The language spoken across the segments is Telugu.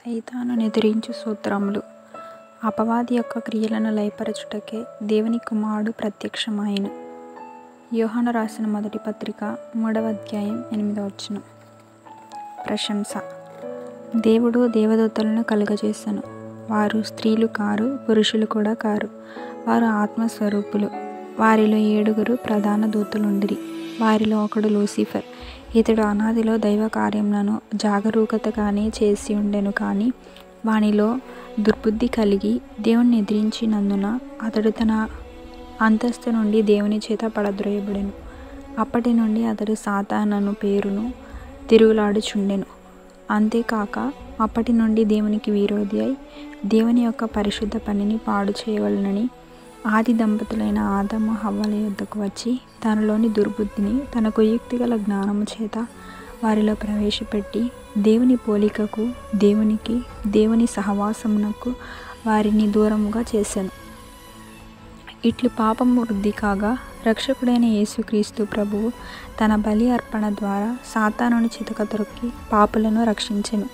సైతానుని ఎదిరించు సూత్రములు. అపవాది యొక్క క్రియలను లయపరచుటకే దేవుని కుమారుడు ప్రత్యక్షమాయెను. యోహాను రాసిన మొదటి పత్రిక 3వ అధ్యాయం 8వ వచనం. ప్రశంస. దేవుడు దేవదూతలను కలుగజేసెను. వారు స్త్రీలు కారు, పురుషులు కూడా కారు. వారు ఆత్మస్వరూపులు. వారిలో 7 ప్రధాన దూతలుండిరి. వారిలో ఒకడు లూసిఫర్. ఇతడు అనాదిలో దైవ కార్యములను జాగరూకతగానే చేసి ఉండెను. కానీ వానిలో దుర్బుద్ధి కలిగి దేవుణ్ణి ఎదిరించినందున అతడు తన అంతస్తు నుండి దేవుని చేత పడద్రోయబడెను. అప్పటి నుండి అతడు సాతానను పేరును తిరుగులాడుచుండెను. అంతేకాక అప్పటి నుండి దేవునికి విరోధి అయి దేవుని యొక్క పరిశుద్ధ పనిని పాడు చేయవలనని ఆది దంపతులైన ఆదాము హవ్వల యొద్దకు వచ్చి తనలోని దుర్బుద్ధిని తన కుయుక్తిగల జ్ఞానము చేత వారిలో ప్రవేశపెట్టి దేవుని పోలికకు దేవునికి దేవుని సహవాసమునకు వారిని దూరముగా చేసెను. ఇట్లు పాపము వృద్ధి కాగా రక్షకుడైన యేసుక్రీస్తు ప్రభువు తన బలి అర్పణ ద్వారా సాతానుని చితక త్రొక్కి పాపులను రక్షించెను.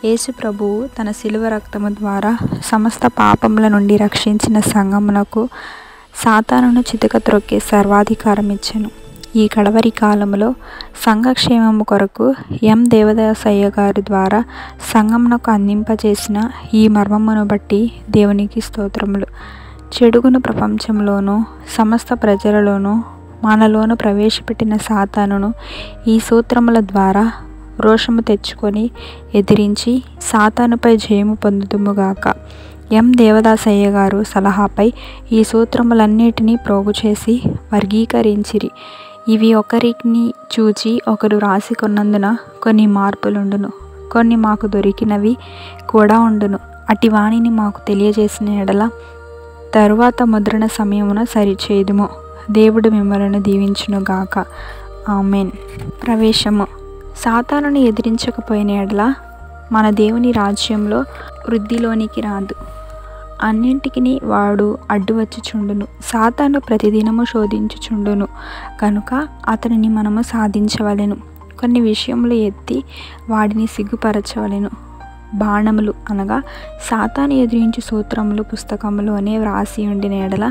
యేసు ప్రభువు తన శిలువ రక్తము ద్వారా సమస్త పాపముల నుండి రక్షించిన సంఘమునకు సాతానును చితక త్రొక్కే సర్వాధికారం ఇచ్చెను. ఈ కడవరి కాలములో సంఘక్షేమము కొరకు దేవదాసయ్య గారి ద్వారా సంఘమునకు అందింపజేసిన ఈ మర్మమును బట్టి దేవునికి స్తోత్రములు. చెడుగును ప్రపంచంలోనూ సమస్త ప్రజలలోనూ మనలోను ప్రవేశపెట్టిన సాతానును ఈ సూత్రముల ద్వారా రోషము తెచ్చుకొని ఎదిరించి సాతానుపై జయము పొందుదుముగాక. దేవదాసయ్య గారు సలహాపై ఈ సూత్రములన్నిటినీ ప్రోగు చేసి వర్గీకరించిరి. ఇవి ఒకరిని చూచి ఒకరు రాసి కొన్నందున కొన్ని మార్పులుండును, కొన్ని మాకు దొరికినవి కూడా ఉండును. అటి వాణిని మాకు తెలియజేసిన ఎడల తరువాత ముద్రణ సమయమున సరిచేయుదుము. దేవుడు మిమ్మలను దీవించునుగాక. ఆమెన్. ప్రవేశము. సాతానుని ఎదిరించకపోయిన ఎడల మన దేవుని రాజ్యంలో వృద్ధిలోనికి రాదు. అన్నింటికి వాడు అడ్డు వచ్చుచుండును. సాతాను ప్రతిదినము శోధించుచుండును కనుక అతనిని మనము సాధించవలెను. కొన్ని విషయములు ఎత్తి వాడిని సిగ్గుపరచవలెను. బాణములు అనగా సాతాను ఎదిరించు సూత్రములు పుస్తకంలోనే వ్రాసి ఉండిన ఎడల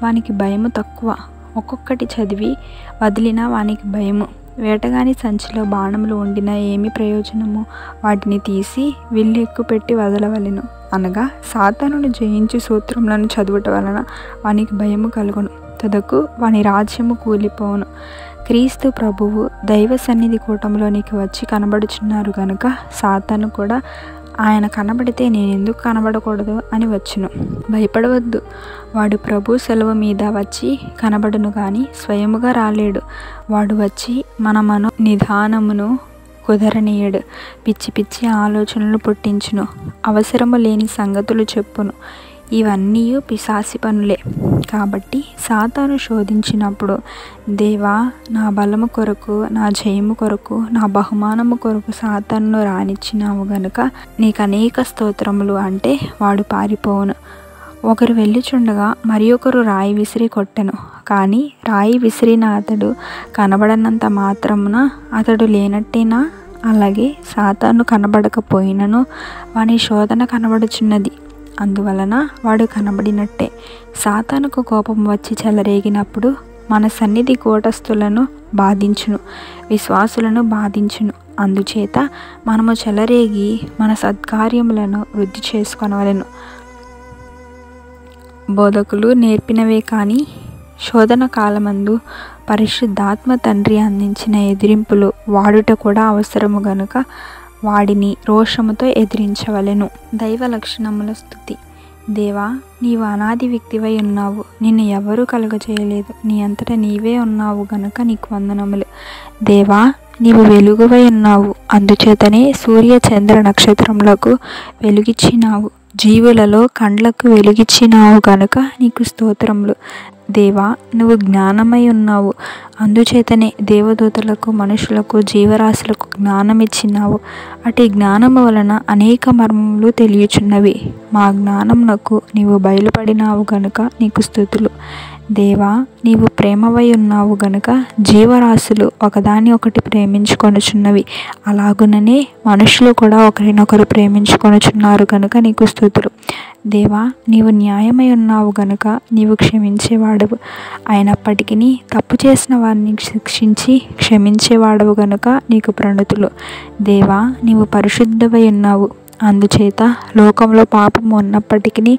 వానికి భయము తక్కువ. ఒక్కొక్కటి చదివి వదిలినా వానికి భయము. వేటగాని సంచిలో బాణములు ఉండిన ఏమి ప్రయోజనము? వాటిని తీసి విల్లు ఎక్కుపెట్టి వదలవలెను. అనగా సాతానును జయించు సూత్రములను చదువుట వలన వానికి భయము కలుగును. తుదకు వాని రాజ్యము కూలిపోవును. క్రీస్తు ప్రభువు దైవ సన్నిధి కూటంలోనికి వచ్చి కనబడుచున్నారు గనుక సాతాను కూడా ఆయన కనబడితే నేను ఎందుకు కనబడకూడదు అని వచ్చును. భయపడవద్దు. వాడు ప్రభు సెలవు మీద వచ్చి కనబడును గాని స్వయముగా రాలేడు. వాడు వచ్చి మన నిధానమును కుదరనీయడు. పిచ్చి పిచ్చి ఆలోచనలు పుట్టించును. అవసరము లేని సంగతులు చెప్పును. ఇవన్నీ పిశాసి పనులే. కాబట్టి సాతాను శోధించినప్పుడు, దేవా, నా బలము కొరకు, నా జయము కొరకు, నా బహుమానము కొరకు సాతానును రానిచ్చినావు గనుక నీకు అనేక స్తోత్రములు అంటే వాడు పారిపోవును. ఒకరు వెళ్ళుచుండగా మరి ఒకరు రాయి విసిరి కొట్టెను. కానీ రాయి విసిరిన అతడు కనబడనంత మాత్రమున అతడు లేనట్టేనా? అలాగే సాతాను కనబడకపోయినను వాని శోధన కనబడుచున్నది. అందువలన వాడు కనబడినట్టే. సాతానుకు కోపం వచ్చి చెలరేగినప్పుడు మన సన్నిధి కూటస్థులను బాధించును, విశ్వాసులను బాధించును. అందుచేత మనము చెలరేగి మన సత్కార్యములను వృద్ధి చేసుకొనవలెను. బోధకులు నేర్పినవే కానీ శోధన కాలమందు పరిశుద్ధాత్మ తండ్రి అందించిన ఎదిరింపులు వాడుట కూడా అవసరము గనుక వాడిని రోషముతో ఎదిరించవలెను. దైవ లక్షణముల స్తుతి. దేవా, నీవు అనాది వ్యక్తివై ఉన్నావు. నిన్ను ఎవరూ కలుగజేయలేదు. నీ అంతటా నీవే ఉన్నావు గనుక నీకు వందనములు. దేవా, నీవు వెలుగువై ఉన్నావు. అందుచేతనే సూర్య చంద్ర నక్షత్రములకు వెలుగిచ్చినావు. జీవులలో కండ్లకు వెలుగిచ్చినావు గనుక నీకు స్తోత్రములు. దేవా, నువ్వు జ్ఞానమై ఉన్నావు. అందుచేతనే దేవదూతలకు, మనుషులకు, జీవరాశులకు జ్ఞానమిచ్చినావు. అటు జ్ఞానము వలన అనేక మర్మములు తెలియచున్నవి. మా జ్ఞానమునకు నీవు బయలుపడినావు గనుక నీకు స్తుతులు. దేవా, నీవు ప్రేమవై ఉన్నావు గనుక జీవరాశులు ఒకదాన్ని ఒకటి ప్రేమించుకొనుచున్నవి. అలాగుననే మనుషులు కూడా ఒకరినొకరు ప్రేమించుకొనుచున్నారు గనుక నీకు స్తుతులు. దేవా, నీవు న్యాయమై ఉన్నావు గనుక నీవు క్షమించేవాడవు. అయినప్పటికీ తప్పు చేసిన వారిని శిక్షించి క్షమించేవాడవు గనుక నీకు ప్రణతులు. దేవా, నీవు పరిశుద్ధవై ఉన్నావు. అందుచేత లోకంలో పాపము ఉన్నప్పటికీ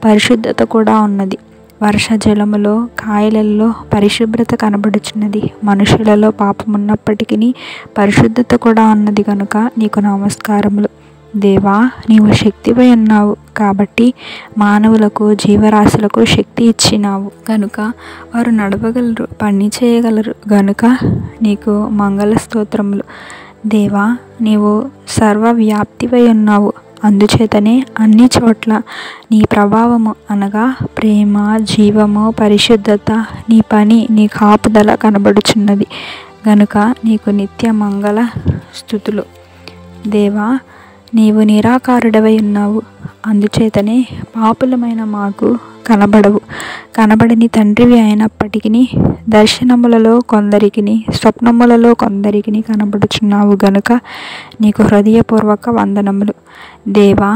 పరిశుద్ధత కూడా ఉన్నది. వర్ష జలములో కాయలలో పరిశుభ్రత కనబడుచున్నది. మనుషులలో పాపం ఉన్నప్పటికీ పరిశుద్ధత కూడా ఉన్నది కనుక నీకు నమస్కారములు. దేవా, నీవు శక్తివై ఉన్నావు కాబట్టి మానవులకు జీవరాశులకు శక్తి ఇచ్చినావు గనుక వారు నడవగలరు, పని చేయగలరు గనుక నీకు మంగళ స్తోత్రములు. దేవా, నీవు సర్వవ్యాప్తివై ఉన్నావు. అందుచేతనే అన్ని చోట్ల నీ ప్రభావము అనగా ప్రేమ, జీవము, పరిశుద్ధత, నీ పని, నీ కాపుదల కనబడుచున్నది గనుక నీకు నిత్య మంగళ స్తుతులు. దేవా, నీవు నిరాకారుడవై ఉన్నావు. అందుచేతనే పాపులమైన మాకు కనబడవు. కనబడని తండ్రివి అయినప్పటికీ దర్శనములలో కొందరికి, స్వప్నములలో కొందరికి కనబడుచున్నావు గనుక నీకు హృదయపూర్వక వందనములు. దేవా,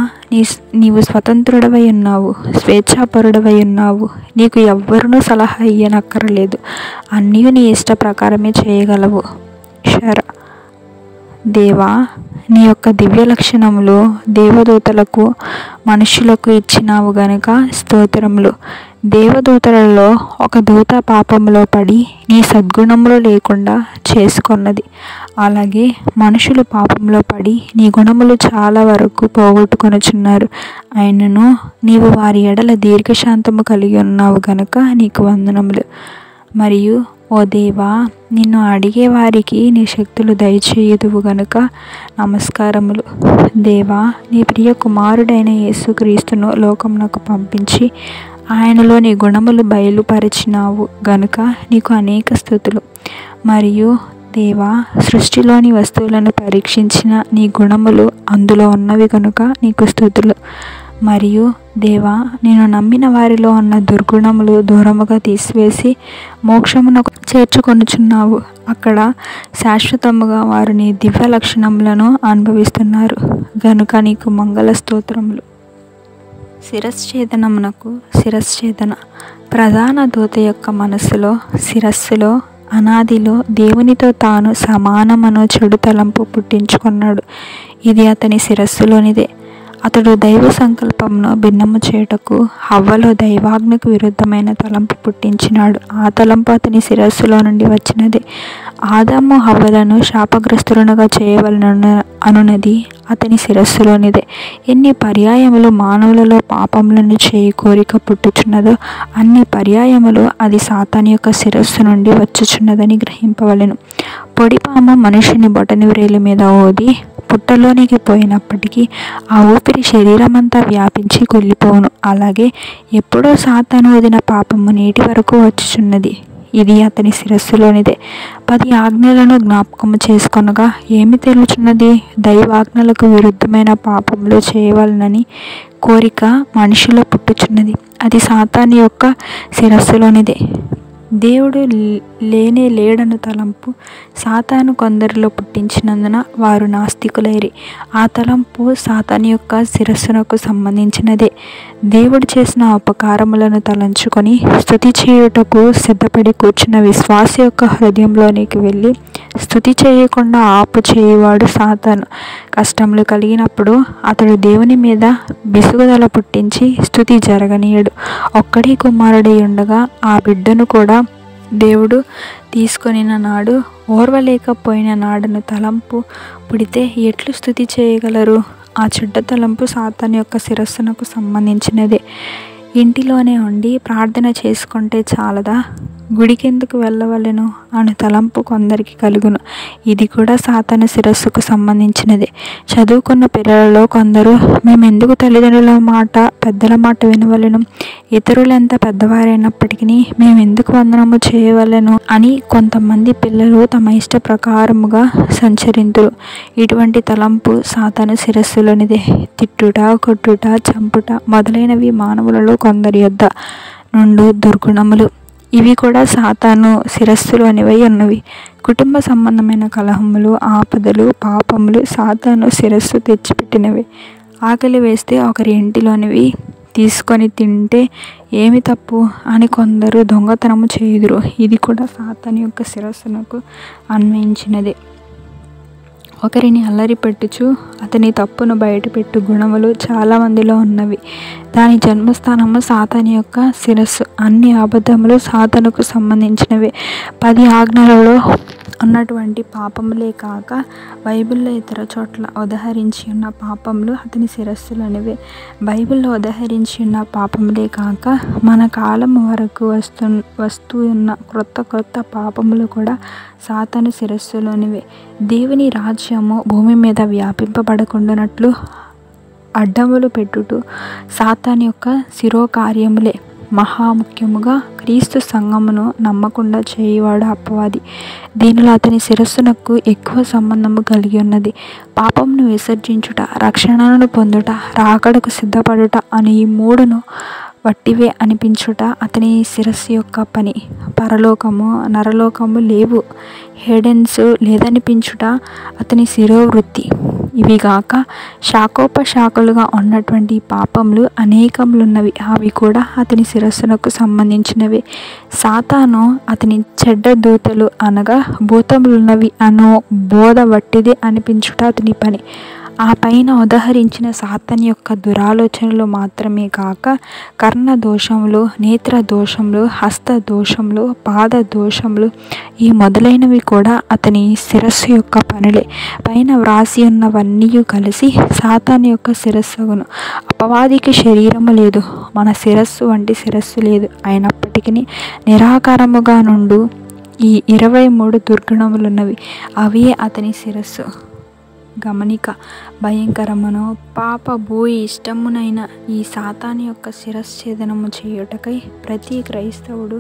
నీవు స్వతంత్రుడవై ఉన్నావు, స్వేచ్ఛాపరుడవై ఉన్నావు. నీకు ఎవ్వరునూ సలహా ఇయ్యనక్కరలేదు. అన్నీ నీ ఇష్ట ప్రకారమే చేయగలవు. దేవా, నీ యొక్క దివ్య లక్షణములు దేవదూతలకు మనుషులకు ఇచ్చినావు గనుక స్తోత్రములు. దేవదూతలలో ఒక దూత పాపములో పడి నీ సద్గుణములు లేకుండా చేసుకొన్నది. అలాగే మనుషులు పాపంలో పడి నీ గుణములు చాలా వరకు పోగొట్టుకొనుచున్నారు. అయినను నీవు వారి ఎడల దీర్ఘశాంతము కలిగి ఉన్నావు గనుక నీకు వందనములు. మరియు ఓ దేవా, నిన్ను అడిగే వారికి నీ శక్తులు దయచేయుదువు గనుక నమస్కారములు. దేవా, నీ ప్రియ కుమారుడైన యేసుక్రీస్తును లోకమునకు పంపించి ఆయనలో నీ గుణములు బయలుపరిచినావు గనుక నీకు అనేక స్తుతులు. మరియు దేవా, సృష్టిలోని వస్తువులను పరీక్షించిన నీ గుణములు అందులో ఉన్నవి కనుక నీకు స్తుతులు. మరియు దేవా, నేను నమ్మిన వారిలో ఉన్న దుర్గుణములు దూరముగా తీసివేసి మోక్షమునకు చేర్చుకొనుచున్నావు. అక్కడ శాశ్వతముగా వారు నీ దివ్య లక్షణములను అనుభవిస్తున్నారు గనుక నీకు మంగళ స్తోత్రములు. శిరశ్ఛేదనమునకు శిరశ్ఛేదన. ప్రధాన దూత యొక్క మనస్సులో శిరస్సులో అనాదిలో దేవునితో తాను సమానమను చెడు తలంపు పుట్టించుకున్నాడు. ఇది అతని శిరస్సులోనిదే. అతడు దైవ సంకల్పమును భిన్నము చేయుటకు హవ్వలో దైవాజ్ఞకు విరుద్ధమైన తలంపు పుట్టించినాడు. ఆ తలంపు అతని శిరస్సులో నుండి వచ్చినది. ఆదాము హవ్వలను శాపగ్రస్తులుగా చేయవలన అనున్నది అతని శిరస్సులోనిదే. ఎన్ని పర్యాయములు మానవులలో పాపములను చేయి కోరిక పుట్టుచున్నదో అన్ని పర్యాయములు అది సాతాను యొక్క శిరస్సు నుండి వచ్చుచున్నదని గ్రహింపవలెను. పొడిపాము మనుషుని బొటని వ్రేలి మీద ఓది పుట్టలోనికి పోయినప్పటికీ ఆ ఊపిరి శరీరమంతా వ్యాపించి కొల్లిపోవును. అలాగే ఎప్పుడో సాతాను వదిన పాపము నేటి వరకు వచ్చుచున్నది. ఇది అతని శిరస్సులోనిదే. 10 ఆజ్ఞలను జ్ఞాపకము చేసుకొనగా ఏమి తెలుచున్నది? దైవాజ్ఞలకు విరుద్ధమైన పాపములు చేయవలనని కోరిక మనిషిలో పుట్టుచున్నది. అది సాతాను యొక్క శిరస్సులోనిదే. దేవుడు లేనే లేడను తలంపు సాతాను కొందరిలో పుట్టించినందున వారు నాస్తికులైరి. ఆ తలంపు సాతాను యొక్క శిరస్సునకు సంబంధించినదే. దేవుడు చేసిన ఉపకారములను తలంచుకొని స్తుతి చేయుటకు సిద్ధపడి కూర్చున్న విశ్వాసి యొక్క హృదయంలోనికి వెళ్ళి స్తుతి చేయకుండా ఆపు చేయువాడు సాతాను. కష్టములు కలిగినప్పుడు అతడు దేవుని మీద విసుగుదల పుట్టించి స్తుతి జరగనీయడు. ఒక్కడే కుమారుడై ఉండగా ఆ బిడ్డను కూడా దేవుడు తీసుకొనిన నాడు ఓర్వలేకపోయిన నాడను తలంపు పుడితే ఎట్లు స్తుతి చేయగలరు? ఆ చెడ్డ తలంపు సాతాను యొక్క శిరస్సునకు సంబంధించినదే. ఇంటిలోనే ఉండి ప్రార్థన చేసుకుంటే చాలదా? గుడికెందుకు వెళ్ళవలెను అను తలంపు కొందరికి కలుగును. ఇది కూడా సాతాను శిరస్సుకు సంబంధించినదే. చదువుకున్న పిల్లలలో కొందరు మేమెందుకు తల్లిదండ్రుల మాట పెద్దల మాట వినవలెను, ఇతరులెంత పెద్దవారైనప్పటికీ మేమెందుకు వందనము చేయవలెను అని కొంతమంది పిల్లలు తమ ఇష్ట ప్రకారముగా సంచరింతురు. ఇటువంటి తలంపు సాతాను శిరస్సులోనిదే. తిట్టుట, కొట్టుట, చంపుట మొదలైనవి మానవులలో కొందరి యొద్ద నుండు దుర్గుణములు. ఇవి కూడా సాతాను శిరస్సులు అనివై ఉన్నవి. కుటుంబ సంబంధమైన కలహములు, ఆపదలు, పాపములు సాతాను శిరస్సు తెచ్చిపెట్టినవి. ఆకలి వేస్తే ఒకరి ఇంటిలోనివి తీసుకొని తింటే ఏమి తప్పు అని కొందరు దొంగతనము చేయుదురు. ఇది కూడా సాతాను యొక్క శిరస్సునకు అన్వయించినదే. ఒకరిని అల్లరి పెట్టుచు అతని తప్పును బయటపెట్టు గుణములు చాలామందిలో ఉన్నవి. దాని జన్మస్థానము సాతాను యొక్క శిరస్సు. అన్ని అబద్ధములు సాతానుకు సంబంధించినవే. 10 ఆజ్ఞలలో ఉన్నటువంటి పాపములే కాక బైబిల్లో ఇతర చోట్ల ఉదహరించి ఉన్న పాపములు అతని శిరస్సులనివే. బైబిల్లో ఉదహరించి ఉన్న పాపములే కాక మన కాలం వరకు వస్తూ ఉన్న క్రొత్త పాపములు కూడా సాతాను శిరస్సులోనివే. దేవుని రాజ్యము భూమి మీద వ్యాపింపబడకుండానట్లు అడ్డములు పెట్టుట సాతాను యొక్క శిరోకార్యములే. మహాముఖ్యముగా క్రీస్తు సంఘమును నమ్మకుండా చేయువాడు అపవాది. దీనిలో అతని శిరస్సునకు ఎక్కువ సంబంధము కలిగి ఉన్నది. పాపమును విసర్జించుట, రక్షణను పొందుట, రాకడకు సిద్ధపడుట అని ఈ 3ను వట్టివే అనిపించుట అతని శిరస్సు యొక్క పని. పరలోకము, నరలోకము లేవు, హేడెన్స్ లేదనిపించుట అతని శిరోవృత్తి. ఇవిగాక శాఖోపశాఖలుగా ఉన్నటువంటి పాపములు అనేకములున్నవి. అవి కూడా అతని శిరస్సునకు సంబంధించినవి. సాతాను అతని చెడ్డ దూతలు అనగా భూతములున్నవి అనో బోధ వట్టిదే అనిపించుట అతని పని. ఆ పైన ఉదహరించిన సాతాను యొక్క దురాలోచనలు మాత్రమే కాక కర్ణ దోషములు, నేత్ర దోషములు, హస్త దోషములు, పాద దోషములు ఈ మొదలైనవి కూడా అతని శిరస్సు యొక్క పనులే. పైన వ్రాసి ఉన్నవన్నీ కలిసి సాతాను యొక్క శిరస్సును. అపవాదికి శరీరము లేదు, మన శిరస్సు వంటి శిరస్సు లేదు. అయినప్పటికీ నిరాకారముగా నుండు ఈ 23 దుర్గుణములున్నవి. అవే అతని శిరస్సు. గమనిక. భయంకరమును పాప భూయి ఇష్టమునైన ఈ సాతాను యొక్క శిరశ్ఛేదనము చేయుటకై ప్రతి క్రైస్తవుడు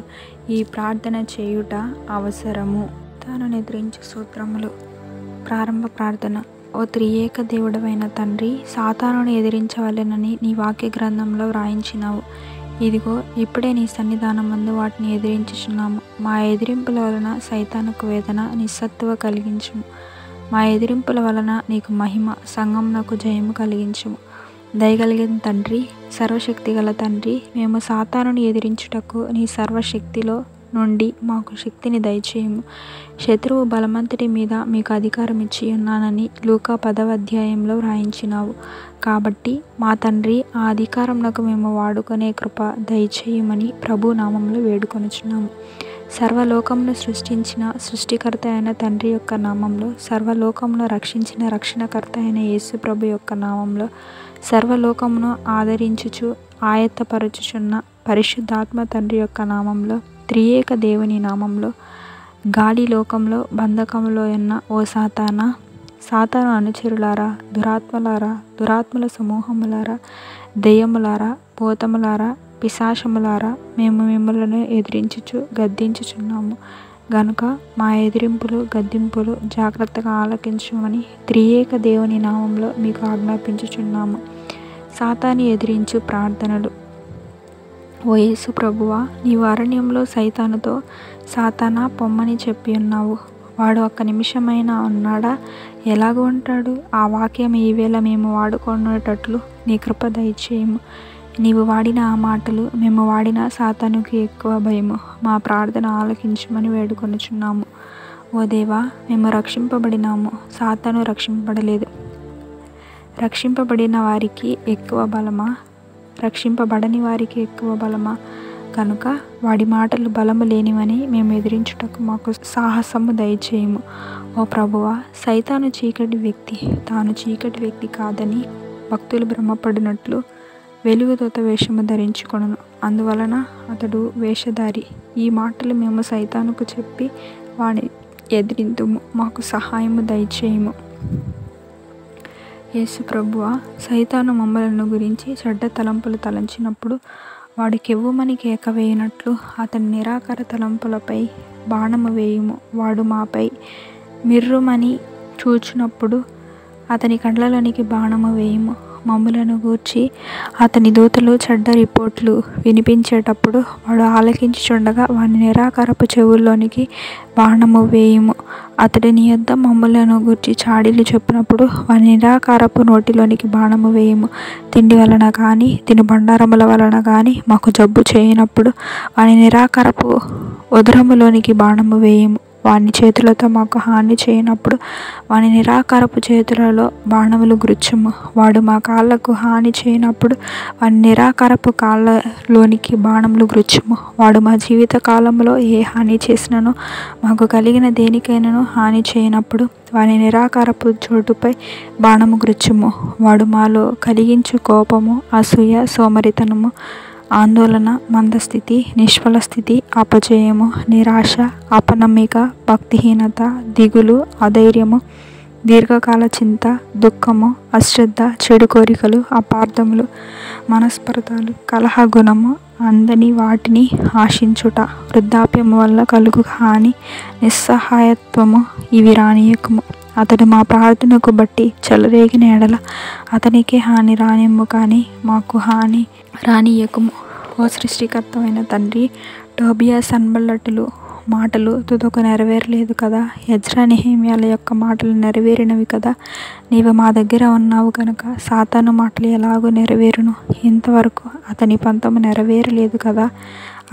ఈ ప్రార్థన చేయుట అవసరము. తాను ఎదిరించు సూత్రములు. ప్రారంభ ప్రార్థన. ఓ త్రియేక దేవుడవైన తండ్రి, సాతానును ఎదిరించవలెనని నీ వాక్య గ్రంథంలో వ్రాయించినావు. ఇదిగో ఇప్పుడే నీ సన్నిధానమందు వాటిని ఎదిరించుచున్నాము. మా ఎదిరింపుల వలన సైతానుకు వేదన, నిస్సత్తువ కలిగించుము. మా ఎదిరింపుల వలన నీకు మహిమ, సంఘమునకు జయము కలిగించుము. దయగలిగిన తండ్రి, సర్వశక్తి గల తండ్రి, మేము సాతానుని ఎదిరించుటకు నీ సర్వశక్తిలో నుండి మాకు శక్తిని దయచేయము. శత్రువు బలమంతటి మీద మీకు అధికారం ఇచ్చి ఉన్నానని లూకా 10వ అధ్యాయంలో వ్రాయించినావు. కాబట్టి మా తండ్రి, ఆ అధికారమునకు మేము వాడుకునే కృప దయచేయమని ప్రభు నామంలో వేడుకొనుచున్నాము. సర్వలోకమును సృష్టించిన సృష్టికర్త అయిన తండ్రి యొక్క నామంలో, సర్వలోకమును రక్షించిన రక్షణకర్త అయిన యేసు ప్రభు యొక్క నామంలో, సర్వలోకమును ఆదరించుచు ఆయత్తపరచుచున్న పరిశుద్ధాత్మ తండ్రి యొక్క నామంలో, త్రియేక దేవుని నామంలో, గాలి లోకంలో బంధకములో ఉన్న ఓ సాతాను అనుచరులారా, దురాత్మలారా, దురాత్మల సమూహములారా, దెయ్యములారా, భూతములారా, పిశాచములారా, మేము మిమ్మల్ని ఎదిరించుచు గద్దించుచున్నాము గనుక మా ఎదిరింపులు, గద్దింపులు జాగ్రత్తగా ఆలకించమని త్రియేక దేవుని నామంలో మీకు ఆజ్ఞాపించుచున్నాము. సాతాను ఎదిరించు ప్రార్థనలు. ఓ యేసు ప్రభువా, నీవు అరణ్యంలో సైతానుతో, సాతానా పొమ్మని చెప్పి ఉన్నావు. వాడు ఒక్క నిమిషమైనా ఉన్నాడా? ఎలాగ ఉంటాడు? ఆ వాక్యం ఈవేళ మేము వాడుకునేటట్లు నీ కృప దయచేయము. నీవు వాడిన ఆ మాటలు మేము వాడిన సాతానుకి ఎక్కువ భయము. మా ప్రార్థన ఆలకించమని వేడుకొనుచున్నాము. ఓ దేవా, మేము రక్షింపబడినాము, సాతాను రక్షింపబడలేదు. రక్షింపబడిన వారికి ఎక్కువ బలమా? రక్షింపబడని వారికి ఎక్కువ బలమా? కనుక వాడి మాటలు బలము లేనివని మేము ఎదిరించుటకు మాకు సాహసము దయచేయము. ఓ ప్రభువా, సైతాను చీకటి వ్యక్తి, తాను చీకటి వ్యక్తి కాదని భక్తులు భ్రమపడినట్లు వెలుగుదూత వేషము ధరించుకొనును. అందువలన అతడు వేషధారి. ఈ మాటలు మేము సైతానుకు చెప్పి వాడిని ఎదిరింతుము. మాకు సహాయము దయచేయము. యేసు ప్రభువా, సైతాను మమ్మలను గురించి చెడ్డ తలంపులు తలంచినప్పుడు వాడు కెవ్వుమని కేక వేయనట్లు అతని నిరాకార తలంపులపై బాణము వేయుము. వాడు మాపై మిర్రుమని చూచినప్పుడు అతని కండ్లలోనికి బాణము వేయుము. మమ్ములను గూర్చి అతని దూతలు చెడ్డ రిపోర్ట్లు వినిపించేటప్పుడు వాడు ఆలకించుచుండగా వాని నిరాకారపు చెవుల్లోనికి బాణము వేయుము. అతడు నీ యొద్ద మమ్ములను గూర్చి చాడీలు చెప్పినప్పుడు వాని నిరాకారపు నోటిలోనికి బాణము వేయుము. తిండి వలన కానీ తినుబండారముల వలన కానీ మాకు జబ్బు చేయనప్పుడు వాని నిరాకారపు ఉదరములోనికి బాణము వేయుము. వాని చేతులతో మాకు హాని చేయనప్పుడు వాని నిరాకారపు చేతులలో బాణములు గుచ్చుము. వాడు మా కాళ్ళకు హాని చేయనప్పుడు వాని నిరాకారపు కాళ్ళలోనికి బాణములు గుచ్చుము. వాడు మా జీవిత కాలంలో ఏ హాని చేసినను మాకు కలిగిన దేనికైనాను హాని చేయనప్పుడు వాని నిరాకారపు చోటుపై బాణము గుచ్చుము. వాడు మాలో కలిగించు కోపము, అసూయ, సోమరితనము, ఆందోళన, మందస్థితి, నిష్ఫల స్థితి, అపజయము, నిరాశ, అపనమ్మిక, భక్తిహీనత, దిగులు, అధైర్యము, దీర్ఘకాల చింత, దుఃఖము, అశ్రద్ధ, చెడు కోరికలు, అపార్థములు, మనస్పర్ధలు, కలహ గుణము, అందని వాటిని ఆశించుట, వృద్ధాప్యము వల్ల కలుగు హాని, నిస్సహాయత్వము ఇవి రానియకము. అతడు మా ప్రార్థనకు బట్టి చెలరేగిన ఎడల అతనికే హాని రానిమ్ము, కానీ మాకు హాని రానియకము. ఓ సృష్టికర్తమైన తండ్రి, టోబియా సన్బల్లటులు మాటలు తుదకు నెరవేరలేదు కదా. ఎజ్రా, నెహెమ్యాల యొక్క మాటలు నెరవేరినవి కదా. నీవు మా దగ్గర ఉన్నావు కనుక సాతాను మాటలు ఎలాగో నెరవేరును. ఇంతవరకు అతని పంతము నెరవేరలేదు కదా,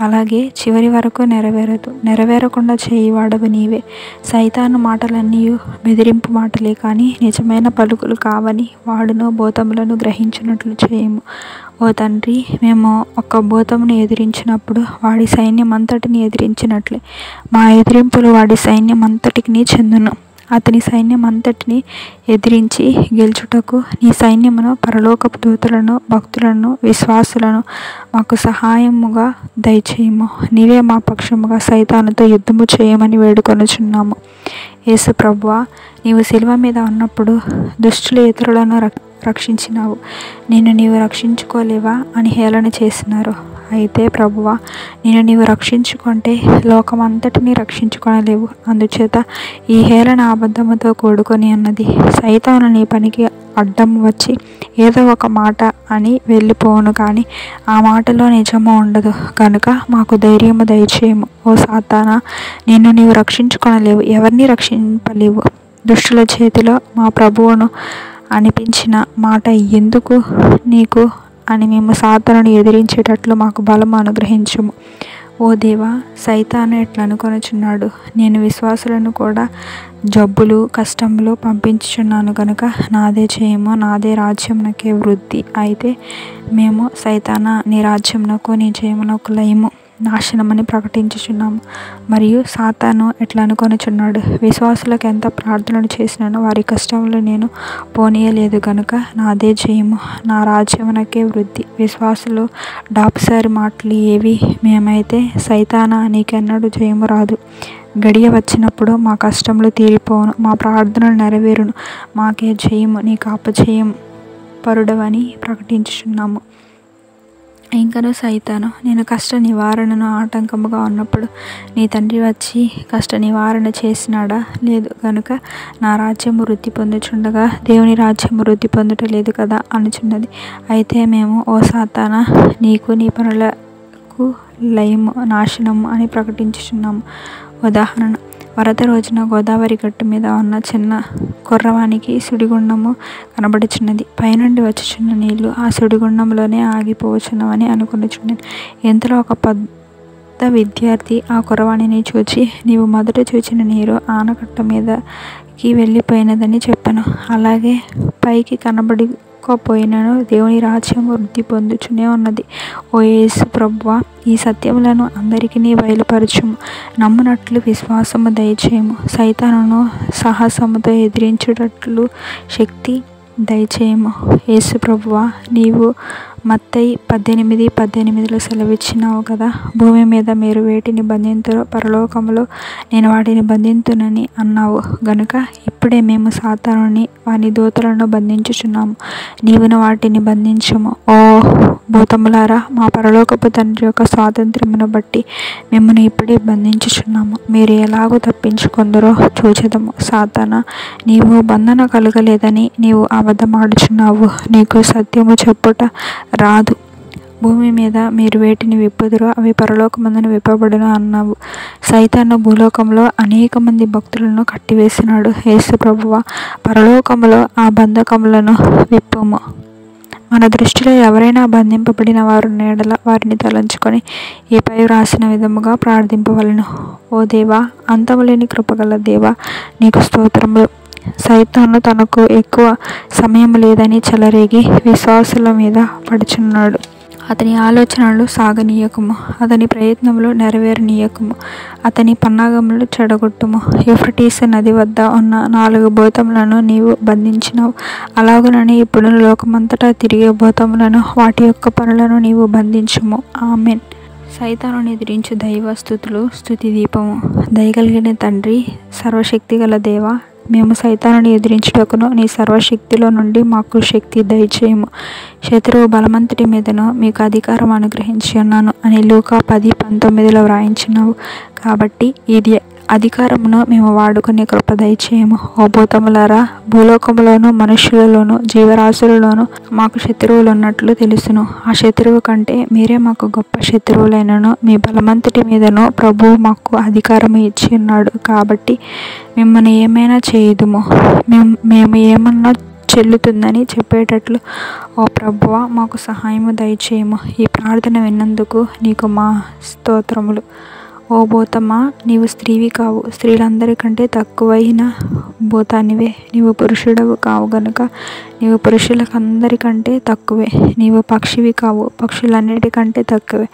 అలాగే చివరి వరకు నెరవేరదు. నెరవేరకుండా చేయివాడవు నీవే. సైతాను మాటలన్నీ బెదిరింపు మాటలే కానీ నిజమైన పలుకులు కావని వాడును భూతములను గ్రహించినట్లు చేయము. ఓ తండ్రి, మేము ఒక్క భూతమును ఎదిరించినప్పుడు వాడి సైన్యం అంతటిని ఎదిరించినట్లే మా ఎదిరింపులు వాడి సైన్యం అంతటికి చెందును. అతని సైన్యం అంతటిని ఎదిరించి గెలుచుటకు నీ సైన్యమును, పరలోకపు దూతలను, భక్తులను, విశ్వాసులను మాకు సహాయముగా దయచేయము. నీవే మా పక్షముగా సైతానుతో యుద్ధము చేయమని వేడుకొనుచున్నాము. యేసు ప్రభువా, నీవు శిలువ మీద ఉన్నప్పుడు దుష్టులు ఇతరులను రక్షించినావు. నిన్ను నీవు రక్షించుకోలేవా అని హేళన చేసినారు. అయితే ప్రభువా, నిన్ను నీవు రక్షించుకుంటే లోకమంతటిని రక్షించుకొనలేవు. అందుచేత ఈ హేళన అబద్ధముతో కూడుకొని ఉన్నది. సైతాను నీ పనికి అడ్డం వచ్చి ఏదో ఒక మాట అని వెళ్ళిపోవును, కానీ ఆ మాటలో నిజము ఉండదు. కనుక మాకు ధైర్యము దయచేయము. ఓ సాతానా, నిన్ను నీవు రక్షించుకొనలేవు, ఎవరిని రక్షింపలేవు. దుష్టుల చేతిలో మా ప్రభువును అనిపించిన మాట ఎందుకు నీకు అని మేము సాతానును ఎదిరించేటట్లు మాకు బలము అనుగ్రహించుము. ఓ దేవా, సైతాను ఎట్లా అనుకొనుచున్నాడు, నేను విశ్వాసులను కూడా జబ్బులు, కష్టములు పంపించుచున్నాను కనుక నాదే చేయము, నాదే రాజ్యమునకే వృద్ధి. అయితే మేము సైతానా, నీ రాజ్యమునకు నీ జయమునకు లయము, నాశనమని ప్రకటించుచున్నాము. మరియు సాతాను ఎట్లా అనుకొనుచున్నాడు, విశ్వాసులకు ఎంత ప్రార్థనలు చేసినానో వారి కష్టములు నేను పోనీయలేదు కనుక నాదే జయము, నా రాజ్యమునకే వృద్ధి. విశ్వాసులు డాపుసారి మాటలు ఏవి? మేమైతే సైతానా, నీకెన్నడూ జయము రాదు. గడియ వచ్చినప్పుడు మా కష్టములు తీరిపోవును, మా ప్రార్థనలు నెరవేరును, మాకే జయము, నీకు అపజయం పరుడవని ప్రకటించుచున్నాము. ఇంకను సైతాను, నేను కష్ట నివారణను ఆటంకముగా ఉన్నప్పుడు నీ తండ్రి వచ్చి కష్ట నివారణ చేసినాడా? లేదు. కనుక నా రాజ్యము వృద్ధి పొందుచుండగా దేవుని రాజ్యము వృద్ధి పొందుటలేదు కదా అనుచున్నది. అయితే మేము, ఓ సాతానా, నీకు నీ పనులకు లయము, నాశనము అని ప్రకటించుచున్నాము. ఉదాహరణ, వరద రోజున గోదావరి గట్టు మీద ఉన్న చిన్న కుర్రవానికి సుడిగుండము కనబడుచున్నది. పైనుండి వచ్చుచున్న నీళ్లు ఆ సుడిగుండంలోనే ఆగిపోవచ్చున్నవని అనుకునిచున్నాను. ఇంతలో ఒక పెద్ద విద్యార్థి ఆ కుర్రవాణిని చూచి, నీవు మొదట చూచిన నీరు ఆనకట్ట మీదకి వెళ్ళిపోయినదని చెప్పాను. అలాగే పైకి కనబడకపోయినను దేవుని రాజ్యం వృద్ధి పొందుచునే ఉన్నది. ఓ యేసు ప్రభువా, ఈ సత్యములను అందరికీ బయలుపరచుము, నమ్మునట్లు విశ్వాసము దయచేయము. సైతానును సాహసముతో ఎదిరించుటట్లు శక్తి దయచేయము. యేసు ప్రభువా, నీవు మత్తయి 18:18 సెలవిచ్చినావు కదా, భూమి మీద మీరు వేటిని బంధింతురో పరలోకములో నేను వాటిని బంధింతునని అన్నావు గనుక ఇప్పుడే మేము సాతానుని వాని దూతలను బంధించుచున్నాము. నీవును వాటిని బంధించుము. ఓ భూతములారా, మా పరలోకపు తండ్రి యొక్క స్వాతంత్ర్యమును బట్టి మిమ్మల్ని ఇప్పుడే బంధించుచున్నాము. మీరు ఎలాగో తప్పించుకొందరో చూచెదము. సాతానా, నీవు బంధన కలగలేదని నీవు అబద్ధమాడుచున్నావు. నీకు సత్యము చెప్పుట రాదు. భూమి మీద మీరు వేటిని విప్పుదురో అవి పరలోకమందున విప్పబడును అన్నావు. సైతాను భూలోకంలో అనేక మంది భక్తులను కట్టివేసినాడు. యేసు ప్రభువా, పరలోకములో ఆ బంధకములను విప్పుము. మన దృష్టిలో ఎవరైనా బంధింపబడిన వారు నీడల వారిని తలంచుకొని ఈ పై వ్రాసిన విధముగా ప్రార్థింపవలను. ఓ దేవా, అంతములేని కృపగల దేవా, నీకు స్తోత్రములు. సైతాను తనకు ఎక్కువ సమయం లేదని చెలరేగి విశ్వాసుల మీద పడుచున్నాడు. అతని ఆలోచనలు సాగనీయకము, అతని ప్రయత్నములు నెరవేరనీయకము, అతని పన్నాగములు చెడగొట్టుము. యూఫ్రటీసు నది వద్ద ఉన్న 4 భూతములను నీవు బంధించినావు. అలాగునని ఇప్పుడు లోకమంతటా తిరిగే భూతములను వాటి యొక్క పనులను నీవు బంధించుము. ఆమెన్. సైతానుని ఎదిరించు దైవ స్తుతులు. స్తుతి దీపము. దయగలిగిన తండ్రి, సర్వశక్తిగల దేవ, మేము సైతానుని ఎదిరించుటకును నీ సర్వశక్తిలో నుండి మాకు శక్తి దయచేయము. శత్రువు బలమంతటి మీదను మీకు అధికారం అనుగ్రహించి ఉన్నాను అని లూకా 10:19 వ్రాయించినావు. కాబట్టి ఇది అధికారమును మేము వాడుకునే కృప దయచేయము. ఓ భూతములారా, భూలోకములోను మనుష్యులలోను జీవరాశులలోను మాకు శత్రువులు ఉన్నట్లు తెలుసును. ఆ శత్రువు కంటే మీరే మాకు గొప్ప శత్రువులైనను మీ బలమంతటి మీదను ప్రభువు మాకు అధికారము ఇచ్చి ఉన్నాడు. కాబట్టి మిమ్మల్ని ఏమైనా చేయుదుము, మేము ఏమన్నా చెల్లుతుందని చెప్పేటట్లు ఓ ప్రభువా, మాకు సహాయము దయచేయము. ఈ ప్రార్థన విన్నందుకు నీకు మా స్తోత్రములు. ఓ భూతమా, నీవు స్త్రీవి కావు, స్త్రీలందరికంటే తక్కువైన భూతానివే. నీవు పురుషుడవు కావు గనుక నీవు పురుషులకందరికంటే తక్కువే. నీవు పక్షివి కావు, పక్షులన్నిటికంటే తక్కువే.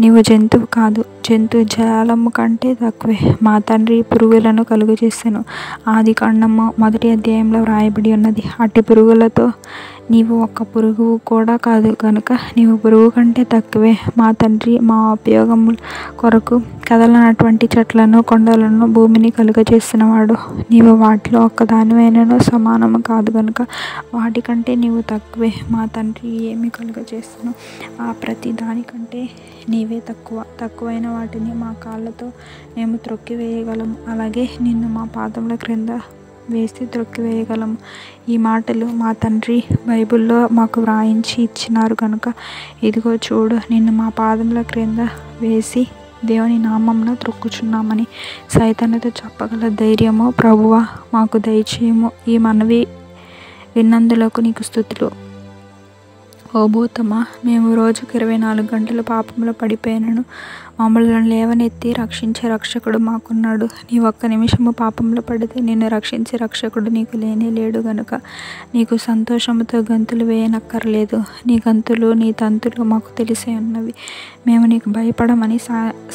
నీవు జంతువు కాదు, జంతు జాలము కంటే తక్కువే. మా తండ్రి పురుగులను కలుగజేసెను. ఆదికాండము 1వ అధ్యాయంలో వ్రాయబడి ఉన్నది. అట్టి పురుగులతో నీవు ఒక్క పురుగువు కూడా కాదు కనుక నీవు పురుగు కంటే తక్కువే. మా తండ్రి మా ఉపయోగముల కొరకు కదలనటువంటి చెట్లను కొండలను భూమిని కలుగజేసినవాడు. నీవు వాటిలో ఒక్కదానివైనను సమానము కాదు కనుక వాటికంటే నీవు తక్కువే. మా తండ్రి ఏమి కలుగజేస్తును ఆ ప్రతి దానికంటే నీవే తక్కువైన వాటిని మా కాళ్ళతో మేము త్రొక్కివేయగలము. అలాగే నిన్ను మా పాదముల క్రింద వేసి త్రొక్కివేయగలము. ఈ మాటలు మా తండ్రి బైబిల్లో మాకు వ్రాయించి ఇచ్చినారు కనుక ఇదిగో చూడు, నిన్ను మా పాదముల క్రింద వేసి దేవుని నామమున త్రొక్కుచున్నామని సైతానుతో చెప్పగల ధైర్యము ప్రభువా మాకు దయచేయము. ఈ మనవి విన్నందులకు నీకు స్తుతులు. ఓ భూతమా, మేము రోజుకు 24 గంటలు పాపంలో పడిపోయినను మమ్మల్ని లేవనెత్తి రక్షించే రక్షకుడు మాకున్నాడు. నీ ఒక్క నిమిషము పాపంలో పడితే నిన్ను రక్షించే రక్షకుడు నీకు లేనే లేడు గనుక నీకు సంతోషముతో గంతులు వేయనక్కర్లేదు. నీ గంతులు నీ తంతులు మాకు తెలిసే ఉన్నవి. మేము నీకు భయపడమని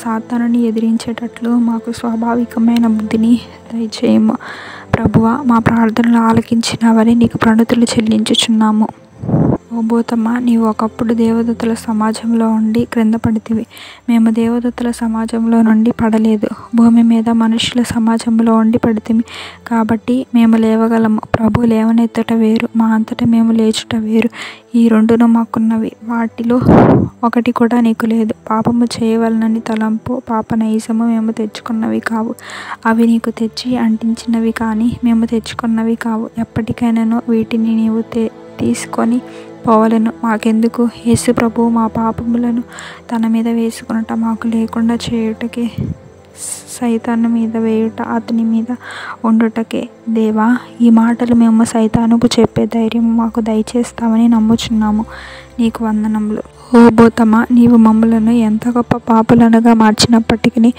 సాతానుని ఎదిరించేటట్లు మాకు స్వాభావికమైన బుద్ధిని దయచేయము. ప్రభువా, మా ప్రార్థనలు ఆలకించినవని నీకు ప్రణతులు చెల్లించుచున్నాము. ఓ భూతమా, నీవు ఒకప్పుడు దేవదూతల సమాజంలో ఉండి క్రింద పడితివి. మేము దేవదూతల సమాజంలో నుండి పడలేదు, భూమి మీద మనుషుల సమాజంలో ఉండి పడితిమి. కాబట్టి మేము లేవగలము. ప్రభు లేవనెత్తుట వేరు, మా అంతటా మేము లేచుట వేరు. ఈ రెండును మాకున్నవి, వాటిలో ఒకటి కూడా నీకు లేదు. పాపము చేయవలనని తలంపు పాప నైజము మేము తెచ్చుకున్నవి కావు. అవి నీకు తెచ్చి అంటించినవి కానీ మేము తెచ్చుకున్నవి కావు. ఎప్పటికైనాను వీటిని నీవు తీసుకొని పోవలను. మాకెందుకు? యేసు ప్రభువు మా పాపములను తన మీద వేసుకున్నట మాకు లేకుండా చేయుటకే, సైతాను మీద వేయుట అతని మీద ఉండుటకే. దేవా, ఈ మాటలు మేము సైతానుకు చెప్పే ధైర్యం మాకు దయచేస్తామని నమ్ముచున్నాము. నీకు వందనములు. ఓ భూతమా, నీవు మమ్మలను ఎంత గొప్ప పాపులనుగా మార్చినప్పటికీ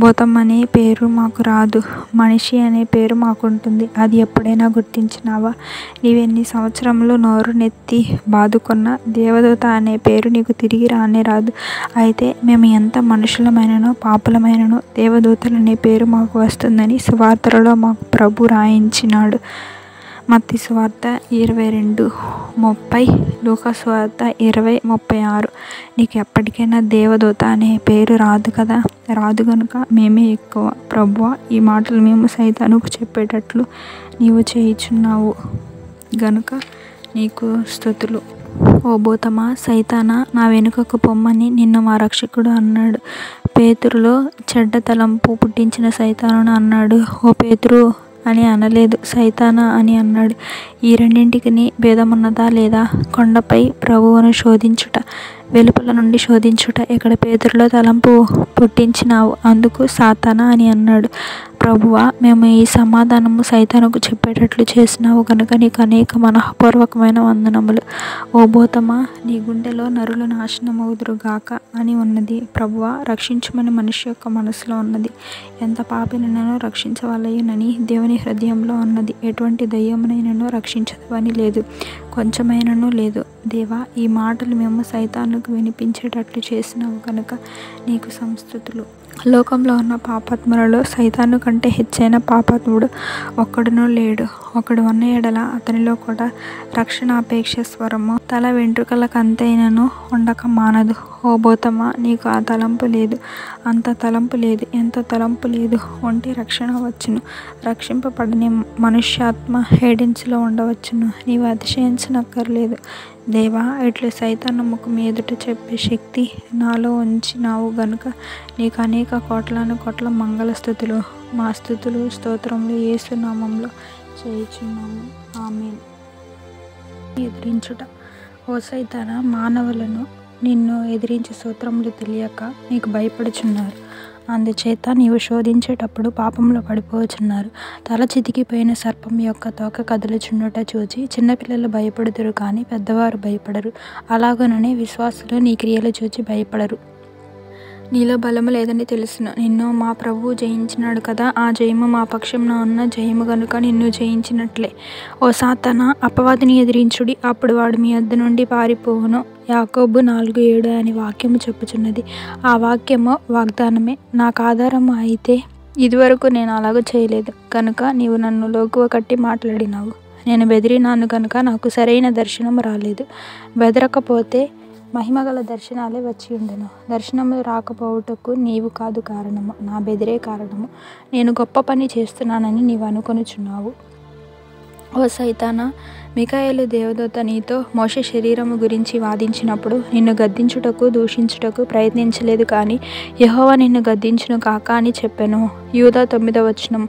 భూతం అనే పేరు మాకు రాదు, మనిషి అనే పేరు మాకుంటుంది. అది ఎప్పుడైనా గుర్తించినావా? నీవెన్ని సంవత్సరములు నోరు నెత్తి బాదుకున్న దేవదూత అనే పేరు నీకు తిరిగి రానే రాదు. అయితే మేము ఎంత మనుషులమైనను పాపులమైనను దేవదూతలనే పేరు మాకు వస్తుందని సువార్తలలో మాకు ప్రభు రాయించినాడు. మత్తయి సువార్త 22:30, లూకా సువార్త 20:36. నీకు ఎప్పటికైనా దేవదూత అనే పేరు రాదు కదా? రాదు గనుక మేమే ఎక్కువ. ప్రభువా, ఈ మాటలు మేము సైతానుకు చెప్పేటట్లు నీవు చేయుచున్నావు గనుక నీకు స్తుతులు. ఓ భూతమా, సైతానా, నా వెనుకకు పొమ్మని నిన్ను మా రక్షకుడు అన్నాడు. పేతురులో చెడ్డ తలంపు పుట్టించిన సైతానును అన్నాడు. ఓ పేతురు అని అనలేదు, సైతానా అని అన్నాడు. ఈ రెండింటికి భేదమున్నదా లేదా? కొండపై ప్రభువును శోధించుట, వెలుపల నుండి శోధించుట. ఇక్కడ పేతురులో తలంపు పుట్టించినావు, అందుకు సాతానా అని అన్నాడు. ప్రభువా, మేము ఈ సమాధానము సైతానుకు చెప్పేటట్లు చేసినావు కనుక నీకు అనేక మనఃపూర్వకమైన వందనములు. ఓ భూతమా, నీ గుండెలో నరులు నాశనమవుదురుగాక అని ఉన్నది. ప్రభువా, రక్షించుమని మనిషి యొక్క మనసులో ఉన్నది. ఎంత పాపినైనను రక్షించవలయునని దేవుని హృదయంలో ఉన్నది. ఎటువంటి దయ్యమునైనను రక్షించదవని లేదు, కొంచెమైనను లేదు. దేవా, ఈ మాటలు మేము సైతానుకు వినిపించేటట్లు చేసినావు కనుక నీకు సంస్తుతులు. లోకంలో ఉన్న పాపాత్ములలో సైతాను కంటే హెచ్చైన పాపాత్ముడు ఒక్కడునూ లేడు. ఒకడు ఉన్న ఎడల అతనిలో కూడా రక్షణాపేక్ష స్వరము తల వెంట్రుకలకంతైనను ఉండక మానదు. ఓ భూతమా, నీకు ఆ తలంపు లేదు, అంత తలంపు లేదు, ఎంత తలంపు లేదు. ఉంటే రక్షణ వచ్చును. రక్షింపబడని మనుష్యాత్మ హేడెన్స్లో ఉండవచ్చును. నీవు అతిశయించనక్కర్లేదు. దేవా, ఇట్లు సైతాను ముఖం ఎదుట చెప్పే శక్తి నాలో ఉంచినావు గనుక నీకు అనేక కోట్లాను కోట్ల మంగళస్థుతులు. మా స్థుతులు స్తోత్రములు యేసు నామంలో చేయుచున్నాము. ఆమేన్. ఎదిరించుట. ఓ సైతానా, మానవులను నిన్ను ఎదిరించి స్తోత్రములు తెలియక నీకు భయపడుచున్నారు. అందుచేత నీవు శోధించేటప్పుడు పాపంలో పడిపోవచ్చున్నారు. తల చితికిపోయిన సర్పం యొక్క తోక కదులుచుండుట చూచి చిన్నపిల్లలు భయపడుదురు, కానీ పెద్దవారు భయపడరు. అలాగననే విశ్వాసులు నీ క్రియలు చూచి భయపడరు. నీలో బలము లేదని తెలుసును. నిన్ను మా ప్రభువు జయించినాడు కదా, ఆ జయము మా పక్షంలో ఉన్న జయము గనుక నిన్ను జయించినట్లే. ఓ సాతానా, అపవాదిని ఎదిరించుడి, అప్పుడు వాడు మీ వద్ద నుండి పారిపోవును. యాకోబు 4:7 అని వాక్యము చెప్పుచున్నది. ఆ వాక్యము వాగ్దానమే. నాకు ఆధారము అయితే ఇదివరకు నేను అలాగ చేయలేదు కనుక నీవు నన్ను లోకువ కట్టి మాట్లాడినావు. నేను బెదిరినాను కనుక నాకు సరైన దర్శనము రాలేదు. బెదరకపోతే మహిమగల దర్శనాలే వచ్చి ఉండెను. దర్శనములు రాకపోవుటకు నీవు కాదు కారణము, నా బెదిరే కారణము. నేను గొప్ప పని చేస్తున్నానని నీవు అనుకొనుచున్నావు. ఓ సైతానా, మిఖాయేలు దేవదూత నీతో మోషే శరీరము గురించి వాదించినప్పుడు నిన్ను గద్దించుటకు దూషించుటకు ప్రయత్నించలేదు, కానీ యెహోవా నిన్ను గద్దించును కాక అని చెప్పెను. యూదా 9వ వచనం.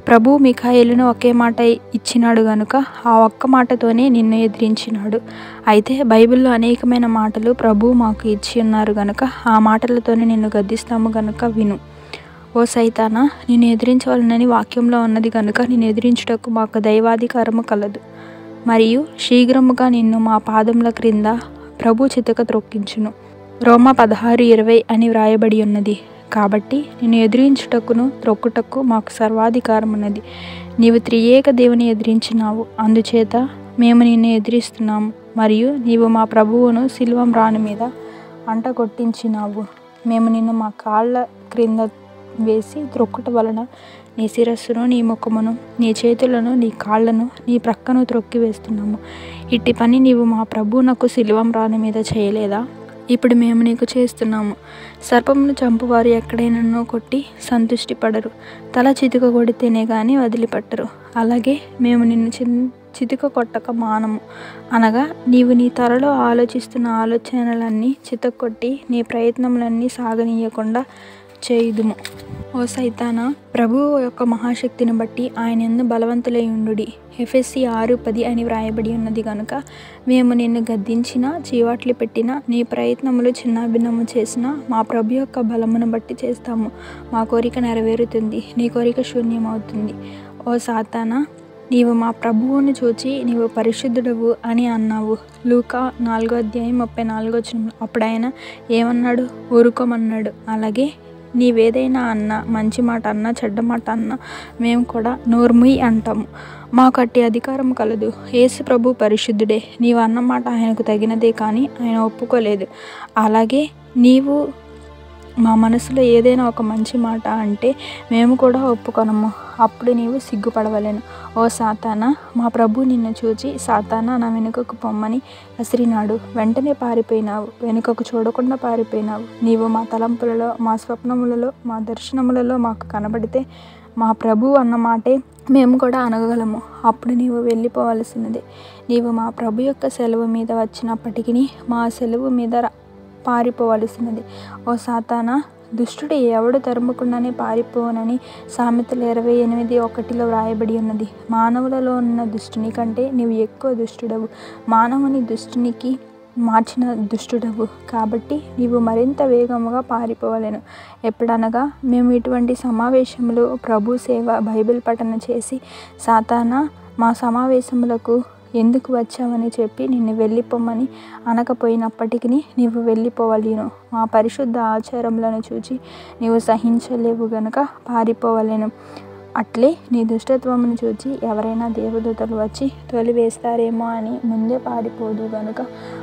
ప్రభు మిఖాయేలును ఒకే మాట ఇచ్చినాడు గనుక ఆ ఒక్క మాటతోనే నిన్ను ఎదిరించినాడు. అయితే బైబిల్లో అనేకమైన మాటలు ప్రభు మాకు ఇచ్చి ఉన్నారు గనుక ఆ మాటలతోనే నిన్ను గద్దిస్తాము గనుక విను. ఓ సైతానా, నిన్ను ఎదిరించవలనని వాక్యంలో ఉన్నది గనుక నిన్ను ఎదిరించుటకు మాకు దైవాధికారము కలదు. మరియు శీఘ్రముగా నిన్ను మా పాదముల క్రింద ప్రభు చితక త్రొక్కించును. రోమా 16:20 అని వ్రాయబడి ఉన్నది. కాబట్టి నిన్ను ఎదిరించుటకును త్రొక్కుటకు మాకు సర్వాధికారం ఉన్నది. నీవు త్రియేక దేవుని ఎదిరించినావు, అందుచేత మేము నిన్ను ఎదిరిస్తున్నాము. మరియు నీవు మా ప్రభువును సిలువ మ్రాను మీద అంటగొట్టించినావు. మేము నిన్ను మా కాళ్ళ క్రింద వేసి త్రొక్కుట వలన నీ శిరస్సును, నీ ముఖమును, నీ చేతులను, నీ కాళ్లను, నీ ప్రక్కను త్రొక్కి వేస్తున్నాము. ఇట్టి పని నీవు మా ప్రభువునకు సిలువ మ్రాను మీద చేయలేదా? ఇప్పుడు మేము నీకు చేస్తున్నాము. సర్పమును చంపువారు ఎక్కడైనా కొట్టి సంతుష్టి పడరు, తల చితుక కొడితేనే కానీ వదిలిపెట్టరు. అలాగే మేము నిన్ను చితుక కొట్టక మానము. అనగా నీవు నీ తలలో ఆలోచిస్తున్న ఆలోచనలన్నీ చితక్కొట్టి నీ ప్రయత్నములన్నీ సాగనీయకుండా చేయుదుము. ఓ సైతానా, ప్రభువు యొక్క మహాశక్తిని బట్టి ఆయన యందు బలవంతులై ఉండుడి. ఎఫెసీ 6:10 అని వ్రాయబడి ఉన్నది కనుక మేము నిన్ను గద్దించిన, చీవాట్లు పెట్టిన, నీ ప్రయత్నములు చిన్నాభిన్నము చేసిన మా ప్రభు యొక్క బలమును బట్టి చేస్తాము. మా కోరిక నెరవేరుతుంది, నీ కోరిక శూన్యమవుతుంది. ఓ సాతానా, నీవు మా ప్రభువును చూచి నీవు పరిశుద్ధుడవు అని అన్నావు. లూకా 4:34. అప్పుడు ఆయన ఏమన్నాడు? ఊరుకోమన్నాడు. అలాగే నీవేదైనా అన్నా, మంచి మాట అన్నా, చెడ్డ మాట అన్నా మేము కూడా నోర్ముయ్ అంటాము. మాకు అట్టి అధికారం కలదు. యేసు ప్రభు పరిశుద్ధుడే. నీవు అన్నమాట ఆయనకు తగినదే, కానీ ఆయన ఒప్పుకోలేదు. అలాగే నీవు మా మనసులో ఏదైనా ఒక మంచి మాట అంటే మేము కూడా ఒప్పుకొనము. అప్పుడు నీవు సిగ్గుపడవలెను. ఓ సాతానా, మా ప్రభు నిన్ను చూచి సాతానా, నా వెనుకకు పొమ్మని కసిరినాడు. వెంటనే పారిపోయినావు, వెనుకకు చూడకుండా పారిపోయినావు. నీవు మా తలంపులలో, మా స్వప్నములలో, మా దర్శనములలో మాకు కనబడితే మా ప్రభు అన్న మాటే మేము కూడా అనగలము. అప్పుడు నీవు వెళ్ళిపోవలసినదే. నీవు మా ప్రభు యొక్క సెలవు మీద వచ్చినప్పటికీ మా సెలవు మీద పారిపోవలసినది. ఓ సాతానా, దుష్టుడు ఎవడు తరుముకుండానే పారిపోనని సామెతలు 28:1 వ్రాయబడి ఉన్నది. మానవులలో ఉన్న దుష్టుని కంటే నీవు ఎక్కువ దుష్టుడవు. మానవుని దుష్టునికి మార్చిన దుష్టుడవు. కాబట్టి నీవు మరింత వేగముగా పారిపోవలెను. ఎప్పుడనగా మేము ఇటువంటి సమావేశములు, ప్రభు సేవ, బైబిల్ పఠన చేసి సాతానా మా సమావేశములకు ఎందుకు వచ్చావని చెప్పి నిన్ను వెళ్ళిపోమని అనకపోయినప్పటికీ నీవు వెళ్ళిపోవలేను. మా పరిశుద్ధ ఆచారములను చూచి నీవు సహించలేవు గనుక పారిపోవలేను. అట్లే నీ దుష్టత్వమును చూచి ఎవరైనా దేవదూతలు వచ్చి తొలివేస్తారేమో అని ముందే పారిపోదు గనుక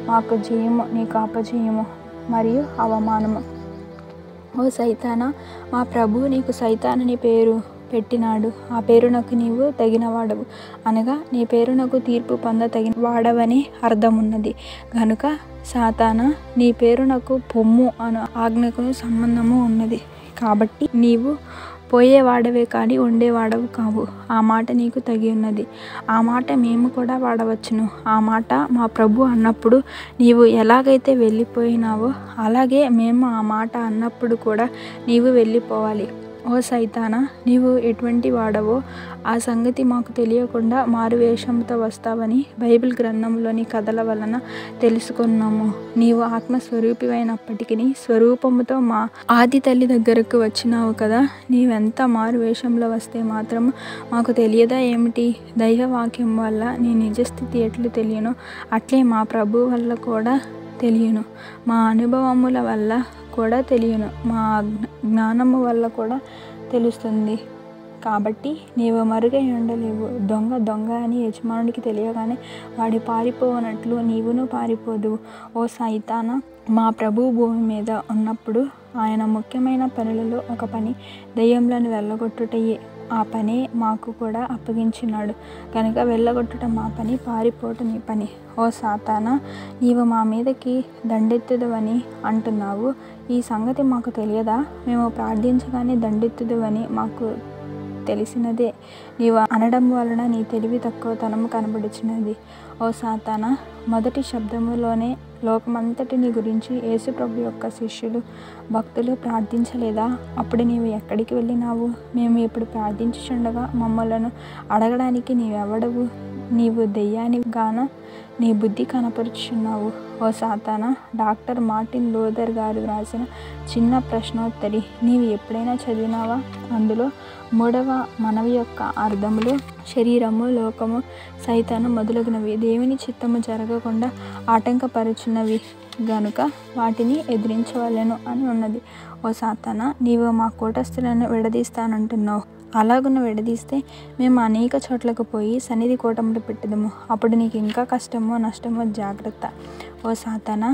మాకు జయము నీకు అపజయము మరియు అవమానము. ఓ సైతానా, మా ప్రభువు నీకు సైతానని పేరు పెట్టినాడు. ఆ పేరునకు నీవు తగినవాడవు, అనగా నీ పేరునకు తీర్పు పొందతగిన వాడవని అర్థమున్నది. గనుక సాతానా, నీ పేరునకు పొమ్ము అను ఆజ్ఞకు సంబంధము ఉన్నది. కాబట్టి నీవు పోయేవాడవే కానీ ఉండేవాడవు కావు. ఆ మాట నీకు తగి ఉన్నది. ఆ మాట మేము కూడా వాడవచ్చును. ఆ మాట మా ప్రభు అన్నప్పుడు నీవు ఎలాగైతే వెళ్ళిపోయినావో అలాగే మేము ఆ మాట అన్నప్పుడు కూడా నీవు వెళ్ళిపోవాలి. ఓ సైతానా, నీవు ఎటువంటి వాడవో ఆ సంగతి మాకు తెలియకుండా మారువేషంతో వస్తావని బైబిల్ గ్రంథంలోని కథల వలన తెలుసుకున్నాము. నీవు ఆత్మస్వరూపివైనప్పటికీ స్వరూపముతో మా ఆది తల్లి దగ్గరకు వచ్చినావు కదా. నీవెంత మారువేషంలో వస్తే మాత్రము మాకు తెలియదా ఏమిటి? దైవవాక్యం వల్ల నీ నిజస్థితి ఎట్లు తెలియను అట్లే మా ప్రభు వల్ల కూడా తెలియను. మా అనుభవముల వల్ల కూడా తెలియను. మా జ్ఞానము వల్ల కూడా తెలుస్తుంది. కాబట్టి నీవు మరుగై ఉండలేవు. దొంగ అని యజమానుడికి తెలియగానే వాడి పారిపోనట్లు నీవును పారిపోదువు. ఓ సైతానా, మా ప్రభు భూమి మీద ఉన్నప్పుడు ఆయన ముఖ్యమైన పనులలో ఒక పని దెయ్యములను వెళ్ళగొట్టుటయే. ఆ పనే మాకు కూడా అప్పగించినాడు కనుక వెళ్ళగొట్టుట మా పని, పారిపోవటం నీ పని. ఓ సాతానా, నీవు మా మీదకి దండెత్తుదవని అంటున్నావు. ఈ సంగతి మాకు తెలియదా? మేము ప్రార్థించగానే దండెత్తుదవని మాకు తెలిసినదే. నీవు అనడం వలన నీ తెలివి తక్కువతనము కనబడుచున్నది. ఓ సాతానా, మొదటి శబ్దములోనే లోకమంతటిని గురించి యేసుప్రభు యొక్క శిష్యులు, భక్తులు ప్రార్థించలేదా? అప్పుడు నీవు ఎక్కడికి వెళ్ళినావు? మేము ఇప్పుడు ప్రార్థించుచుండగా మమ్మలను అడగడానికి నీవెవడవు? నీవు దెయ్యాని గాన నీ బుద్ధి కనపరుచున్నావు. ఓ సాతానా, డాక్టర్ మార్టిన్ లూథర్ గారు రాసిన చిన్న ప్రశ్నోత్తరి నీవు ఎప్పుడైనా చదివినావా? అందులో 3వ మనవి యొక్క అర్థములు శరీరము, లోకము, సైతాను మొదలగునవి దేవుని చిత్తము జరగకుండా ఆటంకపరుచున్నవి గనుక వాటిని ఎదిరించవలెను అని ఉన్నది. ఓ సాతానా, నీవు మా కూటస్థులను విడదీస్తానంటున్నావు. అలాగున విడదీస్తే మేము అనేక చోట్లకు పోయి సన్నిధి కూటములు పెట్టుదము. అప్పుడు నీకు ఇంకా కష్టమో నష్టమో జాగ్రత్త. ఓ సాతానా,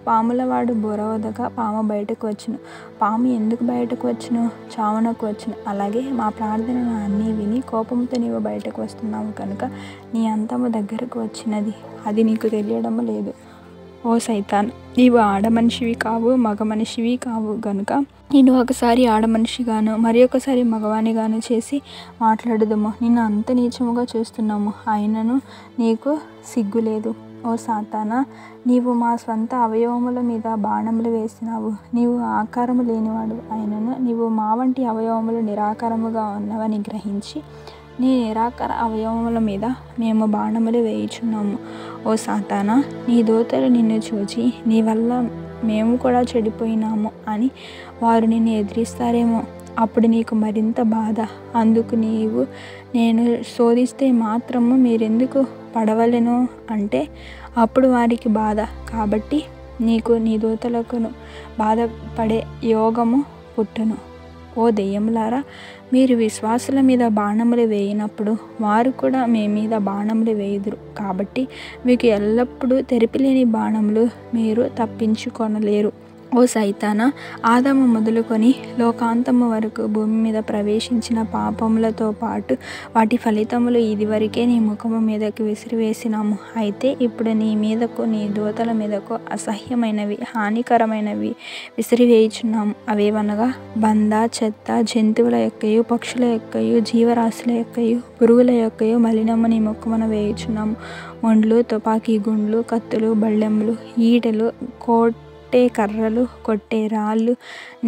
పాములవాడు బోరవదగా పాము బయటకు వచ్చును. పాము ఎందుకు బయటకు వచ్చును? చావునకు వచ్చును. అలాగే మా ప్రార్థనను అన్నీ విని కోపంతో నీవు బయటకు వస్తున్నావు కనుక నీ అంతము దగ్గరకు వచ్చినది. అది నీకు తెలియడం లేదు. ఓ సైతాన్, నీవు ఆడమనిషివి కావు, మగ మనిషివి కావు గనుక నేను ఒకసారి ఆడమనిషిగాను మరి ఒకసారి మగవానిగాను చేసి మాట్లాడదము. నిన్ను అంత నీచముగా చూస్తున్నాము, అయినను నీకు సిగ్గులేదు. ఓ సాతానా, నీవు మా స్వంత అవయవముల మీద బాణములు వేసినావు. నీవు ఆకారము లేనివాడు, అయినను నీవు మా వంటి అవయవములు నిరాకారముగా ఉన్నవని గ్రహించి నీ నిరాకార అవయవముల మీద మేము బాణములు వేయుచున్నాము. ఓ సాతానా, నీ దూతలు నిన్ను చూచి నీ వల్ల మేము కూడా చెడిపోయినాము అని వారు నిన్ను ఎదిరిస్తారేమో. అప్పుడు నీకు మరింత బాధ. అందుకు నీవు నేను శోధిస్తే మాత్రము మీరెందుకు పడవలెను అంటే అప్పుడు వారికి బాధ. కాబట్టి నీకు నీ దూతలకును బాధపడే యోగము పుట్టును. ఓ దెయ్యములారా, మీరు విశ్వాసుల మీద బాణములు వేయినప్పుడు వారు కూడా మీ మీద బాణములు వేయుదురు. కాబట్టి మీకు ఎల్లప్పుడూ తెరిపిలేని బాణములు మీరు తప్పించుకొనలేరు. ఓ ఓ సైతానా, ఆదాము మొదలుకొని లోకాంతము వరకు భూమి మీద ప్రవేశించిన పాపములతో పాటు వాటి ఫలితములు ఇదివరకే నీ ముఖము మీదకి విసిరివేసినాము. అయితే ఇప్పుడు నీ మీదకు, నీ దూతల మీదకు అసహ్యమైనవి, హానికరమైనవి విసిరివేయుచున్నాము. అవేవనగా బంద, చెత్త, జంతువుల యొక్కయు, పక్షుల యొక్కయు, జీవరాశుల యొక్కయు, పురుగుల యొక్కయు మలినము నీ ముఖమున వేయుచున్నాము. మొండ్లు, తుపాకీ గుండ్లు, కత్తులు, బళ్ళెములు, ఈటెలు, కొట్టే కర్రలు, కొట్టే రాళ్ళు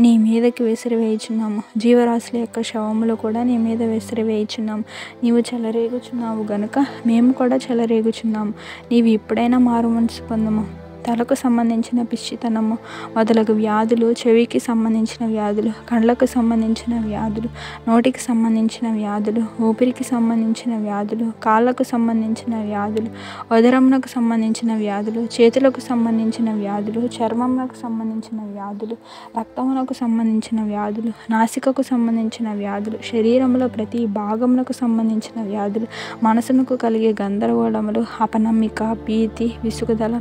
నీ మీదకి విసిరివేయుచున్నాము. జీవరాశుల యొక్క శవములు కూడా నీ మీద విసిరివేయుచున్నాము. నీవు చెలరేగుచున్నావు గనుక మేము కూడా చెలరేగుచున్నాము. నీవు ఇప్పుడైనా మారు మనసు పొందుము. తలకు సంబంధించిన పిచ్చితనము మొదలగు వ్యాధులు, చెవికి సంబంధించిన వ్యాధులు, కళ్ళకు సంబంధించిన వ్యాధులు, నోటికి సంబంధించిన వ్యాధులు, ఊపిరికి సంబంధించిన వ్యాధులు, కాళ్ళకు సంబంధించిన వ్యాధులు, ఉదరమునకు సంబంధించిన వ్యాధులు, చేతులకు సంబంధించిన వ్యాధులు, చర్మమునకు సంబంధించిన వ్యాధులు, రక్తమునకు సంబంధించిన వ్యాధులు, నాసికకు సంబంధించిన వ్యాధులు, శరీరంలో ప్రతి భాగమునకు సంబంధించిన వ్యాధులు, మనసునకు కలిగే గందరగోళములు, అపనమ్మిక, భీతి, విసుగుదల,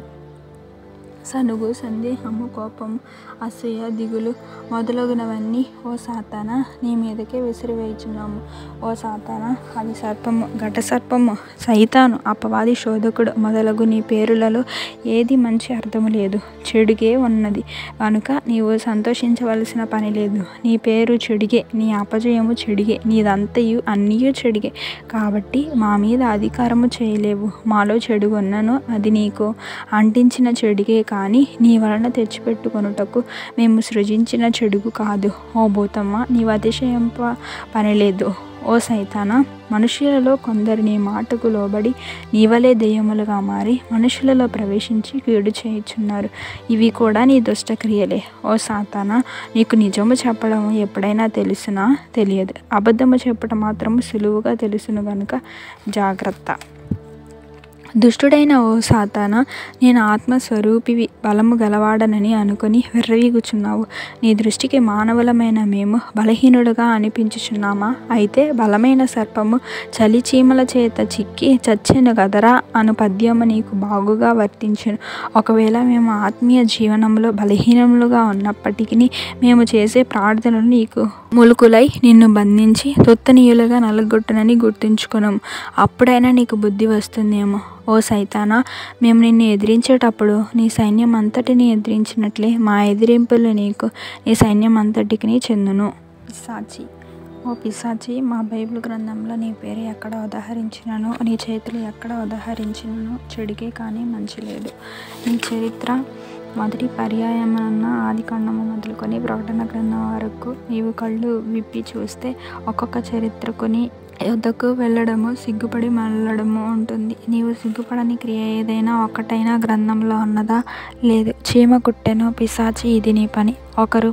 సనుగు, సందేహము, కోపము, అసూయ, దిగులు మొదలగునవన్నీ ఓ సాతానా నీ మీదకే విసిరివేయుచున్నాము. ఓ సాతానా, అది సర్పము, ఘట సర్పము, సైతాను, అపవాది, శోధకుడు మొదలగు నీ పేరులలో ఏది మంచి అర్థము లేదు, చెడుగే ఉన్నది కనుక నీవు సంతోషించవలసిన పని లేదు. నీ పేరు చెడుగే, నీ అపజయము చెడుగే, నీదంతయు అన్నీయు చెడుగే. కాబట్టి మా మీద అధికారము చేయలేవు. మాలో చెడుగొన్నను అది నీకు అంటించిన చెడుగే కానీ నీ వలన తెచ్చిపెట్టుకొనుటకు మేము సృజించిన చెడుగు కాదు. ఓ భూతమ్మ, నీవు అతిశయింప పనిలేదు. ఓ సైతానా, మనుషులలో కొందరు నీ మాటకు లోబడి నీవలే దెయ్యములుగా మారి మనుషులలో ప్రవేశించి కీడు చేయుచున్నారు. ఇవి కూడా నీ దుష్టక్రియలే. ఓ సాతానా, నీకు నిజము చెప్పడం ఎప్పుడైనా తెలుసునా? తెలియదు. అబద్ధము చెప్పడం మాత్రము సులువుగా తెలుసును గనుక జాగ్రత్త. దుష్టుడైన ఓ సాతానా, నేను ఆత్మస్వరూపివి, బలము గలవాడనని అనుకుని విర్రవీగుచున్నావు. నీ దృష్టికి మానవులమైన మేము బలహీనుడుగా అనిపించుచున్నామా? అయితే బలమైన సర్పము చలి చీమల చేత చిక్కి చచ్చెను గదరా అను పద్యము నీకు బాగుగా వర్తించును. ఒకవేళ మేము ఆత్మీయ జీవనంలో బలహీనములుగా ఉన్నప్పటికీ మేము చేసే ప్రార్థనలు నీకు ములుకులై నిన్ను బంధించి తొత్తనీయులుగా నలగొట్టునని గుర్తుంచుకున్నాము. అప్పుడైనా నీకు బుద్ధి వస్తుందేమో. ఓ సైతానా, మేము నిన్ను ఎదిరించేటప్పుడు నీ సైన్యం అంతటిని ఎదిరించినట్లే మా ఎదిరింపులు నీకు నీ సైన్యం అంతటికి చెందును. పిశాచి, ఓ పిశాచి, మా బైబిల్ గ్రంథంలో నీ పేరు ఎక్కడ ఉదహరించినను, నీ చేతులు ఎక్కడ ఉదహరించినను చెడుగే కానీ మంచి లేదు. నీ చరిత్ర మొదటి పర్యాయమన్న ఆదికాండము మొదలుకొని ప్రకటన గ్రంథం వరకు నీవు కళ్ళు విప్పి చూస్తే ఒక్కొక్క చరిత్రకుని యొద్దకు వెళ్ళడము, సిగ్గుపడి మళ్ళడము ఉంటుంది. నీవు సిగ్గుపడని క్రియ ఏదైనా ఒక్కటైనా గ్రంథంలో ఉన్నదా? లేదు. చీమ కుట్టెను, పిశాచి, ఇది నీ పని. ఒకరు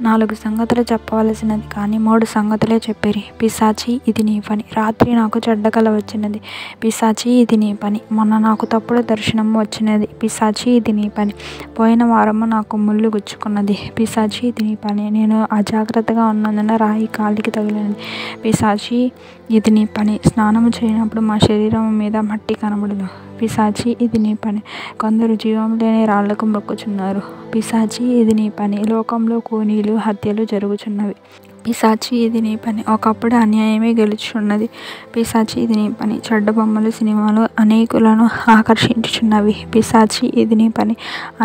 4 సంగతులు చెప్పవలసినది కానీ 3 సంగతులే చెప్పిరి. పిశాచి, ఇది నీ పని. రాత్రి నాకు చెడ్డ కల వచ్చినది. పిశాచి, ఇది నీ పని. మొన్న నాకు తప్పుడు దర్శనము వచ్చినది. పిశాచి, ఇది నీ పని. పోయిన వారము నాకు ముళ్ళు గుచ్చుకున్నది. పిశాచి, ఇది నీ పని. నేను అజాగ్రత్తగా ఉన్నందున రాయి కాలికి తగిలినది. పిశాచి, ఇది నీ పని. స్నానము చేయనప్పుడు మా శరీరం మీద మట్టి కనబడదు. పిశాచి, ఇది నీ పని. కొందరు జీవం లేని రాళ్లకు మొక్కుచున్నారు. పిశాచి, ఇది నీ పని. లోకంలో కూనీలు, హత్యలు జరుగుచున్నవి. పిశాచి, ఇది నీ పని. ఒకప్పుడు అన్యాయమే గెలుచున్నది. పిశాచి, ఇది నీ పని. చెడ్డ బొమ్మలు, సినిమాలు అనేకులను ఆకర్షించుచున్నవి. పిశాచి, ఇది నీ పని.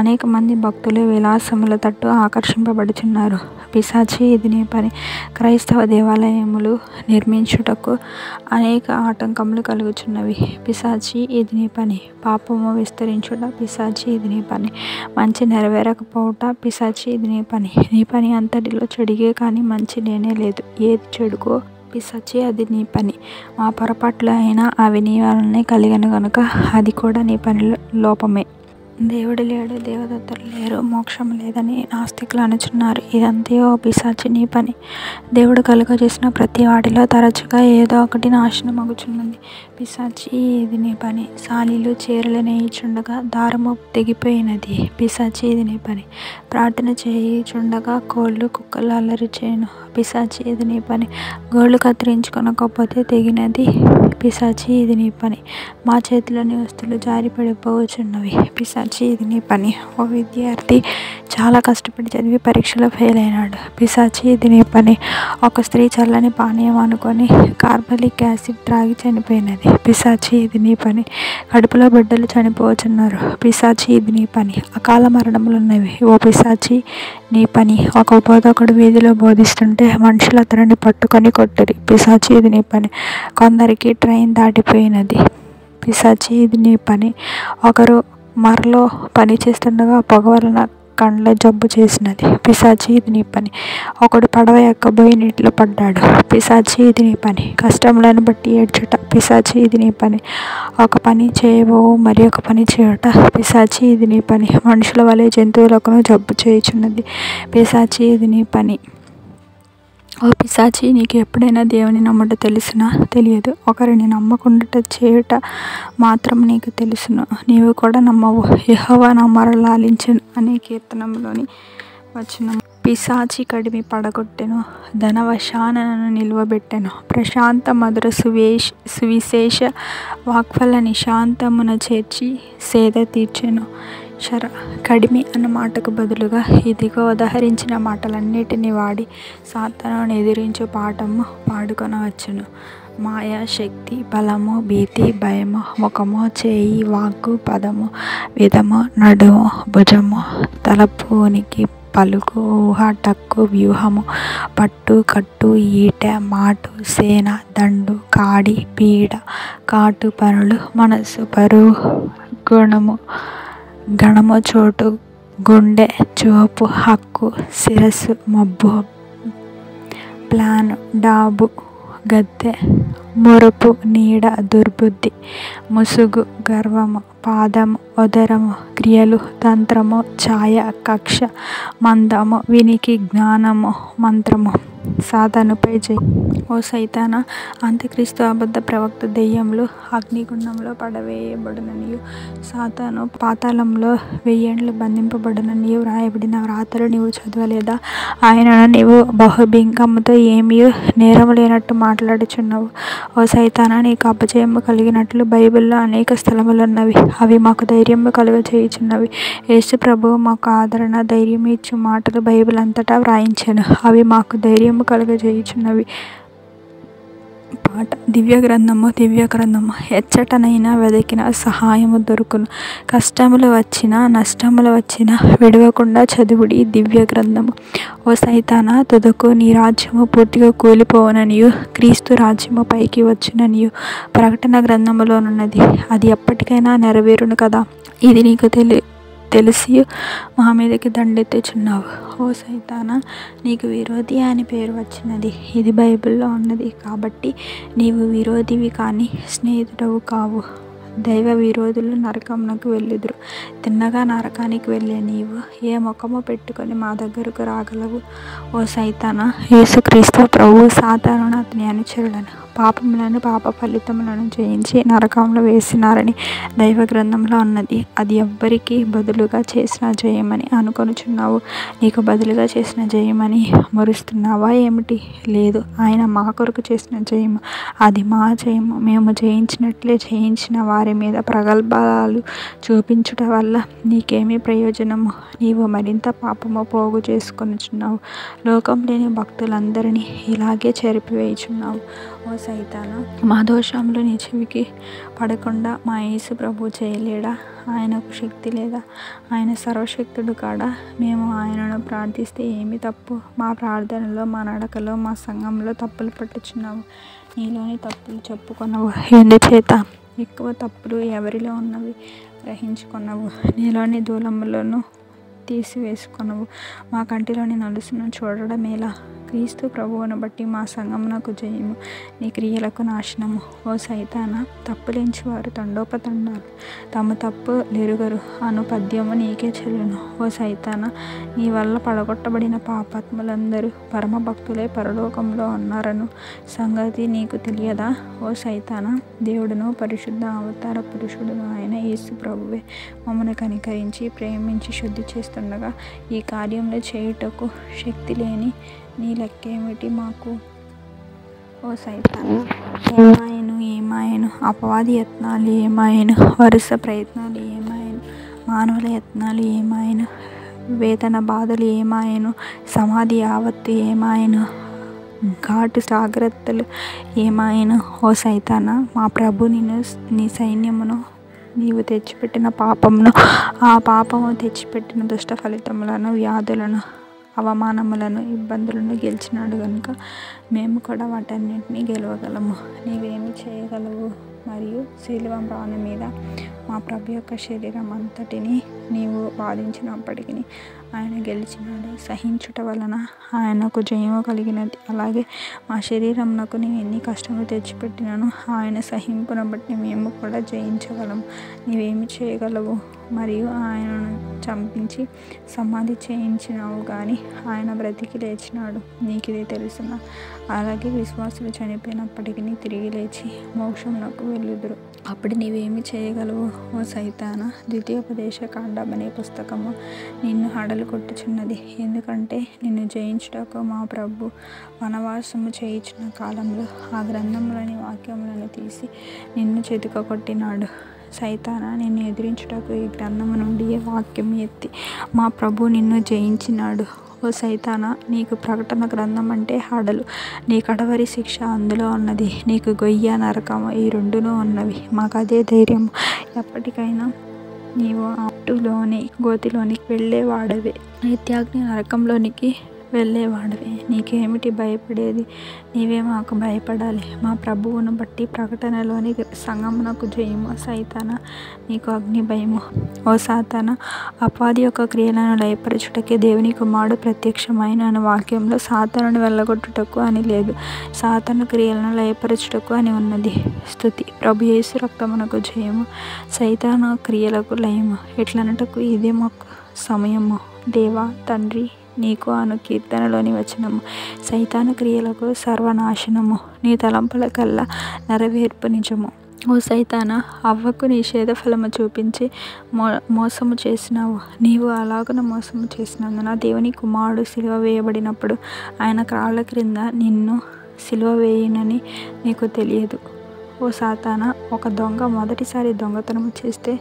అనేక మంది భక్తులు విలాసముల తట్టు ఆకర్షింపబడుచున్నారు. పిశాచి, ఇది నీ పని. క్రైస్తవ దేవాలయములు నిర్మించుటకు అనేక ఆటంకములు కలుగుచున్నవి. పిశాచి, ఇది నీ పని. పాపము విస్తరించుట. పిశాచి, ఇది నీ పని. మంచి నెరవేరకపోవట. పిశాచి, ఇది నీ పని. నీ పని అంతటిలో చెడుగే కానీ మంచి లేనే లేదు. ఏది చెడుగో పిశాచి, అది నీ పని. మా పొరపాట్లు అయినా అవి నీ వలనే కలిగను గనుక అది కూడా నీ పనిలో లోపమే. దేవుడు లేడు, దేవదత్తులు లేరు, మోక్షం లేదని నాస్తికులు అనుచున్నారు. ఇదంతా పిశాచి, నీ పని. దేవుడు కలుగజేసిన ప్రతి వాటిలో తరచుగా ఏదో ఒకటి నాశనమగుచున్నది. పిశాచి, ఇది నీ పని. సాలీలు చీరలు నేయిచుండగా దారము తెగిపోయినది. పిశాచి, ఇది నీ పని. ప్రార్థన చేయుచుండగా కోళ్ళు, కుక్కలు అల్లరి చేయను. పిశాచి, ఇది నీ పని. గోళ్ళు కత్తిరించుకొనకపోతే తెగినది. పిశాచి, ఇది నీ పని. మా చేతిలోని వస్తువులు జారి పడిపోవచ్చున్నవి. పిశాచి, ఇది నీ పని. ఓ విద్యార్థి, చాలా కష్టపడి చదివి పరీక్షలో ఫెయిల్ అయినాడు. పిశాచి ఇది నీ పని. ఒక స్త్రీ చల్లని పానీయం అనుకొని కార్బలిక్ యాసిడ్ త్రాగి చనిపోయినది. పిశాచి ఇది నీ పని. కడుపులో బిడ్డలు చనిపోతున్నారు. పిశాచి ఇది నీ పని. అకాల మరణములున్నవి. ఓ పిశాచి నీ పని. ఒక బోధకుడు వీధిలో బోధిస్తుంటే మనుషులు అతనిని పట్టుకొని కొట్టిరి. పిశాచి ఇది నీ పని. కొందరికి ట్రైన్ దాటిపోయినది. పిశాచి ఇది నీ పని. ఒకరు మరలో పని చేస్తుండగా పొగ వలన కండ్ల జబ్బు చేసినది. పిశాచి ఇది నీ పని. ఒకడు పడవ ఎక్కబోయి నీటిలో పడ్డాడు. పిశాచి ఇది నీ పని. కష్టములను బట్టి ఏడ్చుట. పిశాచి ఇది నీ పని. ఒక పని చేయబోవు మరి ఒక పని చేయుట. పిశాచి ఇది నీ పని. మనుషుల వలె జంతువులకు జబ్బు చేయుచున్నది. పిశాచి ఇది నీ పని. ఓ పిశాచి, నీకు ఎప్పుడైనా దేవుని నమ్ముట తెలుసునా? తెలియదు. ఒకరిని నమ్మకుండుట చేయుట మాత్రం నీకు తెలుసును. నీవు కూడా నమ్మవు. యెహోవా నా మొర లాలించెను అనే కీర్తనలోని వచనం. పిశాచి కడిమి పడగొట్టెను, ధనవశాన నన్ను నిలువబెట్టెను. ప్రశాంత మధుర సువిశేష వాక్ఫల నిశాంతమున చేర్చి సేద తీర్చెను. కడిమి అన్న మాటకు బదులుగా ఇదిగో ఉదహరించిన మాటలన్నిటినీ వాడి సాతానును ఎదిరించు పాఠము పాడుకొనవచ్చును. మాయ, శక్తి, బలము, భీతి, భయము, ముఖము, చేయి, వాక్కు, పదము, విధము, నడుము, భుజము, తలపు, ఉనికి, పలుకు, ఊహ, టక్కు, వ్యూహము, పట్టు, కట్టు, ఈట, మాటు, సేన, దండు, కాడి, పీడ, కాటు పనులు, మనస్సు, పరువు, గణము, చోటు, గుండె, చూపు, హక్కు, శిరస్సు, మబ్బు, ప్లాను, డాబు, గద్దె, మురపు, నీడ, దుర్బుద్ధి, ముసుగు, గర్వము, పాదము, ఉదరము, క్రియలు, తంత్రము, ఛాయ, కక్ష, మందము, వినికి, జ్ఞానము, మంత్రము. సాతానుపై జై. ఓ సైతానా, అంత్యక్రీస్తు అబద్ధ ప్రవక్త దెయ్యములు అగ్నిగుండంలో పడవేయబడుననియు సాతాను పాతాళంలో 1000 ఏండ్లు బంధింపబడుననియు వ్రాయబడిన వ్రాతలు నీవు చదవలేదా? ఆయనను నీవు బహుబింకముతో ఏమీ నేరము లేనట్టు మాట్లాడుచున్నావు. ఓ సైతానా, నీకు అపజయము కలిగినట్లు బైబిల్లో అనేక స్థలములున్నవి. అవి మాకు ధైర్యము కలుగజేయుచున్నవి. యేసు ప్రభువు మాకు ఆదరణ, ధైర్యం ఇచ్చు మాటలు బైబిల్ అంతటా వ్రాయించెను. అవి మాకు ధైర్యము కలుగజేయుచున్నవి. పాట. దివ్య గ్రంథము ఎచ్చటనైనా వెదకిన సహాయము దొరుకును. కష్టములు వచ్చినా నష్టములు వచ్చినా విడవకుండా చదువుడి దివ్య గ్రంథము. ఓ సైతానా, తుదకు నీ రాజ్యము పూర్తిగా కూలిపోవననియు క్రీస్తు రాజ్యము పైకి వచ్చుననియు ప్రకటన గ్రంథములోనున్నది. అది ఎప్పటికైనా నెరవేరును కదా. ఇది నీకు తెలిసి మా మీదకి దండెత్తుచున్నావు. ఓ సైతానా, నీకు విరోధి అని పేరు వచ్చినది. ఇది బైబిల్లో ఉన్నది. కాబట్టి నీవు విరోధివి కానీ స్నేహితుడవు కావు. దైవ విరోధులు నరకమునకు వెళ్ళుదురు. తిన్నగా నరకానికి వెళ్ళే నీవు ఏ ముఖము పెట్టుకొని మా దగ్గరకు రాగలవు? ఓ సైతానా, యేసుక్రీస్తు ప్రభువు సాతానును అతని అనుచరులను పాపములను పాప ఫలితములను జయించి నరకంలో వేసినారని దైవ గ్రంథంలో ఉన్నది. అది ఎవ్వరికి బదులుగా చేసిన జయమని అనుకొనుచున్నావు. నీకు బదులుగా చేసిన జయమని మురుస్తున్నావా ఏమిటి? లేదు, ఆయన మా కొరకు చేసిన జయము. అది మా జయము. మేము జయించినట్లే జయించిన వారి మీద ప్రగల్భాలు చూపించుట వల్ల నీకేమీ ప్రయోజనము? నీవు మరింత పాపము పోగు చేసుకొనుచున్నావు. లోకం లేని భక్తులందరినీ ఇలాగే చెరిపివేయుచున్నావు. ఓ సైతానా, మా దోషములు నీ చెవికి పడకుండా మా యేసు ప్రభు చేయలేడా? ఆయనకు శక్తి లేదా? ఆయన సర్వశక్తుడు కాడా? మేము ఆయనను ప్రార్థిస్తే ఏమి తప్పు? మా ప్రార్థనలో, మా నడకలో, మా సంఘంలో తప్పులు పట్టుచున్నావు. నీలోని తప్పులు చెప్పుకొనవు. ఎందుచేత? ఎక్కువ తప్పులు ఎవరిలో ఉన్నవి గ్రహించుకొనవు. నీలోని దూలములను తీసివేసుకొనవు. మా కంటిలోని నలుసును చూడడమేలా? క్రీస్తు ప్రభువును బట్టి మా సంఘమునకు జయము, నీ క్రియలకు నాశనము. ఓ సైతానా, తప్పులేంచువారు తండోపతండాలు తమ తప్పు లెరుగరు అను పద్యము నీకే చెల్లును. ఓ సైతానా, నీ వల్ల పడగొట్టబడిన పాపాత్ములందరూ పరమ భక్తులే పరలోకంలో ఉన్నారను సంగతి నీకు తెలియదా? ఓ సైతానా, దేవుడును పరిశుద్ధ అవతార పురుషుడును ఆయన యేసు ప్రభువే మమ్మను కనికరించి ప్రేమించి శుద్ధి చేస్తుండగా ఈ కార్యంలో చేయుటకు శక్తి లేని నీ లెక్కేమిటి మాకు? ఓ సైతానా, ఏమాయను అపవాది యత్నాలు ఏమాయను, వరుస ప్రయత్నాలు ఏమాయను, మానవుల యత్నాలు ఏమాయను, వేదన బాధలు ఏమాయను, సమాధి యావత్తు ఏమాయను, ఘాటు జాగ్రత్తలు ఏమాయను. ఓ సైతానా, మా ప్రభు నిన్ను నీ సైన్యమును నీవు తెచ్చిపెట్టిన పాపమును, ఆ పాపము తెచ్చిపెట్టిన దుష్ట ఫలితములను, వ్యాధులను, అవమానములను, ఇబ్బందులను గెలిచినాడు కనుక మేము కూడా వాటన్నిటిని గెలవగలము. నీవేమి చేయగలవు? మరియు శిలువ మ్రాను మీద మా ప్రభు యొక్క శరీరం అంతటిని నీవు బాధించినప్పటికీ ఆయన గెలిచినాడు. సహించుట వలన ఆయనకు జయము కలిగినది. అలాగే మా శరీరంకు నీవు ఎన్ని కష్టములు తెచ్చిపెట్టినను ఆయన సహింపును బట్టి మేము కూడా జయించగలము. నీవేమి చేయగలవు? మరియు ఆయనను చంపించి సమాధి చేయించినావు, కానీ ఆయన బ్రతికి లేచినాడు. నీకు ఇది తెలుసునా? అలాగే విశ్వాసులు చనిపోయినప్పటికీ తిరిగి లేచి మోక్షమునకు వెళ్ళుదురు. అప్పుడు నీవేమి చేయగలవు? ఓ సైతానా, ద్వితీయోపదేశ కాండం అనే పుస్తకము నిన్ను హడలు కొట్టుచున్నది. ఎందుకంటే నిన్ను జయించుటకు మా ప్రభు వనవాసము చేయించిన కాలంలో ఆ గ్రంథములోని వాక్యములను తీసి నిన్ను చెతుకగొట్టినాడు. సైతానా, నిన్ను ఎదిరించుటకు ఈ గ్రంథము నుండి వాక్యం ఎత్తి మా ప్రభు నిన్ను జయించినాడు. ఓ సైతానా, నీకు ప్రకటన గ్రంథం అంటే హడలు. నీ కడవరి శిక్ష అందులో ఉన్నది. నీకు గొయ్య, నరకము ఈ రెండునూ ఉన్నవి. మాకు అదే ధైర్యం. ఎప్పటికైనా నీవు అట్టులోని గోతిలోనికి వెళ్ళేవాడవే, నిత్యాగ్ని నరకంలోనికి వెళ్ళేవాడవే. నీకేమిటి భయపడేది? నీవే మాకు భయపడాలి. మా ప్రభువును బట్టి ప్రకటనలోని సంగమునకు జయము. సైతానా, నీకు అగ్ని భయము. ఓ సాతానా, అపవాది యొక్క క్రియలను లయపరచుటకే దేవుని కుమారుడు ప్రత్యక్షమైన అనే వాక్యంలో సాతానుని వెళ్ళగొట్టుటకు అని లేదు, సాతాను క్రియలను లయపరచుటకు అని ఉన్నది. స్తుతి. ప్రభు యేసు రక్తమునకు జయము, సైతాను క్రియలకు లయము. ఎట్లనటకు ఇదే మాకు సమయము. దేవా తండ్రి, నీకు అను కీర్తనలోని వచనము. సైతాను క్రియలకు సర్వనాశనము, నీ తలంపుల కల్లా నెరవేర్పు నిజము. ఓ సైతానా, అవ్వకు నిషేధ ఫలము చూపించి మోసము చేసినావు. నీవు అలాగున మోసము చేసినందున దేవుని కుమారుడు సిలువ వేయబడినప్పుడు ఆయన కాళ్ళ క్రింద నిన్ను సిలువ వేయునని నీకు తెలియదు. ఓ సాతానా, ఒక దొంగ మొదటిసారి దొంగతనము చేస్తే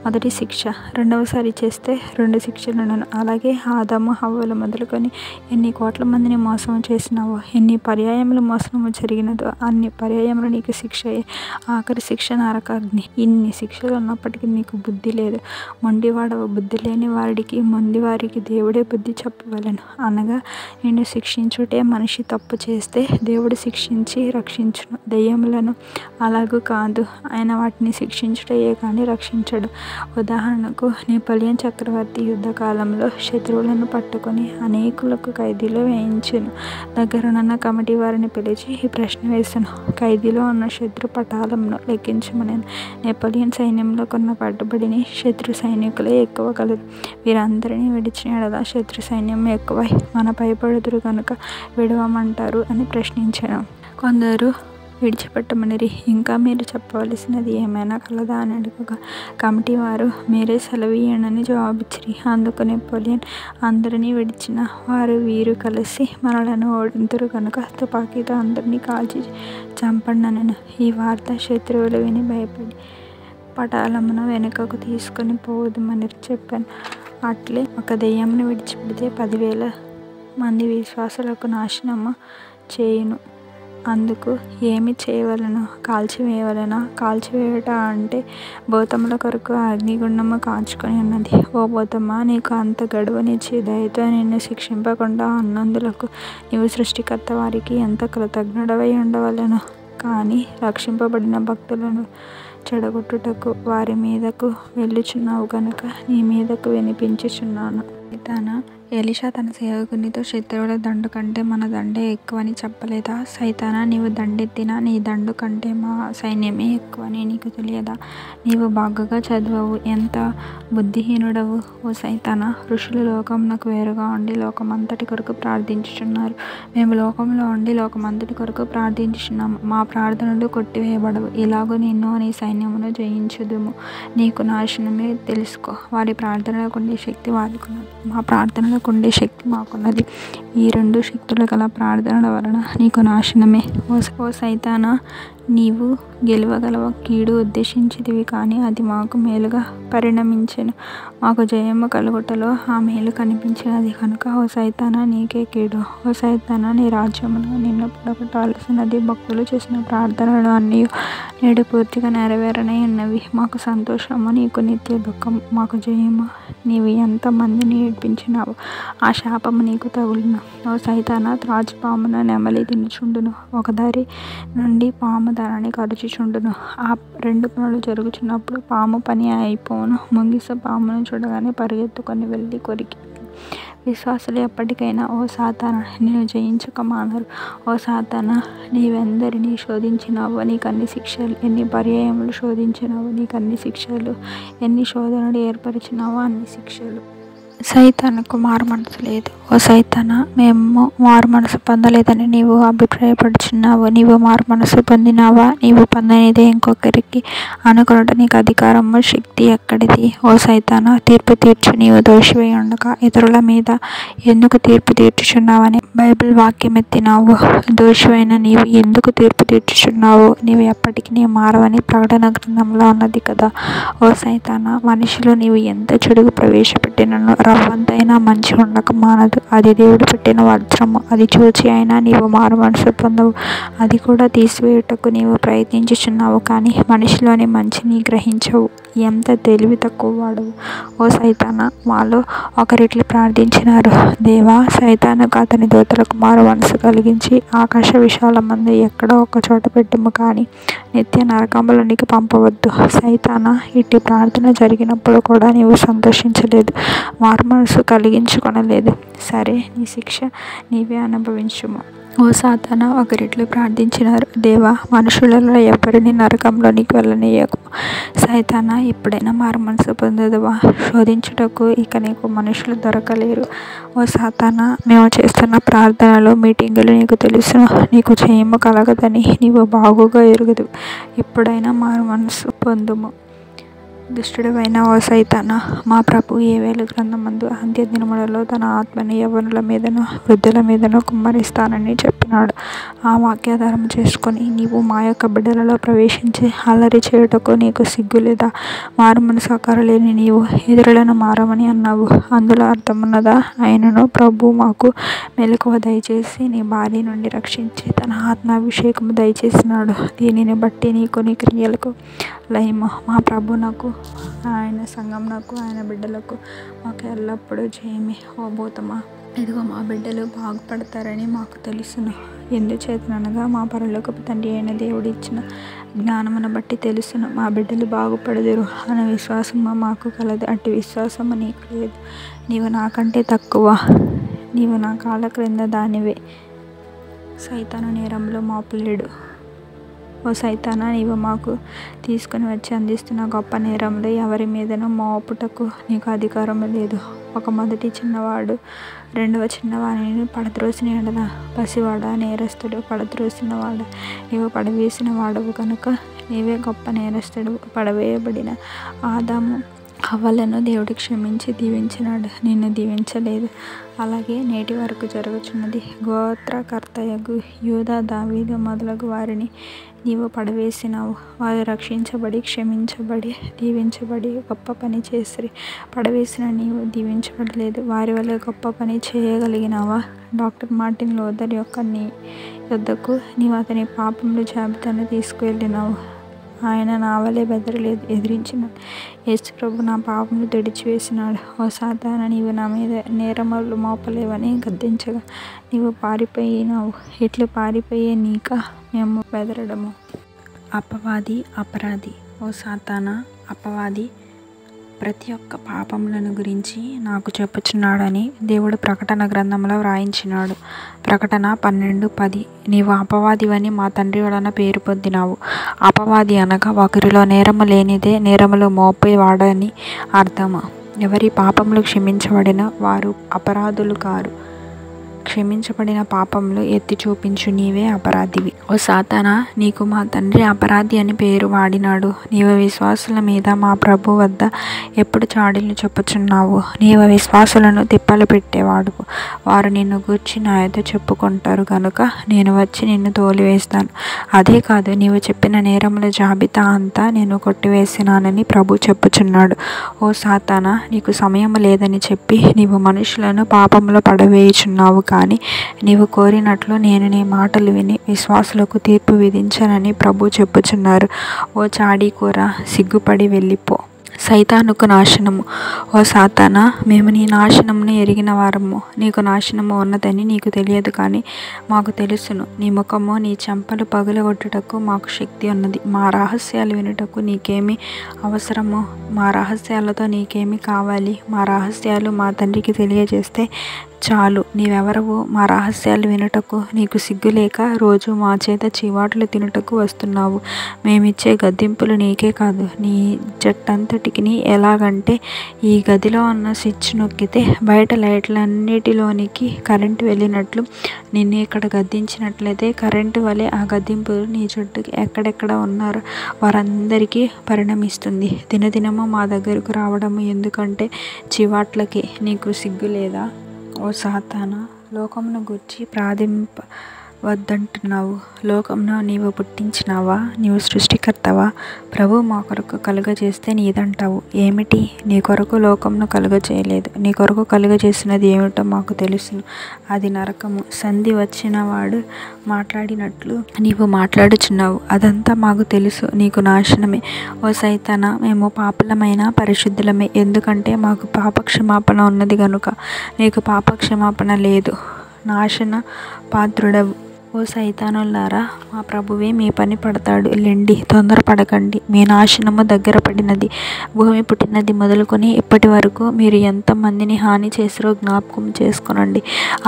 మొదటి శిక్ష, రెండవసారి చేస్తే 2 శిక్షలను. అలాగే ఆదాము హవ్వలు మొదలుకొని ఎన్ని కోట్ల మందిని మోసం చేసినావో, ఎన్ని పర్యాయములు మోసము జరిగినదో అన్ని పర్యాయములు నీకు శిక్షయే. ఆఖరి శిక్ష నరకాగ్ని. ఇన్ని శిక్షలు ఉన్నప్పటికీ నీకు బుద్ధి లేదు. మొండివాడవు. బుద్ధి లేని వారికి మొండివారికి దేవుడే బుద్ధి చెప్పవలెను. అనగా నిన్ను శిక్షించుటే మనిషి తప్పు చేస్తే దేవుడు శిక్షించి రక్షించును. దెయ్యములను అలాగూ కాదు, ఆయన వాటిని శిక్షించుటయే కానీ రక్షించడు. ఉదాహరణకు నెపోలియన్ చక్రవర్తి యుద్ధకాలంలో శత్రువులను పట్టుకొని అనేకులకు ఖైదీలో వేయించును. దగ్గరనున్న కమిటీ వారిని పిలిచి ఈ ప్రశ్న వేసను, ఖైదీలో ఉన్న శత్రు పటాలంను లెక్కించమని. నెపోలియన్ సైన్యంలో కొన్న పట్టుబడిని శత్రు సైనికులే ఎక్కువ కలరు. వీరందరినీ విడిచిన ఎడల శత్రు సైన్యం ఎక్కువై మన పైపడుదురు కనుక విడవమంటారు అని ప్రశ్నించాను. కొందరు విడిచిపెట్టమనిరి. ఇంకా మీరు చెప్పవలసినది ఏమైనా కలదా అని అడుగగా కమిటీ వారు మీరే సెలవీయనని జవాబిచ్చిరి. అందుకు నెపోలియన్ అందరినీ విడిచిన వారు వీరు కలిసి మనలను ఓడింతురు కనుక తుపాకీతో అందరినీ కాల్చి చంపండనెను. ఈ వార్త శత్రువులు విని భయపడి పటాలమును వెనుకకు తీసుకొని పోవద్దుమని చెప్పాను. అట్లే ఒక దెయ్యమును విడిచిపెడితే 10,000 మంది విశ్వాసులకు నాశనము చేయును. అందుకు ఏమి చేయవలెను? కాల్చివేయవలెనా? కాల్చివేయుట అంటే భూతముల కొరకు అగ్నిగుండము కాచుకొని ఉన్నది. ఓ భూతమా, నీకు అంత గడువునిచ్చి దయతో నిన్ను శిక్షింపకుండా అన్నందులకు నీవు సృష్టికర్త వారికి ఎంత కృతజ్ఞుడవై ఉండవలెను. కానీ రక్షింపబడిన భక్తులను చెడగొట్టుటకు వారి మీదకు వెళ్ళుచున్నావు కనుక నీ మీదకు వినిపించుచున్నాను. సైతానా, ఎలీషా తన సేవకునితో శత్రువుల దండు కంటే మన దండే ఎక్కువని చెప్పలేదా? సైతానా, నీవు దండెత్తినా నీ దండు కంటే మా సైన్యమే ఎక్కువని నీకు తెలియదా? నీవు బాగుగా చదువవు, ఎంత బుద్ధిహీనుడవు. ఓ సైతానా, ఋషులు లోకమునకు వేరుగా ఉండి లోకమంతటి కొరకు ప్రార్థించుచున్నారు. మేము లోకంలో ఉండి లోకమంతటి కొరకు ప్రార్థించుచున్నాము. మా ప్రార్థనలు కొట్టివేయబడవు. ఇలాగూ నిన్ను నీ సైన్యమును జయించుదుము. నీకు నాశనమే తెలుసుకో. వారి ప్రార్థనలకు ఉండే శక్తి వారికున్నది. మా మా ప్రార్థనలకు ఉండే శక్తి మాకున్నది. ఈ 2 శక్తులు గల ప్రార్థనల వలన నీకు నాశనమే. ఓ సైతానా, నీవు గెలవగలవ. కీడు ఉద్దేశించితివి, కానీ అది మాకు మేలుగా పరిణమించెను. మాకు జయము కలుగుటలో ఆ మేలు కనిపించినది కనుక ఓ సైతానా, నీకే కీడు. ఓ సైతానా, నీ రాజ్యమును నిన్ను పడగొట్టాల్సినది. భక్తులు చేసిన ప్రార్థనలు అన్నీ నేడు పూర్తిగా నెరవేరనై ఉన్నవి. మాకు సంతోషము, నీకు నిత్య దుఃఖం. మాకు జయము, నీవు ఎంతమందిని ఏడ్పించినావు, ఆ శాపము నీకు తగులును. ఓ సైతానా, త్రాచుపామున నెమలి తినుచుండును, ఒక దారి నుండి పాము దానిని కరుచుచుండును. ఆ 2 పనులు జరుగుచున్నప్పుడు పాము పని అయిపోను. ముంగిస పామును చూడగానే పరిగెత్తుకొని వెళ్ళి కొరికి. విశ్వాసులు ఎప్పటికైనా ఓ సాతానా నిన్ను జయించక మానరు. ఓ సాతానా, నీవెందరినీ శోధించినావో నీకన్ని శిక్షలు, ఎన్ని పర్యాయములు శోధించినావో నీకన్ని శిక్షలు, ఎన్ని శోధనలు ఏర్పరిచినావో అన్ని శిక్షలు. సైతానుకు మారు మనసు లేదు. ఓ సైతానా, మేము మారు మనసు పొందలేదని నీవు అభిప్రాయపడుచున్నావు. నీవు మారు మనసు పొందినావా? నీవు పొందనిదే ఇంకొకరికి అనుకొనుట నీకు అధికారము, శక్తి ఎక్కడిది? ఓ సైతానా, తీర్పు తీర్చు. నీవు దోషివై ఉండగా ఇతరుల మీద ఎందుకు తీర్పు తీర్చుచున్నావని బైబిల్ వాక్యం ఎత్తినావు. దోషివైన నీవు ఎందుకు తీర్పు తీర్చుచున్నావు? నీవు ఎప్పటికీ మారవని ప్రకటన గ్రంథంలో ఉన్నది కదా. ఓ సైతానా, మనుషులు నీవు ఎంత చెడుగు ప్రవేశపెట్టినను రవ్వంతైనా మంచి ఉండక మానదు. అది దేవుడు పెట్టిన వజ్రము. అది చూచి అయినా నీవు మారు మనసు పొందవు. అది కూడా తీసివేయుటకు నీవు ప్రయత్నించుచున్నావు, కానీ మనిషిలోని మంచిని గ్రహించవు. ఎంత తెలివి తక్కువ వాడవు. ఓ సైతానా, మాలో ఒకరిట్లు ప్రార్థించినారు. దేవా, సైతానుకు అతని దూతలకు మారు మనసు కలిగించి ఆకాశ విశాలమందు ఎక్కడో ఒక చోట పెట్టుము, కానీ నిత్య నరకములోనికి పంపవద్దు. సైతానా, ఇట్టి ప్రార్థన జరిగినప్పుడు కూడా నీవు సంతోషించలేదు, మారు మనసు కలిగించుకొనలేదు. సరే, నీ శిక్ష నీవే అనుభవించుము. ఓ సాతానా, ఒకరిట్లు ప్రార్థించినారు. దేవా, మనుషులలో ఎవరిని నరకంలోనికి వెళ్ళనీయకు. సైతానా, ఎప్పుడైనా మారు మనసు పొందదువా? శోధించుటకు ఇక నీకు మనుషులు దొరకలేరు. ఓ సాతానా, మేము చేస్తున్న ప్రార్థనలు, మీటింగులు నీకు తెలుసును. నీకు జయము కలగదని నీవు బాగుగా ఎరుగుదు. ఎప్పుడైనా మారు మనసు పొందుము. దుష్టుడవైన ఓ సైతానా, మా ప్రభు యోవేలు గ్రంథమందు అంత్య దినములలో తన ఆత్మని యవ్వనుల మీదను వృద్ధుల మీదను కుమ్మరిస్తానని చెప్పినాడు. ఆ వాక్యాధారం చేసుకొని నీవు మా యొక్క బిడ్డలలో ప్రవేశించి అల్లరి చేయుటకు నీకు సిగ్గులేదా? మారు మనసు అక్కరలేని నీవు ఇతరులను మారమని అన్నావు. అందులో అర్థమున్నదా? అయినను ప్రభు మాకు మెలకువ దయచేసి నీ భార్య నుండి రక్షించి తన ఆత్మాభిషేకము దయచేసినాడు. దీనిని బట్టి నీకు నీ క్రియలకు లయము. మా ప్రభునకు, ఆయన సంఘమునకు, ఆయన బిడ్డలకు మాకు ఎల్లప్పుడూ జయమే. ఓ భూతమా, ఇదిగో మా బిడ్డలు బాగుపడతారని మాకు తెలుసును. ఎందుచేతనగా మా పరలోకపు తండ్రి అయిన దేవుడు ఇచ్చిన జ్ఞానమును బట్టి తెలుసును. మా బిడ్డలు బాగుపడదురు అనే విశ్వాసము మాకు కలదు. అట్టి విశ్వాసము నీకు లేదు. నీవు నాకంటే తక్కువ, నీవు నా కాళ్ళ క్రింద దానివే. సైతాను నేరంలో మోపలేడు. ఓ సైతానా, నీవు మాకు తీసుకుని వచ్చి అందిస్తున్న గొప్ప నేరంలో ఎవరి మీదనూ మోపుటకు నీకు అధికారం లేదు. ఒక మొదటి చిన్నవాడు రెండవ చిన్నవాడిని పడద్రోసిన ఎడల పసివాడ, నేరస్తుడు, పడద్రోసినవాడ, నీవు పడవేసిన వాడవు కనుక నీవే గొప్ప నేరస్తుడు. పడవేయబడిన ఆదాము హవ్వలను దేవుడు క్షమించి దీవించినాడు, నిన్ను దీవించలేదు. అలాగే నేటి వరకు జరుగుచున్నది. గోత్రకర్తయగు యూదా, దావీదు మొదలగు వారిని నీవు పడవేసినావు. వారు రక్షించబడి, క్షమించబడి, దీవించబడి గొప్ప పని చేసిరి. పడవేసిన నీవు దీవించబడలేదు. వారి వల్ల గొప్ప పని చేయగలిగినావా? డాక్టర్ మార్టిన్ లూథర్ యొక్క నీ యొద్దకు నీవు అతని పాపముల జాబితాను తీసుకువెళ్ళినావు. ఆయన నా వలె బెదరలేదు, ఎదిరించిన యేసు ప్రభు నా పాపములు తుడిచివేసినాడు. ఓ సాతానా, నీవు నా మీద నేరములు మోపలేవని గద్దించగా నీవు పారిపోయినావు. ఇట్లు పారిపోయే నీక మేము బెదరడము. అపవాది, అపరాధి. ఓ సాతానా, అపవాది ప్రతి ఒక్క పాపములను గురించి నాకు చెప్పుచున్నాడని దేవుడు ప్రకటన గ్రంథంలో వ్రాయించినాడు. ప్రకటన 12:10. నీవు అపవాదివని మా తండ్రి వలన పేరు పొందినావు. అపవాది అనగా ఒకరిలో నేరము లేనిదే నేరములు మోపేవాడని అర్థము. ఎవరి పాపములు క్షమించబడిన వారు అపరాధులు కారు. క్షమించబడిన పాపములు ఎత్తి చూపించు, నీవే అపరాధివి. ఓ సాతానా, నీకు మా తండ్రి అపరాధి అని పేరు వాడినాడు. నీవు విశ్వాసుల మీద మా ప్రభు వద్ద ఎప్పుడు చాడీలు చెప్పుచున్నావు? నీవు విశ్వాసులను తిప్పలు పెట్టేవాడు. వారు నిన్ను గూర్చి నా యొద్ద చెప్పుకుంటారు గనుక నేను వచ్చి నిన్ను తోలివేస్తాను. అదే కాదు, నీవు చెప్పిన నేరముల జాబితా అంతా నేను కొట్టివేసినానని ప్రభు చెప్పుచున్నాడు. ఓ సాతానా, నీకు సమయం లేదని చెప్పి నీవు మనుషులను పాపంలో పడవేయుచున్నావు. కానీ నీవు కోరినట్లు నేను నీ మాటలు విని విశ్వాసులకు తీర్పు విధించనని ప్రభు చెప్పుచున్నారు. ఓ చాడీ కూర, సిగ్గుపడి వెళ్ళిపో. సైతానుకు నాశనము. ఓ సాతానా, మేము నీ నాశనమును ఎరిగిన వారము. నీకు నాశనము ఉన్నదని నీకు తెలియదు, కానీ మాకు తెలుసును. నీ ముఖము, నీ చెంపలు పగులగొట్టుటకు మాకు శక్తి ఉన్నది. మా రహస్యాలు వినుటకు నీకేమి అవసరము? మా రహస్యాలతో నీకేమి కావాలి? మా రహస్యాలు మా తండ్రికి తెలియజేస్తే చాలు. నీవెవరవు మా రహస్యాలు వినుటకు? నీకు సిగ్గులేక రోజు మా చేత చివాట్లు తినుటకు వస్తున్నావు. మేమిచ్చే గద్దింపులు నీకే కాదు, నీ జట్టంతటికి. ఎలాగంటే ఈ గదిలో ఉన్న స్విచ్ నొక్కితే బయట లైట్లన్నిటిలోనికి కరెంటు వెళ్ళినట్లు నిన్ను ఇక్కడ గద్దించినట్లయితే కరెంటు వలె ఆ గద్దింపులు నీ చుట్టూకి ఎక్కడెక్కడ ఉన్నారో వారందరికీ పరిణమిస్తుంది. దినదినము మా దగ్గరకు రావడము ఎందుకంటే చివాట్లకి. నీకు సిగ్గు లేదా? ఓ సాతానా, లోకమును గూర్చి ప్రార్థింపవద్దంటున్నావు. లోకమును నీవు పుట్టించినావా? నీవు సృష్టికర్తవా? ప్రభు మా కొరకు కలుగజేస్తే నీదంటావు. ఏమిటి? నీ కొరకు లోకమును కలుగజేయలేదు. నీ కొరకు కలుగజేసినది ఏమిటో మాకు తెలుసును. అది నరకము. సంధి వచ్చినవాడు మాట్లాడినట్లు నీవు మాట్లాడుచున్నావు. అదంతా మాకు తెలుసు. నీకు నాశనమే. ఓ సైతానా, మేము పాపులమైన పరిశుద్ధులమే, ఎందుకంటే మాకు పాపక్షమాపణ ఉన్నది గనుక. నీకు పాపక్షమాపణ లేదు, నాశన పాత్రుడవు. ఓ సైతానులారా, మా ప్రభువే మీ పని పడతాడు. లెండి, తొందరపడకండి, మీ నాశనము దగ్గర పడినది. భూమి పుట్టినది మొదలుకొని ఇప్పటి వరకు మీరు ఎంతమందిని హాని చేసిరో జ్ఞాపకం చేసుకొనండి.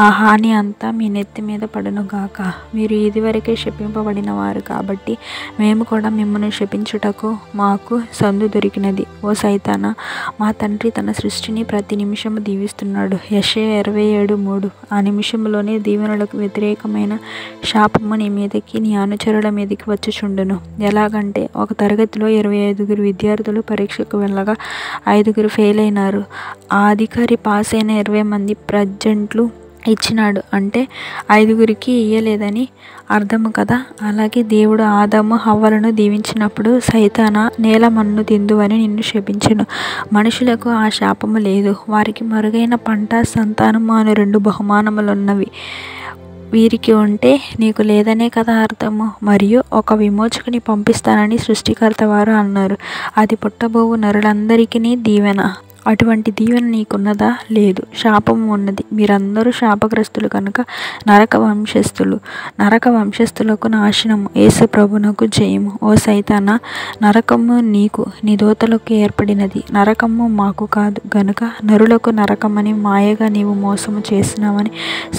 ఆ హాని అంతా మీ నెత్తి మీద పడునుగాక. మీరు ఇదివరకే శపింపబడిన వారు కాబట్టి మేము కూడా మిమ్మల్ని శపించుటకు మాకు సందు దొరికినది. ఓ సైతానా, మా తండ్రి తన సృష్టిని ప్రతి నిమిషము దీవిస్తున్నాడు. యెషయా 27:3. ఆ నిమిషంలోనే దీవెనలకు వ్యతిరేకమైన శాపము నీ మీదకి, నీ అనుచరుల మీదకి వచ్చుచుండును. ఎలాగంటే ఒక తరగతిలో 25 విద్యార్థులు పరీక్షకు వెళ్ళగా 5 ఫెయిల్ అయినారు. ఆ అధికారి పాస్ అయిన 20 మంది ప్రజెంట్లు ఇచ్చినాడు అంటే 5 ఇయ్యలేదని అర్థము కదా. అలాగే దేవుడు ఆదాము హవ్వలను దీవించినప్పుడు సైతానా, నేల మన్ను తిందువని నిన్ను శపించెను. మనుషులకు ఆ శాపము లేదు. వారికి మరుగైన పంట, సంతానము అను 2 బహుమానములున్నవి. వీరికి ఉంటే నీకు లేదనే కదా అర్థము. మరియు ఒక విమోచకుని పంపిస్తానని సృష్టికర్త వారు అన్నారు. అది పుట్టబోవు నరులందరికీ దీవెన. అటువంటి దీవెన నీకున్నదా? లేదు, శాపము ఉన్నది. మీరందరూ శాపగ్రస్తులు కనుక నరక వంశస్థులు. నరక వంశస్థులకు నాశనము. యేసు ప్రభునకు జయము. ఓ సైతానా, నరకము నీకు, నీ దూతలకు ఏర్పడినది. నరకము మాకు కాదు గనుక నరులకు నరకమని మాయగా నీవు మోసము చేసినావని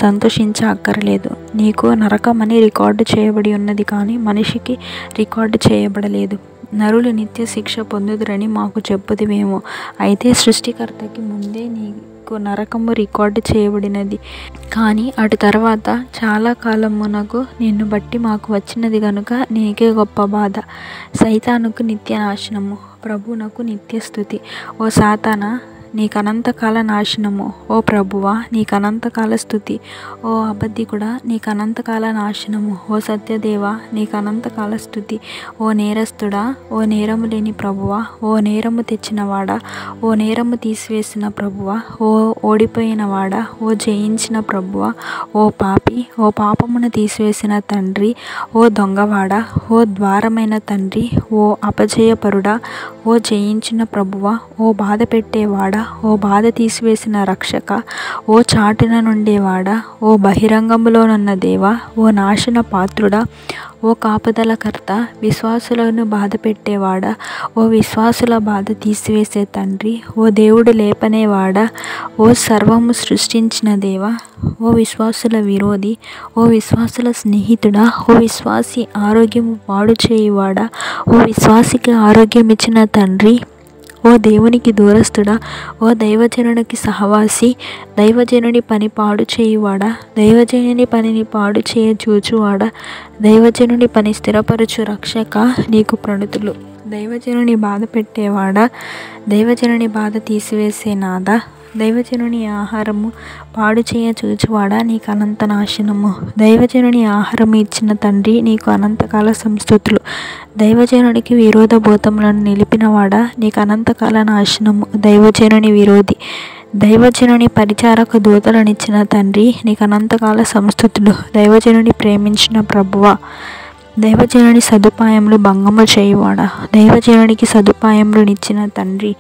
సంతోషించ అక్కరలేదు. నీకు నరకమని రికార్డు చేయబడి ఉన్నది, కానీ మనిషికి రికార్డు చేయబడలేదు. నరులు నిత్య శిక్ష పొందుదురని మాకు చెప్పుదివేమో. అయితే సృష్టికర్తకి ముందే నీకు నరకము రికార్డు చేయబడినది, కానీ అటు తర్వాత చాలా కాలమునకు నిన్ను బట్టి మాకు వచ్చినది గనుక నీకే గొప్ప బాధ. సైతానుకు నిత్య నాశనము, ప్రభువునకు నిత్య స్తుతి. ఓ సాతానా, నీకనంతకాల నాశనము. ఓ ప్రభువా, నీకనంతకాల స్తుతి. ఓ అబద్ధికుడా, నీకనంతకాల నాశనము. ఓ సత్యదేవా, నీకనంతకాల స్తుతి. ఓ నేరస్తుడా, ఓ నేరము లేని ప్రభువా, ఓ నేరము తెచ్చినవాడా, ఓ నేరము తీసివేసిన ప్రభువా, ఓ ఓడిపోయినవాడా, ఓ జయించిన ప్రభువా, ఓ పాపి, ఓ పాపమును తీసివేసిన తండ్రి, ఓ దొంగవాడా, ఓ ద్వారమైన తండ్రి, ఓ అపజయపరుడా, ఓ జయించిన ప్రభువా, ఓ బాధ పెట్టేవాడా, ఓ బాధ తీసివేసిన రక్షక, ఓ చాటున నుండేవాడా, ఓ బహిరంగములోనున్న దేవా, ఓ నాశన పాత్రుడా, ఓ కాపుదలకర్త, విశ్వాసులను బాధ పెట్టేవాడా, ఓ విశ్వాసుల బాధ తీసివేసే తండ్రి, ఓ దేవుడు లేపనేవాడా, ఓ సర్వము సృష్టించిన దేవా, ఓ విశ్వాసుల విరోధి, ఓ విశ్వాసుల స్నేహితుడా, ఓ విశ్వాసి ఆరోగ్యము పాడు చేయువాడా, ఓ విశ్వాసికి ఆరోగ్యం ఇచ్చిన తండ్రి, ఓ ఓ దేవునికి దూరస్తుడా, ఓ దైవజనునికి సహవాసి, దైవజనుని పని పాడు చేయువాడా, దైవజనుని పనిని పాడు చేయ చూచువాడా, దైవజనుని పని స్థిరపరచు రక్షక, నీకు ప్రణుతులు. దైవజనుని బాధ పెట్టేవాడా, దైవజనుని బాధ తీసివేసే నాదా, దైవజనుని ఆహారము పాడు చేయ చూచువాడా, నీకు అనంత నాశనము. దైవజనుని ఆహారము ఇచ్చిన తండ్రి, నీకు అనంతకాల సంస్తుతులు. దైవజనునికి విరోధ భూతములను నిలిపినవాడా, నీకు అనంతకాల నాశనము. దైవజనుని విరోధి, దైవజనుని పరిచారక దూతలనిచ్చిన తండ్రి, నీకు అనంతకాల సంస్తుతులు. దైవజనుని ప్రేమించిన ప్రభువా, దైవజనుని సదుపాయములు భంగము చేయువాడా, దైవజనునికి సదుపాయములనిచ్చిన తండ్రి,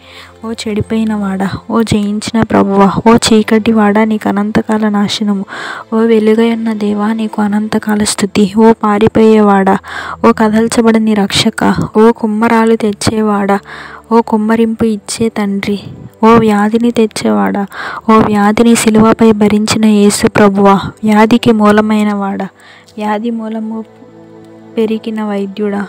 ఓ చెడిపోయినవాడా, ఓ జయించిన ప్రభువా, ఓ చీకటివాడా, నీకు అనంతకాల నాశనము. ఓ వెలుగయున్న దేవా, నీకు అనంతకాల స్తుతి. ఓ పారిపోయేవాడా, ఓ కదల్చబడని రక్షక, ఓ కుమ్మరాలు తెచ్చేవాడా, ఓ కుమ్మరింపు ఇచ్చే తండ్రి, ఓ వ్యాధిని తెచ్చేవాడా, ఓ వ్యాధిని శిలువపై భరించిన యేసు ప్రభువా, వ్యాధికి మూలమైన వాడా, వ్యాధి మూలము పెరిగిన వైద్యుడా,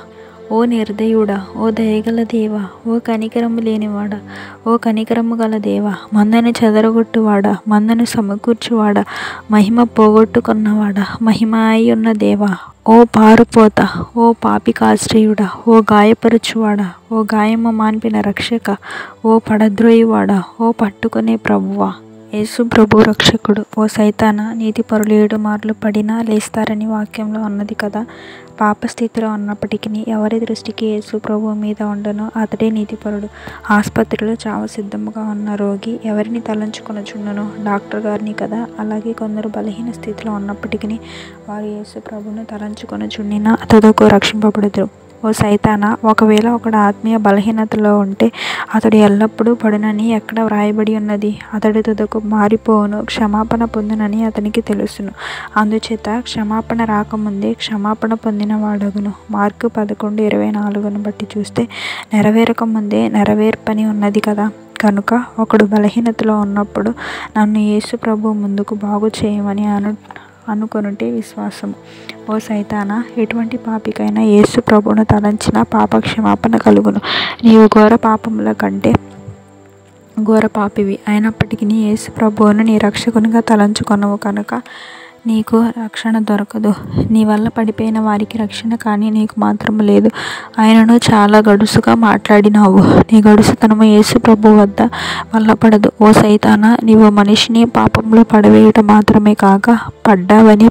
ఓ నిర్దయుడా, ఓ దయగల దేవా, ఓ కనికరము లేనివాడా, ఓ కనికరము గల దేవా, మందను చెదరగొట్టువాడా, మందను సమకూర్చువాడా, మహిమ పోగొట్టుకున్నవాడా, మహిమ అయి ఉన్న దేవా, ఓ పారుపోత, ఓ పాపికాశ్రయుడా, ఓ గాయపరుచువాడా, ఓ గాయము మాన్పిన రక్షక, ఓ పడద్రోయువాడా, ఓ పట్టుకునే ప్రభువా, యేసు ప్రభు రక్షకుడు. ఓ సైతానా, నీతిపరులు 7 మార్లు పడినా లేస్తారని వాక్యంలో ఉన్నది కదా. పాపస్థితిలో ఉన్నప్పటికీ ఎవరి దృష్టికి యేసు ప్రభు మీద ఉండనో అతడే నీతిపరుడు. ఆసుపత్రిలో చావు సిద్ధముగా ఉన్న రోగి ఎవరిని తలంచుకొనుచుండునో, డాక్టర్ గారిని కదా. అలాగే కొందరు బలహీన స్థితిలో ఉన్నప్పటికీ వారు యేసు ప్రభువును తలంచుకొనుచుండినా తుదకు రక్షింపబడుదురు. ఓ సైతానా, ఒకవేళ ఒకడు ఆత్మీయ బలహీనతలో ఉంటే అతడు ఎల్లప్పుడూ పడునని ఎక్కడ వ్రాయబడి ఉన్నది. అతడు తుదకు మారిపోవును, క్షమాపణ పొందునని అతనికి తెలుసును. అందుచేత క్షమాపణ రాకముందే క్షమాపణ పొందిన వాడగును. మార్కు 11:24 బట్టి చూస్తే నెరవేరక ముందే నెరవేర్పని ఉన్నది కదా. కనుక ఒకడు బలహీనతలో ఉన్నప్పుడు నన్ను యేసు ప్రభు ముందుకు బాగు చేయమని అనుకొనుటే విశ్వాసము. ఓ సైతానా, ఎటువంటి పాపికైనా యేసు ప్రభువును తలంచిన పాప క్షమాపణ కలుగును. నీవు ఘోర పాపముల కంటే ఘోర పాపివి అయినప్పటికీ యేసు ప్రభువును నీ రక్షకునిగా తలంచుకొనవు కనుక నీకు రక్షణ దొరకదు. నీ వల్ల పడిపోయిన వారికి రక్షణ కానీ నీకు మాత్రం లేదు. ఆయనను చాలా గడుసుగా మాట్లాడినావు. నీ గడుసుతనము యేసు ప్రభు వద్ద వల్లపడదు. ఓ సైతానా, నీవు మనిషిని పాపంలో పడవేయటం మాత్రమే కాక పడ్డావని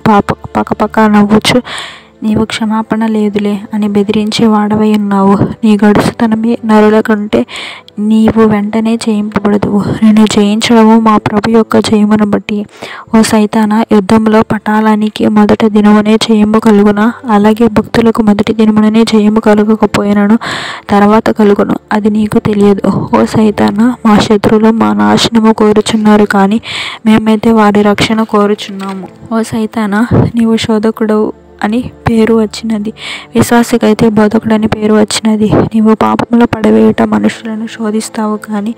పకపక నవ్వుచు నీవు క్షమాపణ లేదులే అని బెదిరించే వాడవై ఉన్నావు. నీ గడుసుతనమే నరుల కంటే నీవు వెంటనే జయింపబడదువు. నేను జయించడము మా ప్రభు యొక్క జయమును బట్టి. ఓ సైతానా, యుద్ధంలో పటాలానికి మొదటి దినమునే జయము కలుగునా, అలాగే భక్తులకు మొదటి దినముననే జయము కలగకపోయినను తర్వాత కలుగును. అది నీకు తెలియదు. ఓ సైతానా, మా శత్రువులు మా నాశనము కోరుచున్నారు కానీ మేమైతే వారి రక్షణ కోరుచున్నాము. ఓ సైతానా, నీవు శోధకుడవు అని పేరు వచ్చినది, విశ్వాసికైతే బోధకుడని పేరు వచ్చినది. నీవు పాపంలో పడవేయట మనుషులను శోధిస్తావు కానీ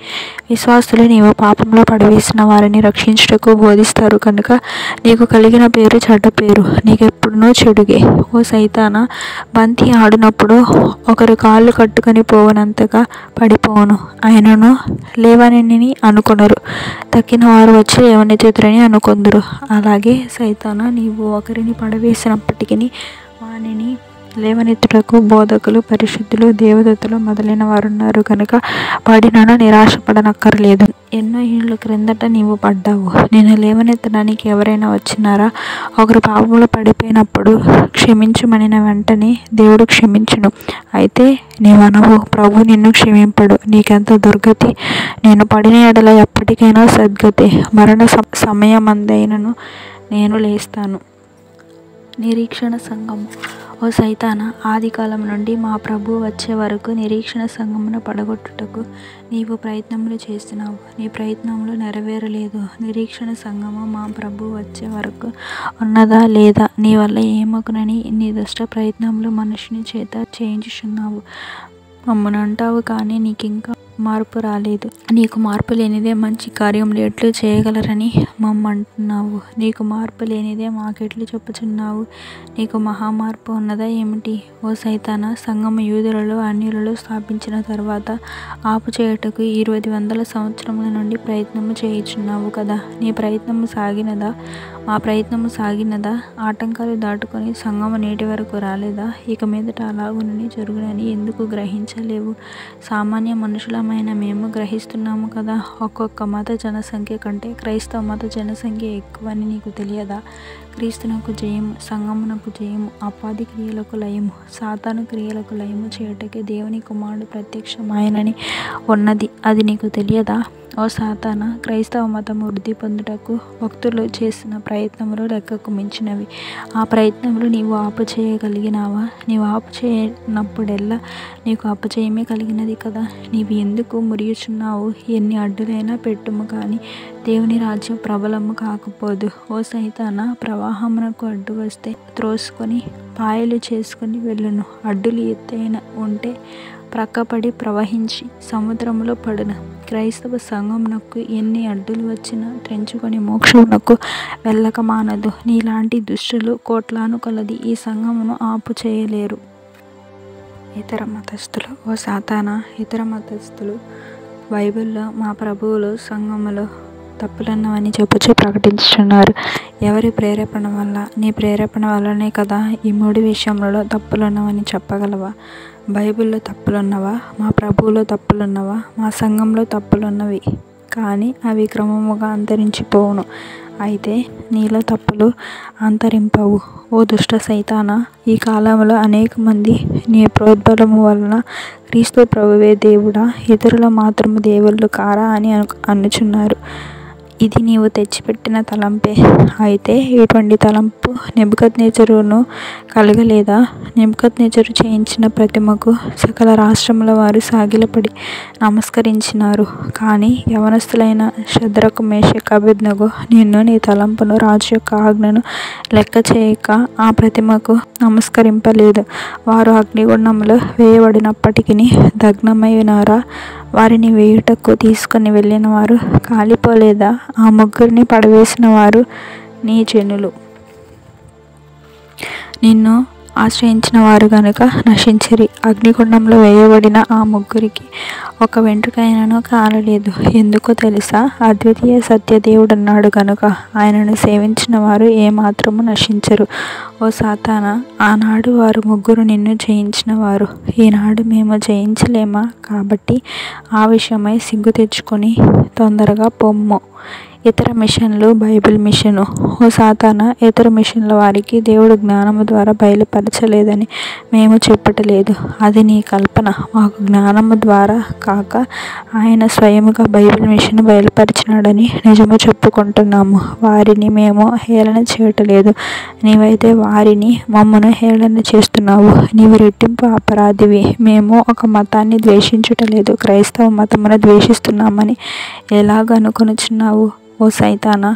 విశ్వాసులు నీవు పాపంలో పడవేసిన వారిని రక్షించుటకు బోధిస్తారు కనుక నీకు కలిగిన పేరు చెడ్డ పేరు, నీకెప్పుడునూ చెడుగే. ఓ సైతానా, బంతి ఆడినప్పుడు ఒకరు కాళ్ళు కట్టుకొని పోవనంతగా పడిపోవును, ఆయనను లేవనని అనుకొనరు, తక్కిన వారు వచ్చి లేవనెత్తురని అనుకొందురు. అలాగే సైతానా, నీవు ఒకరిని పడవేసినప్పటికీ వానిని లేవనెత్తుటకు బోధకులు, పరిశుద్ధులు, దేవదత్తులు మొదలైన వారు ఉన్నారు కనుక పడినను నిరాశపడనక్కర్లేదు. ఎన్నో ఏళ్ళ క్రిందట నీవు పడ్డావు, నేను లేవనెత్తడానికి ఎవరైనా వచ్చినారా? ఒకరు పాపంలో పడిపోయినప్పుడు క్షమించమనిన వెంటనే దేవుడు క్షమించును. అయితే నీవనవు, ప్రభు నిన్ను క్షమింపడు, నీకెంత దుర్గతి. నేను పడిన ఎడల ఎప్పటికైనా సద్గతే, మరణ సమయమందైనను నేను లేస్తాను. నిరీక్షణ సంఘము. ఓ సైతానా, ఆదికాలం నుండి మా ప్రభు వచ్చే వరకు నిరీక్షణ సంఘమును పడగొట్టుటకు నీవు ప్రయత్నములు చేస్తున్నావు. నీ ప్రయత్నములు నెరవేరలేదు. నిరీక్షణ సంఘము మా ప్రభు వచ్చే వరకు ఉన్నదా లేదా? నీ వల్ల ఏమగునని నీ దుష్ట ప్రయత్నములు మనుషుని చేత చేయించుచున్నావు. మమ్మను అంటావు కానీ నీకింకా మార్పు రాలేదు. నీకు మార్పు లేనిదే మంచి కార్యములు ఎట్లు చేయగలరని మమ్మంటున్నావు. నీకు మార్పు లేనిదే మాకెట్లు చెప్పుచున్నావు. నీకు మహామార్పు ఉన్నదా ఏమిటి? ఓ సైతానా, సంఘము యూదులలో అన్యులలో స్థాపించిన తర్వాత ఆపు చేయుటకు 2000 సంవత్సరముల నుండి ప్రయత్నము చేయుచున్నావు కదా. నీ ప్రయత్నము సాగినదా? మా ప్రయత్నము సాగినదా? ఆటంకాలు దాటుకొని సంఘము నేటి వరకు రాలేదా? ఇక మీదట అలాగునని జరుగునని ఎందుకు గ్రహించలేవు? సామాన్య మనుషులమైన మేము గ్రహిస్తున్నాము కదా. ఒక్కొక్క మత జనసంఖ్య కంటే క్రైస్తవ మత జనసంఖ్య ఎక్కువని నీకు తెలియదా? క్రీస్తునకు జయము, సంఘమునకు జయము, అపాది క్రియలకు లయము, సాతాను క్రియలకు లయము చేయుటకే దేవుని కుమారుడు ప్రత్యక్షమాయనని ఉన్నది. అది నీకు తెలియదా? ఓ సాతానా, క్రైస్తవ మతము వృద్ధి పొందుటకు భక్తులు చేసిన ప్రయత్నములు లెక్కకు మించినవి. ఆ ప్రయత్నములు నీవు ఆపుచేయగలిగినావా? నీవు ఆపుచేయనప్పుడెల్లా నీకు అపజయమే కలిగినది కదా. నీవు ఎందుకు మురియుచున్నావు? ఎన్ని అడ్డులైనా పెట్టుము కానీ దేవుని రాజ్యం ప్రబలము కాకపోదు. ఓ సైతానా, ప్రవాహమునకు అడ్డు వస్తే త్రోసుకొని పాయలు చేసుకుని వెళ్ళును. అడ్డులు ఎత్తైన ఉంటే ప్రక్కపడి ప్రవహించి సముద్రములో పడును. క్రైస్తవ సంఘమునకు ఎన్ని అడ్డులు వచ్చినా ట్రెంచుకొని మోక్షమునకు వెళ్ళక మానదు. నీలాంటి దుష్టులు కోట్లాను కొలది ఈ సంఘమును ఆపు చేయలేరు. ఇతర మతస్థులు, ఓ సాతానా, ఇతర మతస్థులు బైబిల్లో మా ప్రభువులు సంఘములో తప్పులున్నవని చెప్పుచు ప్రకటించుతున్నారు. ఎవరి ప్రేరేపణ వల్ల? నీ ప్రేరేపణ వల్లనే కదా. ఈ 3 విషయములలో తప్పులున్నవని చెప్పగలవా? బైబిల్లో తప్పులున్నవా? మా ప్రభువులో తప్పులున్నవా? మా సంఘంలో తప్పులున్నవి కానీ అవి క్రమముగా అంతరించిపోవును. అయితే నీలో తప్పులు అంతరింపవు. ఓ దుష్ట సైతానా, ఈ కాలంలో అనేక మంది నీ ప్రోద్బలము వలన క్రీస్తు ప్రభువే దేవుడా, ఇతరులు మాత్రము దేవుళ్ళు కారా అని అనుచున్నారు. ఇది నీవు తెచ్చిపెట్టిన తలంపే. అయితే ఇటువంటి తలంపు నెబుకద్నెజరును కలగలేదా? నెబుకద్నెజరు చేయించిన ప్రతిమకు సకల రాష్ట్రముల వారు సాగిలపడి నమస్కరించినారు. కానీ యవనస్తులైన షద్రకు, మేషకు, అబేద్నెగో నిన్ను, నీ తలంపును, రాజు యొక్క ఆజ్ఞను లెక్క చేయక ఆ ప్రతిమకు నమస్కరింపలేదు. వారు అగ్నిగుండంలో వేయబడినప్పటికీ దగ్నమైనారా? వారిని వేయుటకు తీసుకొని వెళ్ళిన వారు కాలిపోలేదా? ఆ 3 పడవేసిన వారు నీ జనులు. నిన్ను ఆశ్రయించిన వారు గనుక నశించిరి. అగ్నిగుండంలో వేయబడిన ఆ 3 ఒక వెంట్రుకైనను కాలలేదు. ఎందుకో తెలుసా? అద్వితీయ సత్య దేవుడన్నాడు గనుక ఆయనను సేవించిన వారు ఏమాత్రము నశించరు. ఓ సాతానా, ఆనాడు వారు 3 నిన్ను జయించిన వారు. ఈనాడు మేము జయించలేమా? కాబట్టి ఆ విషయమై సిగ్గు తెచ్చుకొని తొందరగా పొమ్ము. ఇతర మిషన్లు, బైబిల్ మిషను. ఓ సాతానా, ఇతర మిషన్ల వారికి దేవుడు జ్ఞానము ద్వారా బయలుపరచలేదని మేము చెప్పటలేదు. అది నీ కల్పన. మాకు జ్ఞానము ద్వారా కాక ఆయన స్వయముగా బైబిల్ మిషన్ బయలుపరిచినాడని నిజము చెప్పుకుంటున్నాము. వారిని మేము హేళన చేయటలేదు. నీవైతే వారిని, మమ్మను హేళన చేస్తున్నావు. నీవు రెట్టింపు అపరాధివి. మేము ఒక మతాన్ని ద్వేషించుటలేదు, క్రైస్తవ మతమును ద్వేషిస్తున్నామని ఎలాగనుకొనుచున్నావు? ఓ సైతానా,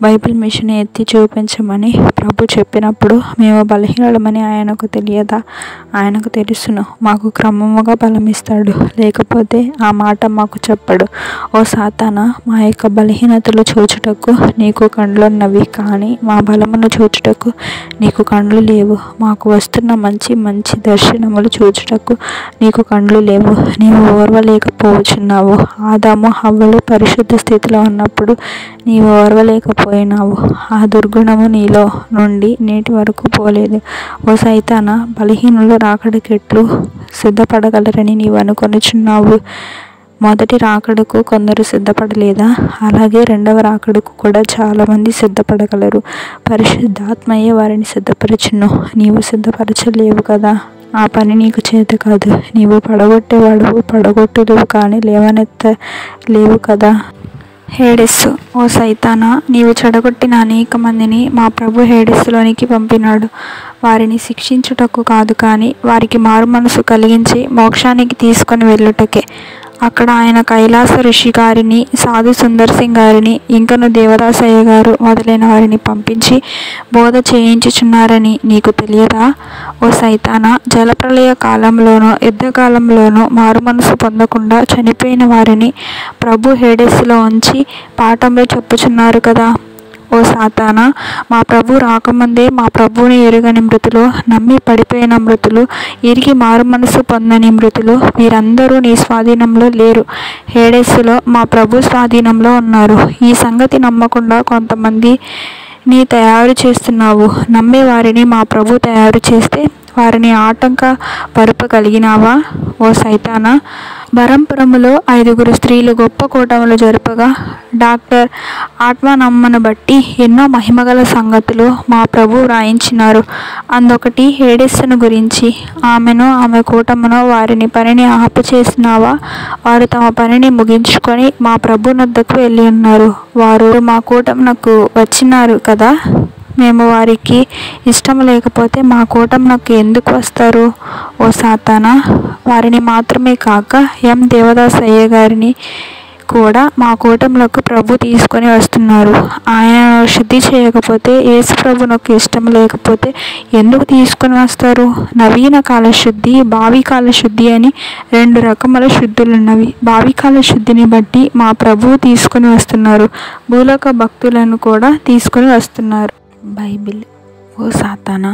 బైబిల్ మిషన్ ఎత్తి చూపించమని ప్రభు చెప్పినప్పుడు మేము బలహీనులమని ఆయనకు తెలియదా? ఆయనకు తెలుసును. మాకు క్రమముగా బలమిస్తాడు, లేకపోతే ఆ మాట మాకు చెప్పడు. ఓ సాతానా, మా యొక్క బలహీనతలు చూచుటకు నీకు కండ్లున్నవి కానీ మా బలమును చూచుటకు నీకు కండ్లు లేవు. మాకు వస్తున్న మంచి మంచి దర్శనములు చూచుటకు నీకు కండ్లు లేవు. నీవు ఓర్వలేకపోవచ్చున్నావు. ఆదాము హవ్వలు పరిశుద్ధ స్థితిలో ఉన్నప్పుడు నీవు ఓర్వలేకపోయినావు. ఆ దుర్గుణము నీలో నుండి నేటి వరకు పోలేదు. ఓ సైతానా, బలహీనులు రాకడకెట్లు సిద్ధపడగలరని నీవు అనుకొనుచున్నావు. మొదటి రాకడకు కొందరు సిద్ధపడలేదా? అలాగే రెండవ రాకడకు కూడా చాలామంది సిద్ధపడగలరు. పరిశుద్ధాత్మయే వారిని సిద్ధపరచును. నీవు సిద్ధపరచలేవు కదా. ఆ పని నీకు చేత కాదు. నీవు పడగొట్టేవాడువు, పడగొట్టుదువు కానీ లేవనెత్తలేవు కదా. హేడెస్సు. ఓ సైతానా, నీవు చెడగొట్టిన అనేక మందిని మా ప్రభు హేడెస్సులోనికి పంపినాడు. వారిని శిక్షించుటకు కాదు కానీ వారికి మారుమనసు కలిగించి మోక్షానికి తీసుకొని వెళ్ళుటకే. అక్కడ ఆయన కైలాస ఋషి గారిని, సాధు సుందర్ సింగ్ గారిని, ఇంకను దేవదాసయ్య గారు మొదలైన వారిని పంపించి బోధ చేయించుచున్నారని నీకు తెలియదా? ఓ సైతానా, జలప్రళయ కాలంలోనూ యుద్ధకాలంలోనూ మారుమనసు పొందకుండా చనిపోయిన వారిని ప్రభు హేడెస్సులో ఉంచి పాఠంలో చెప్పుచున్నారు కదా. ఓ సాతానా, మా ప్రభు రాకముందే మా ప్రభువుని ఎరుగని మృతులు, నమ్మి పడిపోయిన మృతులు, ఇరిగి మారు మనసు పొందని మృతులు వీరందరూ నీ స్వాధీనంలో లేరు. హేడెస్సులో మా ప్రభు స్వాధీనంలో ఉన్నారు. ఈ సంగతి నమ్మకుండా కొంతమంది నీ తయారు చేస్తున్నావు. నమ్మే వారిని మా ప్రభు తయారు చేస్తే వారిని ఆటంక పరుపగలిగినావా? ఓ సైతానా, బరంపురములో 5 స్త్రీలు గొప్ప కూటములు జరుపగా డాక్టర్ ఆత్మనమ్మను బట్టి ఎన్నో మహిమగల సంగతులు మా ప్రభు వ్రాయించినారు. అందొకటి హేడెస్సును గురించి. ఆమెను, ఆమె కూటమును, వారిని పనిని ఆపుచేసినావా? వారు తమ పనిని ముగించుకొని మా ప్రభు నద్దకు వెళ్ళి ఉన్నారు. వారు మా కూటమునకు వచ్చినారు కదా. మేము వారికి ఇష్టం లేకపోతే మా కూటమునకు ఎందుకు వస్తారు? ఓ సాతానా, వారిని మాత్రమే కాక ఎం దేవదాసయ్య గారిని కూడా మా కూటములకు ప్రభు తీసుకొని వస్తున్నారు. ఆయన శుద్ధి చేయకపోతే, యేసు ప్రభునకు ఇష్టం లేకపోతే ఎందుకు తీసుకొని వస్తారు? నవీన కాల శుద్ధి, భావి కాల శుద్ధి అని 2 రకముల శుద్ధులున్నవి. భావి కాల శుద్ధిని బట్టి మా ప్రభువు తీసుకొని వస్తున్నారు. భూలోక భక్తులను కూడా తీసుకొని వస్తున్నారు. బైబిల్. ఓ సాతానా,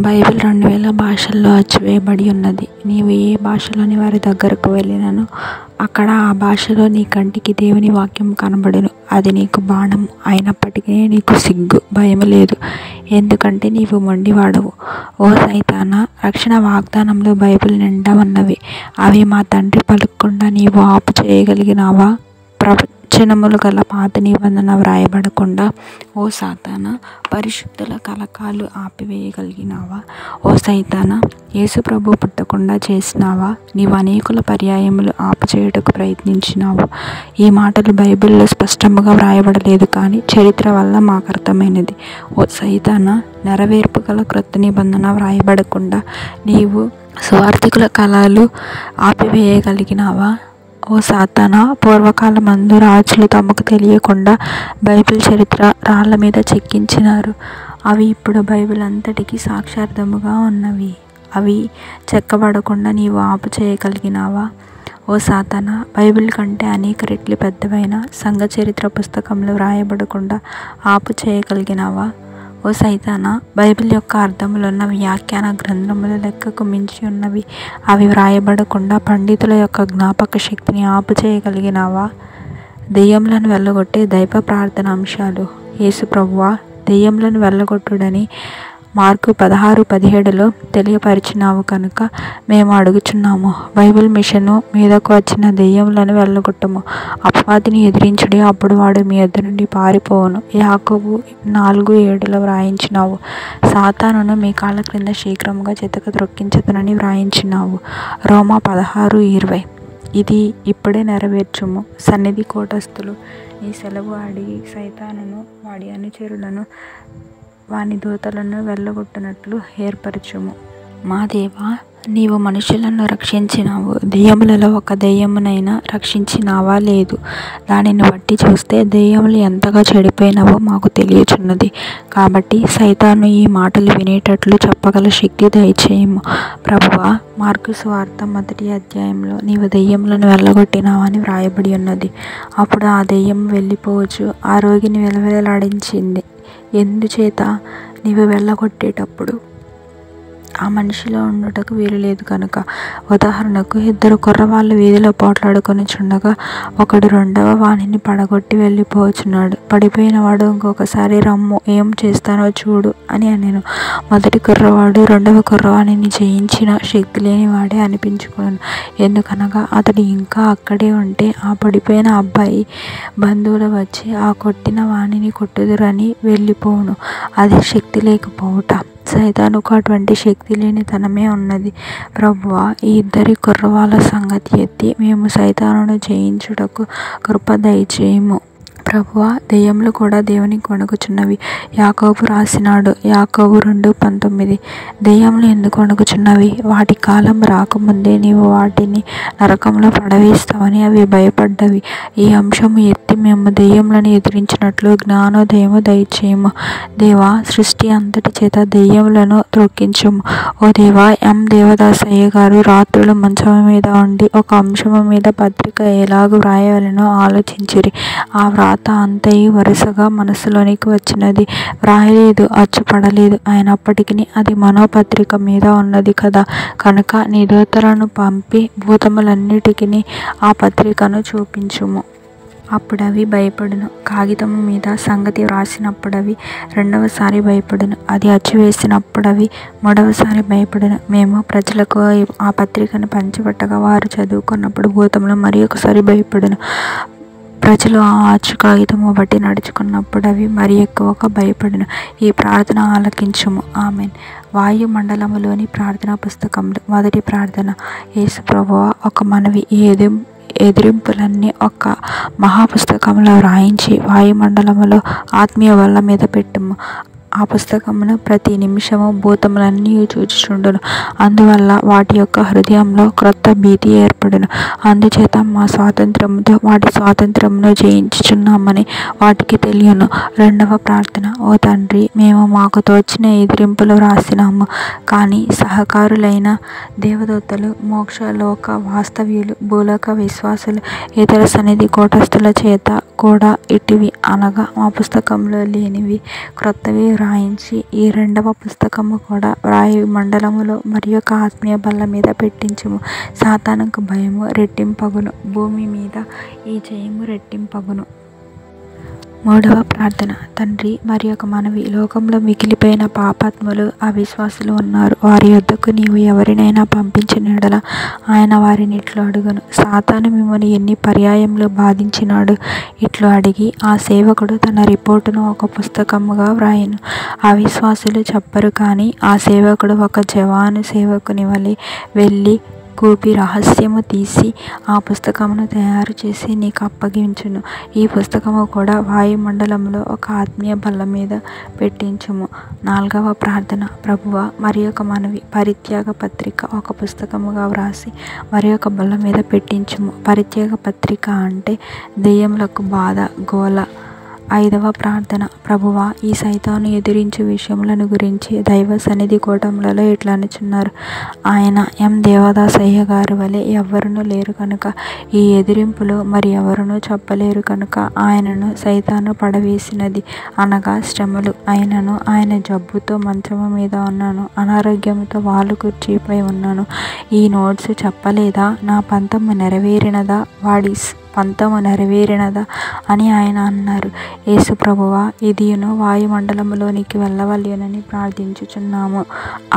బైబిల్ 2000 భాషల్లో అచ్చివేయబడి ఉన్నది. నీవు ఏ భాషలోని వారి దగ్గరకు వెళ్ళినను అక్కడ ఆ భాషలో నీ కంటికి దేవుని వాక్యం కనబడును. అది నీకు బాణం అయినప్పటికీ నీకు సిగ్గు, భయం లేదు. ఎందుకంటే నీవు మొండివాడవు. ఓ సైతానా, రక్షణ వాగ్దానంలో బైబిల్ నిండా ఉన్నవి. అవి మా తండ్రి పలుకకుండా నీవు ఆపు చేయగలిగినావా? ప్రవచనములు గల పాత నిబంధన వ్రాయబడకుండా ఓ సాతానా, పరిశుద్ధుల కలకాలు ఆపివేయగలిగినావా? ఓ సైతానా, యేసు ప్రభు పుట్టకుండా చేసినావా? నీవు అనేకుల పర్యాయములు ఆపుచేయుటకు ప్రయత్నించినావు. ఈ మాటలు బైబిల్లో స్పష్టముగా వ్రాయబడలేదు, కానీ చరిత్ర వల్ల మాకు అర్థమైనది. ఓ సైతానా, నెరవేర్పు గల క్రొత్త నిబంధన వ్రాయబడకుండా నీవు స్వార్థికుల కళలు ఆపివేయగలిగినావా? ఓ సాతానా, పూర్వకాలమందు రాజులు తమకు తెలియకుండా బైబిల్ చరిత్ర రాళ్ల మీద చెక్కించినారు. అవి ఇప్పుడు బైబిల్ అంతటికీ సాక్షార్థముగా ఉన్నవి. అవి చెక్కబడకుండా నీవు ఆపు చేయగలిగినావా? ఓ సాతానా, బైబిల్ కంటే అనేక రెట్లు పెద్దవైన సంఘ చరిత్ర పుస్తకంలో వ్రాయబడకుండా ఆపు చేయగలిగినావా? ఓ సైతానా, బైబిల్ యొక్క అర్థములున్న వ్యాఖ్యాన గ్రంథముల లెక్కకు మించి ఉన్నవి. అవి వ్రాయబడకుండా పండితుల యొక్క జ్ఞాపక శక్తిని ఆపు చేయగలిగినావా? దెయ్యములను వెళ్ళగొట్టే దైవ ప్రార్థన అంశాలు. యేసు ప్రభువా, దెయ్యములను వెళ్ళగొట్టుడని మార్కు 16:17లో తెలియపరిచినావు కనుక మేము అడుగుచున్నాము. బైబిల్ మిషను మీదకు వచ్చిన దెయ్యములను వెళ్ళగొట్టము. అపవాదిని ఎదిరించుడి, అప్పుడు వాడు మీ యొద్ద నుండి పారిపోవును. యాకోబు 4:7లో వ్రాయించినావు. సాతానును మీ కాళ్ళ క్రింద శీఘ్రముగా చితక త్రొక్కించదునని వ్రాయించినావు. రోమా 16:20. ఇది ఇప్పుడే నెరవేర్చుము. సన్నిధి కోటస్థులు నీ సెలవు అడిగి సైతానును వాడి అనుచరులను వాని దూతలను వెళ్ళగొట్టినట్లు ఏర్పరచుము. మా దేవా, నీవు మనుషులను రక్షించినావు. దెయ్యములలో ఒక దెయ్యమునైనా రక్షించినావా? లేదు. దానిని బట్టి చూస్తే దెయ్యములు ఎంతగా చెడిపోయినావో మాకు తెలియచున్నది. కాబట్టి సైతాను ఈ మాటలు వినేటట్లు చెప్పగల శక్తి దయచేయము. ప్రభువా, మార్కు సువార్త 1వ అధ్యాయంలో నీవు దెయ్యములను వెళ్ళగొట్టినావని వ్రాయబడి ఉన్నది. అప్పుడు ఆ దెయ్యం వెళ్ళిపోవచ్చు. ఆ రోగిని వెలవెలలాడించింది. ఎందుచేత? నీవు వెళ్ళగొట్టేటప్పుడు ఆ మనిషిలో ఉండుటకు వీలు లేదు కనుక. ఉదాహరణకు 2 కుర్రవాళ్ళు వీధిలో పోట్లాడుకొని చుండగా ఒకడు 2వ వానిని పడగొట్టి వెళ్ళిపోవచ్చున్నాడు. పడిపోయిన వాడు ఇంకొకసారి రమ్ము, ఏం చేస్తానో చూడు అని నేను. మొదటి కుర్రవాడు 2వ కుర్రవాణిని జయించిన శక్తి లేని వాడే అనిపించుకున్నాను. ఎందుకనగా అతడు ఇంకా అక్కడే ఉంటే ఆ పడిపోయిన అబ్బాయి బంధువులు వచ్చి ఆ కొట్టిన వాణిని కొట్టుదురని వెళ్ళిపోవును. అది శక్తి లేకపోవుట. సైతానుకు అటువంటి శక్తి లేని తనమే ఉన్నది. ప్రభువా, ఈ 2 కుర్రవాళ్ళ సంగతి ఎత్తి మేము సైతానును జయించుటకు కృప దయచేయము. ప్రభువా, దెయ్యములు కూడా దేవునికి వణుకుచున్నవి. యాకోబు రాసినాడు. యాకోబు 2:19. దెయ్యములు ఎందుకు వణుకుచున్నవి? వాటి కాలం రాకముందే నీవు వాటిని నరకంలో పడవేస్తావని అవి భయపడ్డవి. ఈ అంశము ఎత్తి మేము దెయ్యములను ఎదిరించినట్లు జ్ఞానోదయము దయచేయము. దేవా, సృష్టి అంతటి చేత దెయ్యములను త్రొక్కించుము. ఓ దేవా, ఎం దేవదాసయ్య గారు రాత్రులు మంచం మీద ఉండి ఒక అంశము మీద పత్రిక ఎలాగూ వ్రాయవలెనో ఆలోచించిరి. ఆ వ్రాత అంతయు వరుసగా మనసులోనికి వచ్చినది. వ్రాయలేదు, అచ్చుపడలేదు. అయినప్పటికీ అది మనోపత్రిక మీద ఉన్నది కదా. కనుక నీ దూతలను పంపి భూతములన్నిటికీ ఆ పత్రికను చూపించుము. అప్పుడవి భయపడును. కాగితము మీద సంగతి వ్రాసినప్పుడవి రెండవసారి భయపడును. అది అచ్చువేసినప్పుడవి మూడవసారి భయపడును. మేము ప్రజలకు ఆ పత్రికను పంచిపెట్టగా వారు చదువుకున్నప్పుడు భూతములు మరి ఒకసారి భయపడును. ప్రజలు ఆ అచ్చు కాగితము బట్టి నడుచుకున్నప్పుడు అవి మరి ఎక్కువగా భయపడును. ఈ ప్రార్థన ఆలకించుము. ఆమెన్. వాయుమండలములోని ప్రార్థనా పుస్తకములు. మొదటి ప్రార్థన. యేసు ప్రభువా, ఒక మనవి. ఎదిరింపులన్నీ ఒక మహాపుస్తకంలో వ్రాయించి వాయుమండలములో ఆత్మీయ వల్ల మీద పెట్టుము. ఆ పుస్తకమును ప్రతి నిమిషము భూతములన్నీ చూచుచుండును. అందువల్ల వాటి యొక్క హృదయంలో క్రొత్త భీతి ఏర్పడును. అందుచేత మా స్వాతంత్రముతో వాటి స్వాతంత్రమును జయించుచున్నామని వాటికి తెలియను. రెండవ ప్రార్థన. ఓ తండ్రి, మేము మాకు తోచిన ఎదిరింపులు వ్రాసినాము. కానీ సహకారులైన దేవదూతలు, మోక్షలోక వాస్తవ్యులు, భూలోక విశ్వాసులు, ఇతర సన్నిధి కూటస్థుల చేత కూడా ఇటివి అనగా మా పుస్తకంలో లేనివి క్రొత్తవి వ్రాయించి ఈ రెండవ పుస్తకము కూడా వ్రాయి మండలములో మరి యొక్క ఆత్మీయ బల్ల మీద పెట్టించుము. సాతానుకు భయము రెట్టింపగును. భూమి మీద ఈ జయము రెట్టింపగును. మూడవ ప్రార్థన. తండ్రి, మరి ఒక మనవి. లోకంలో మిగిలిపోయిన పాపాత్ములు, అవిశ్వాసులు ఉన్నారు. వారి యొద్దకు నీవు ఎవరినైనా పంపించిన యెడల ఆయన వారిని ఇట్లు అడుగును. సాతాను మిమ్మల్ని ఎన్ని పర్యాయములు బాధించినాడు? ఇట్లు అడిగి ఆ సేవకుడు తన రిపోర్టును ఒక పుస్తకముగా వ్రాయను. అవిశ్వాసులు చెప్పరు. కానీ ఆ సేవకుడు ఒక జవాను సేవకుని వలె వెళ్ళి కూపి రహస్యము తీసి ఆ పుస్తకమును తయారు చేసి నీకు అప్పగించును. ఈ పుస్తకము కూడా వాయుమండలంలో ఒక ఆత్మీయ బల్ల మీద పెట్టించుము. నాలుగవ ప్రార్థన. ప్రభువా, మరి ఒక మనవి. పరిత్యాగ పత్రిక ఒక పుస్తకముగా వ్రాసి మరి ఒక బల్ల మీద పెట్టించుము. పరిత్యాగ పత్రిక అంటే దెయ్యములకు బాధ, గోల. ఐదవ ప్రార్థన. ప్రభువా, ఈ సైతాను ఎదిరించు విషయములను గురించి దైవ సన్నిధి కూటములలో ఇట్లా అనుచున్నారు. ఆయన ఎం దేవదాసయ్య గారు వలె ఎవ్వరునూ లేరు కనుక ఈ ఎదిరింపులు మరి ఎవరునూ చెప్పలేరు కనుక ఆయనను సైతాను పడవేసినది అనగా శ్రమలు. అయినను ఆయన జబ్బుతో మంచము మీద ఉన్నాను, అనారోగ్యంతో వాలు కుర్చీపై ఉన్నాను. ఈ నోట్స్ చెప్పలేదా? నా పంతము నెరవేరినదా? వాడి పంతము నెరవేరినదా అని ఆయన అన్నారు. యేసు ప్రభువా, ఇదియును వాయుమండలములోనికి వెళ్ళవలెనని ప్రార్థించుచున్నాము.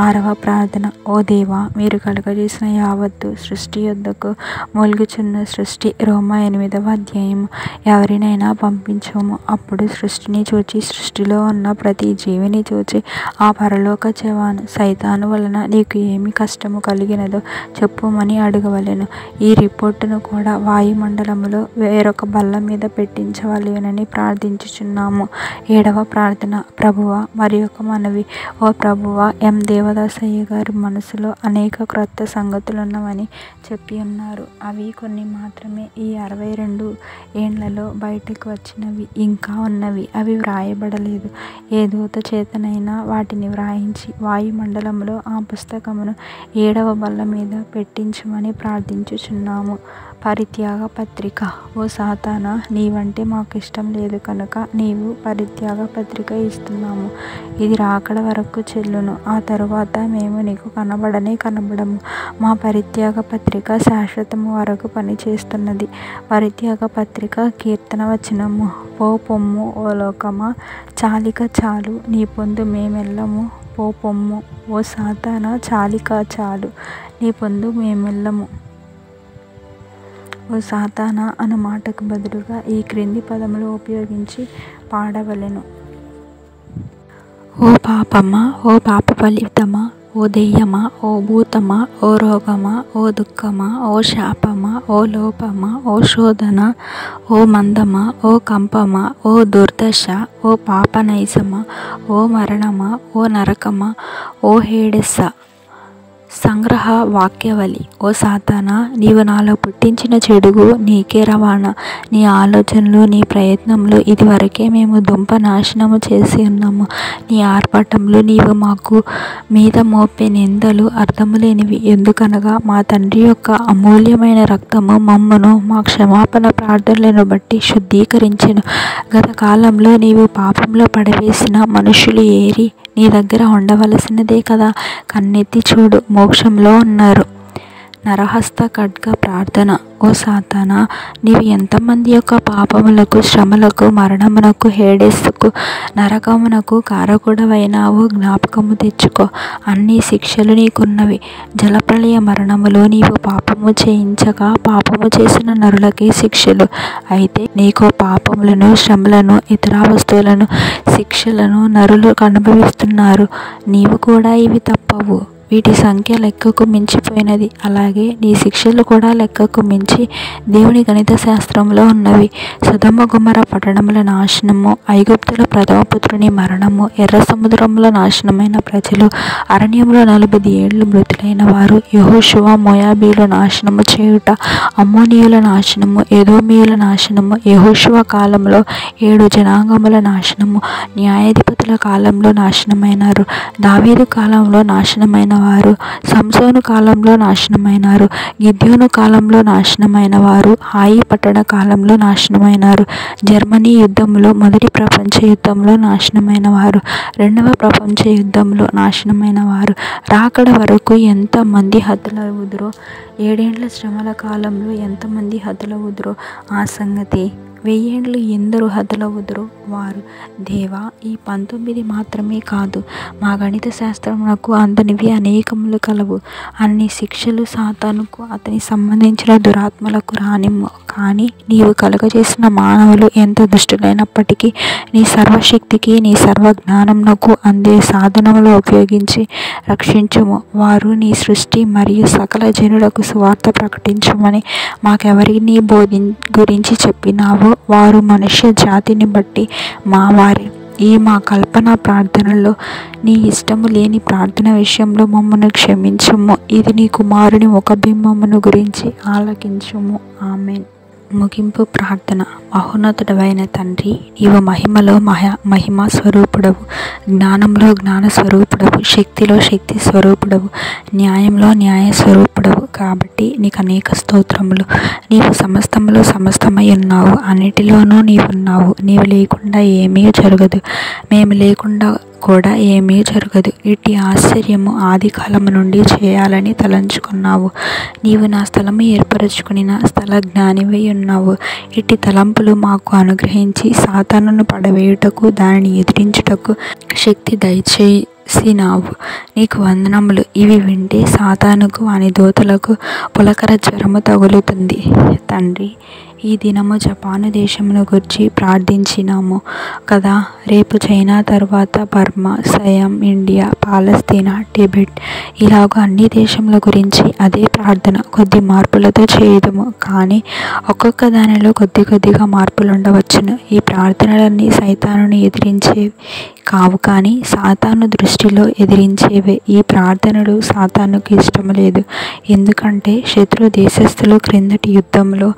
ఆరవ ప్రార్థన. ఓ దేవా, మీరు కలుగజేసిన యావత్తు సృష్టి యొద్దకు మూల్గుచున్న సృష్టి. రోమా 8వ అధ్యాయము. ఎవరినైనా పంపించము. అప్పుడు సృష్టిని చూచి, సృష్టిలో ఉన్న ప్రతి జీవిని చూచి ఆ పరలోక జవాను సైతాను వలన నీకు ఏమి కష్టము కలిగినదో చెప్పుమని అడగవలెను. ఈ రిపోర్టును కూడా వాయుమండలములో వేరొక బల్ల మీద పెట్టించవలెనని ప్రార్థించుచున్నాము. ఏడవ ప్రార్థన. ప్రభువా, మరి ఒక మనవి. ఓ ప్రభువా, ఎం దేవదాసయ్య గారి మనసులో అనేక క్రొత్త సంగతులున్నవని చెప్పి ఉన్నారు. అవి కొన్ని మాత్రమే ఈ 62 ఏండ్లలో బయటకు వచ్చినవి. ఇంకా ఉన్నవి. అవి వ్రాయబడలేదు. ఏ దూత చేతనైనా వాటిని వ్రాయించి వాయుమండలంలో ఆ పుస్తకమును 7వ బల్ల మీద పెట్టించమని ప్రార్థించుచున్నాము. పరిత్యాగ పత్రిక. ఓ సాతానా, నీవంటే మాకు ఇష్టం లేదు కనుక నీవు పరిత్యాగ పత్రిక ఇస్తున్నాము. ఇది రాకడ వరకు చెల్లును. ఆ తరువాత మేము నీకు కనబడము. మా పరిత్యాగ పత్రిక శాశ్వతము వరకు పనిచేస్తున్నది. పరిత్యాగ పత్రిక కీర్తన వచనము. పో పొమ్ము ఓ లోకమా, చాలిక చాలు, నీ పొందు మేమెల్లము. పో పొమ్ము ఓ సాతానా, చాలిక చాలు, నీ పొందు మేమెల్లము. ఓ సాతానా అను మాటకు బదులుగా ఈ క్రింది పదములు ఉపయోగించి పాడవలెను. ఓ పాపమా, ఓ పాప ఫలితమా, ఓ దెయ్యమా, ఓ భూతమా, ఓ రోగమా, ఓ దుఃఖమా, ఓ శాపమా, ఓ లోపమా, ఓ శోధన, ఓ మందమా, ఓ కంపమా, ఓ దుర్దశ, ఓ పాపనైజమా, ఓ మరణమా, ఓ నరకమా, ఓ హేడెస్స. సంగ్రహ వాక్యవలి. ఓ సాతానా, నీవు నాలో పుట్టించిన చెడుగు నీకే రవాణా. నీ ఆలోచనలు, నీ ప్రయత్నములు ఇదివరకే మేము దుంప నాశనము చేసి ఉన్నాము. నీ ఆర్భటములు, నీవు మాకు మీద మోపే నిందలు అర్థము లేనివి. ఎందుకనగా మా తండ్రి యొక్క అమూల్యమైన రక్తము మమ్మును మా క్షమాపణ ప్రార్థనలను బట్టి శుద్ధీకరించెను. గత కాలంలో నీవు పాపంలో పడవేసిన మనుషులు ఏరి నీ దగ్గర ఉండవలసినదే కదా. కన్నెత్తి చూడు, మోక్షంలో ఉన్నారు. నరహస్త ఖడ్గ ప్రార్థన. ఓ సాతానా, నీవు ఎంతమంది యొక్క పాపములకు, శ్రమలకు, మరణమునకు, హేడెస్సుకు, నరకమునకు కారకుడవైనావో జ్ఞాపకము తెచ్చుకో. అన్ని శిక్షలు నీకున్నవి. జలప్రళయ మరణములో నీవు పాపము చేయించగా పాపము చేసిన నరులకే శిక్షలు. అయితే నీకు పాపములను, శ్రమలను, ఇతర వస్తువులను, శిక్షలను నరులు అనుభవిస్తున్నారు. నీవు కూడా ఇవి తప్పవు. వీటి సంఖ్య లెక్కకు మించిపోయినది. అలాగే నీ శిక్షలు కూడా లెక్కకు మించి దేవుని గణిత శాస్త్రంలో ఉన్నవి. సొదొమ గొమొర్రా పట్టణముల నాశనము, ఐగుప్తుల ప్రథమ పుత్రుని మరణము, ఎర్ర సముద్రముల నాశనమైన ప్రజలు, అరణ్యములో 40 ఏళ్ళు మృతులైన వారు, యెహోషువ మోయాబీయుల నాశనము చేయుట, అమ్మోనీయుల నాశనము, ఎదోమీయుల నాశనము, యెహోషువ కాలంలో 7 జనాంగముల నాశనము, న్యాయాధిపతుల కాలంలో నాశనమైనారు, దావీదు కాలంలో నాశనమైన వారు, సంసోను కాలంలో నాశనమైనారు, గిద్యోను కాలంలో నాశనమైన వారు, హాయి పట్టణ కాలంలో నాశనమైనారు, జర్మనీ యుద్ధంలో, మొదటి ప్రపంచ యుద్ధంలో నాశనమైన వారు, రెండవ ప్రపంచ యుద్ధంలో నాశనమైన వారు, రాకడ వరకు ఎంతమంది హతులవుదురో, 7 ఏండ్ల శ్రమల కాలంలో ఎంతమంది హతులవుదురో ఆ సంగతి 1000 ఏండ్లు ఎందరు హతులవుదురో వారు. దేవా, ఈ 19 మాత్రమే కాదు, మా గణిత శాస్త్రమునకు అందనివి అనేకములు కలవు. అన్ని శిక్షలు సాతానుకు అతని సంబంధించిన దురాత్మలకు రానిమ్ము. కానీ నీవు కలుగజేసిన మానవులు ఎంత దుష్టులైనప్పటికీ నీ సర్వశక్తికి, నీ సర్వజ్ఞానమునకు అందే సాధనములు ఉపయోగించి రక్షించుము. వారు నీ సృష్టి మరియు సకల జనులకు సువార్త ప్రకటించమని మాకెవరిని గురించి చెప్పినావో వారు మనుష్య జాతిని బట్టి మా వారి. మా కల్పన ప్రార్థనలో నీ ఇష్టము లేని ప్రార్థన విషయంలో మమ్మను క్షమించుము. ఇది నీ కుమారుని ముఖబింబమును గురించి ఆలకించుము. ఆమెన్. ముగింపు ప్రార్థన. మహోన్నతుడవైన తండ్రి, నీవు మహిమలో మహిమా స్వరూపుడవు, జ్ఞానంలో జ్ఞాన స్వరూపుడవు, శక్తిలో శక్తి స్వరూపుడవు, న్యాయంలో న్యాయ స్వరూపుడవు. కాబట్టి నీకు అనేక స్తోత్రములు. నీవు సమస్తములో సమస్తమై ఉన్నావు, అన్నిటిలోనూ నీవున్నావు. నీవు లేకుండా ఏమీ జరగదు, మేము లేకుండా కూడా ఏమీ జరగదు. ఇట్టి ఆశ్చర్యము ఆది కాలము నుండి చేయాలని తలంచుకున్నావు. నీవు నా స్థలము ఏర్పరచుకుని నా స్థల జ్ఞానివై ఉన్నావు. ఇట్టి తలంపులు మాకు అనుగ్రహించి సాతానును పడవేయుటకు, దానిని ఎదిరించుటకు శక్తి దయచేసినావు. నీకు వందనములు. ఇవి వింటే సాతానుకు, వాని దూతలకు పులకర జ్వరము తగులుతుంది. తండ్రి, ఈ దినము జపాను దేశమును గురించి ప్రార్థించినాము కదా. రేపు చైనా తర్వాత బర్మా, సయాం, ఇండియా, పాలస్తీనా, టిబెట్ ఇలాగ అన్ని దేశముల గురించి అదే ప్రార్థన. కొద్ది మార్పులతో చేయుదుము, కానీ ఒక్కొక్క దానిలో కొద్దిగా మార్పులు ఉండవచ్చును. ఈ ప్రార్థనలన్నీ సైతానుని ఎదిరించేవి కావు, కానీ సాతాను దృష్టిలో ఎదిరించేవే. ఈ ప్రార్థనలు సాతానుకు ఇష్టము లేదు. ఎందుకంటే శత్రు దేశస్థులు క్రిందటి యుద్ధంలో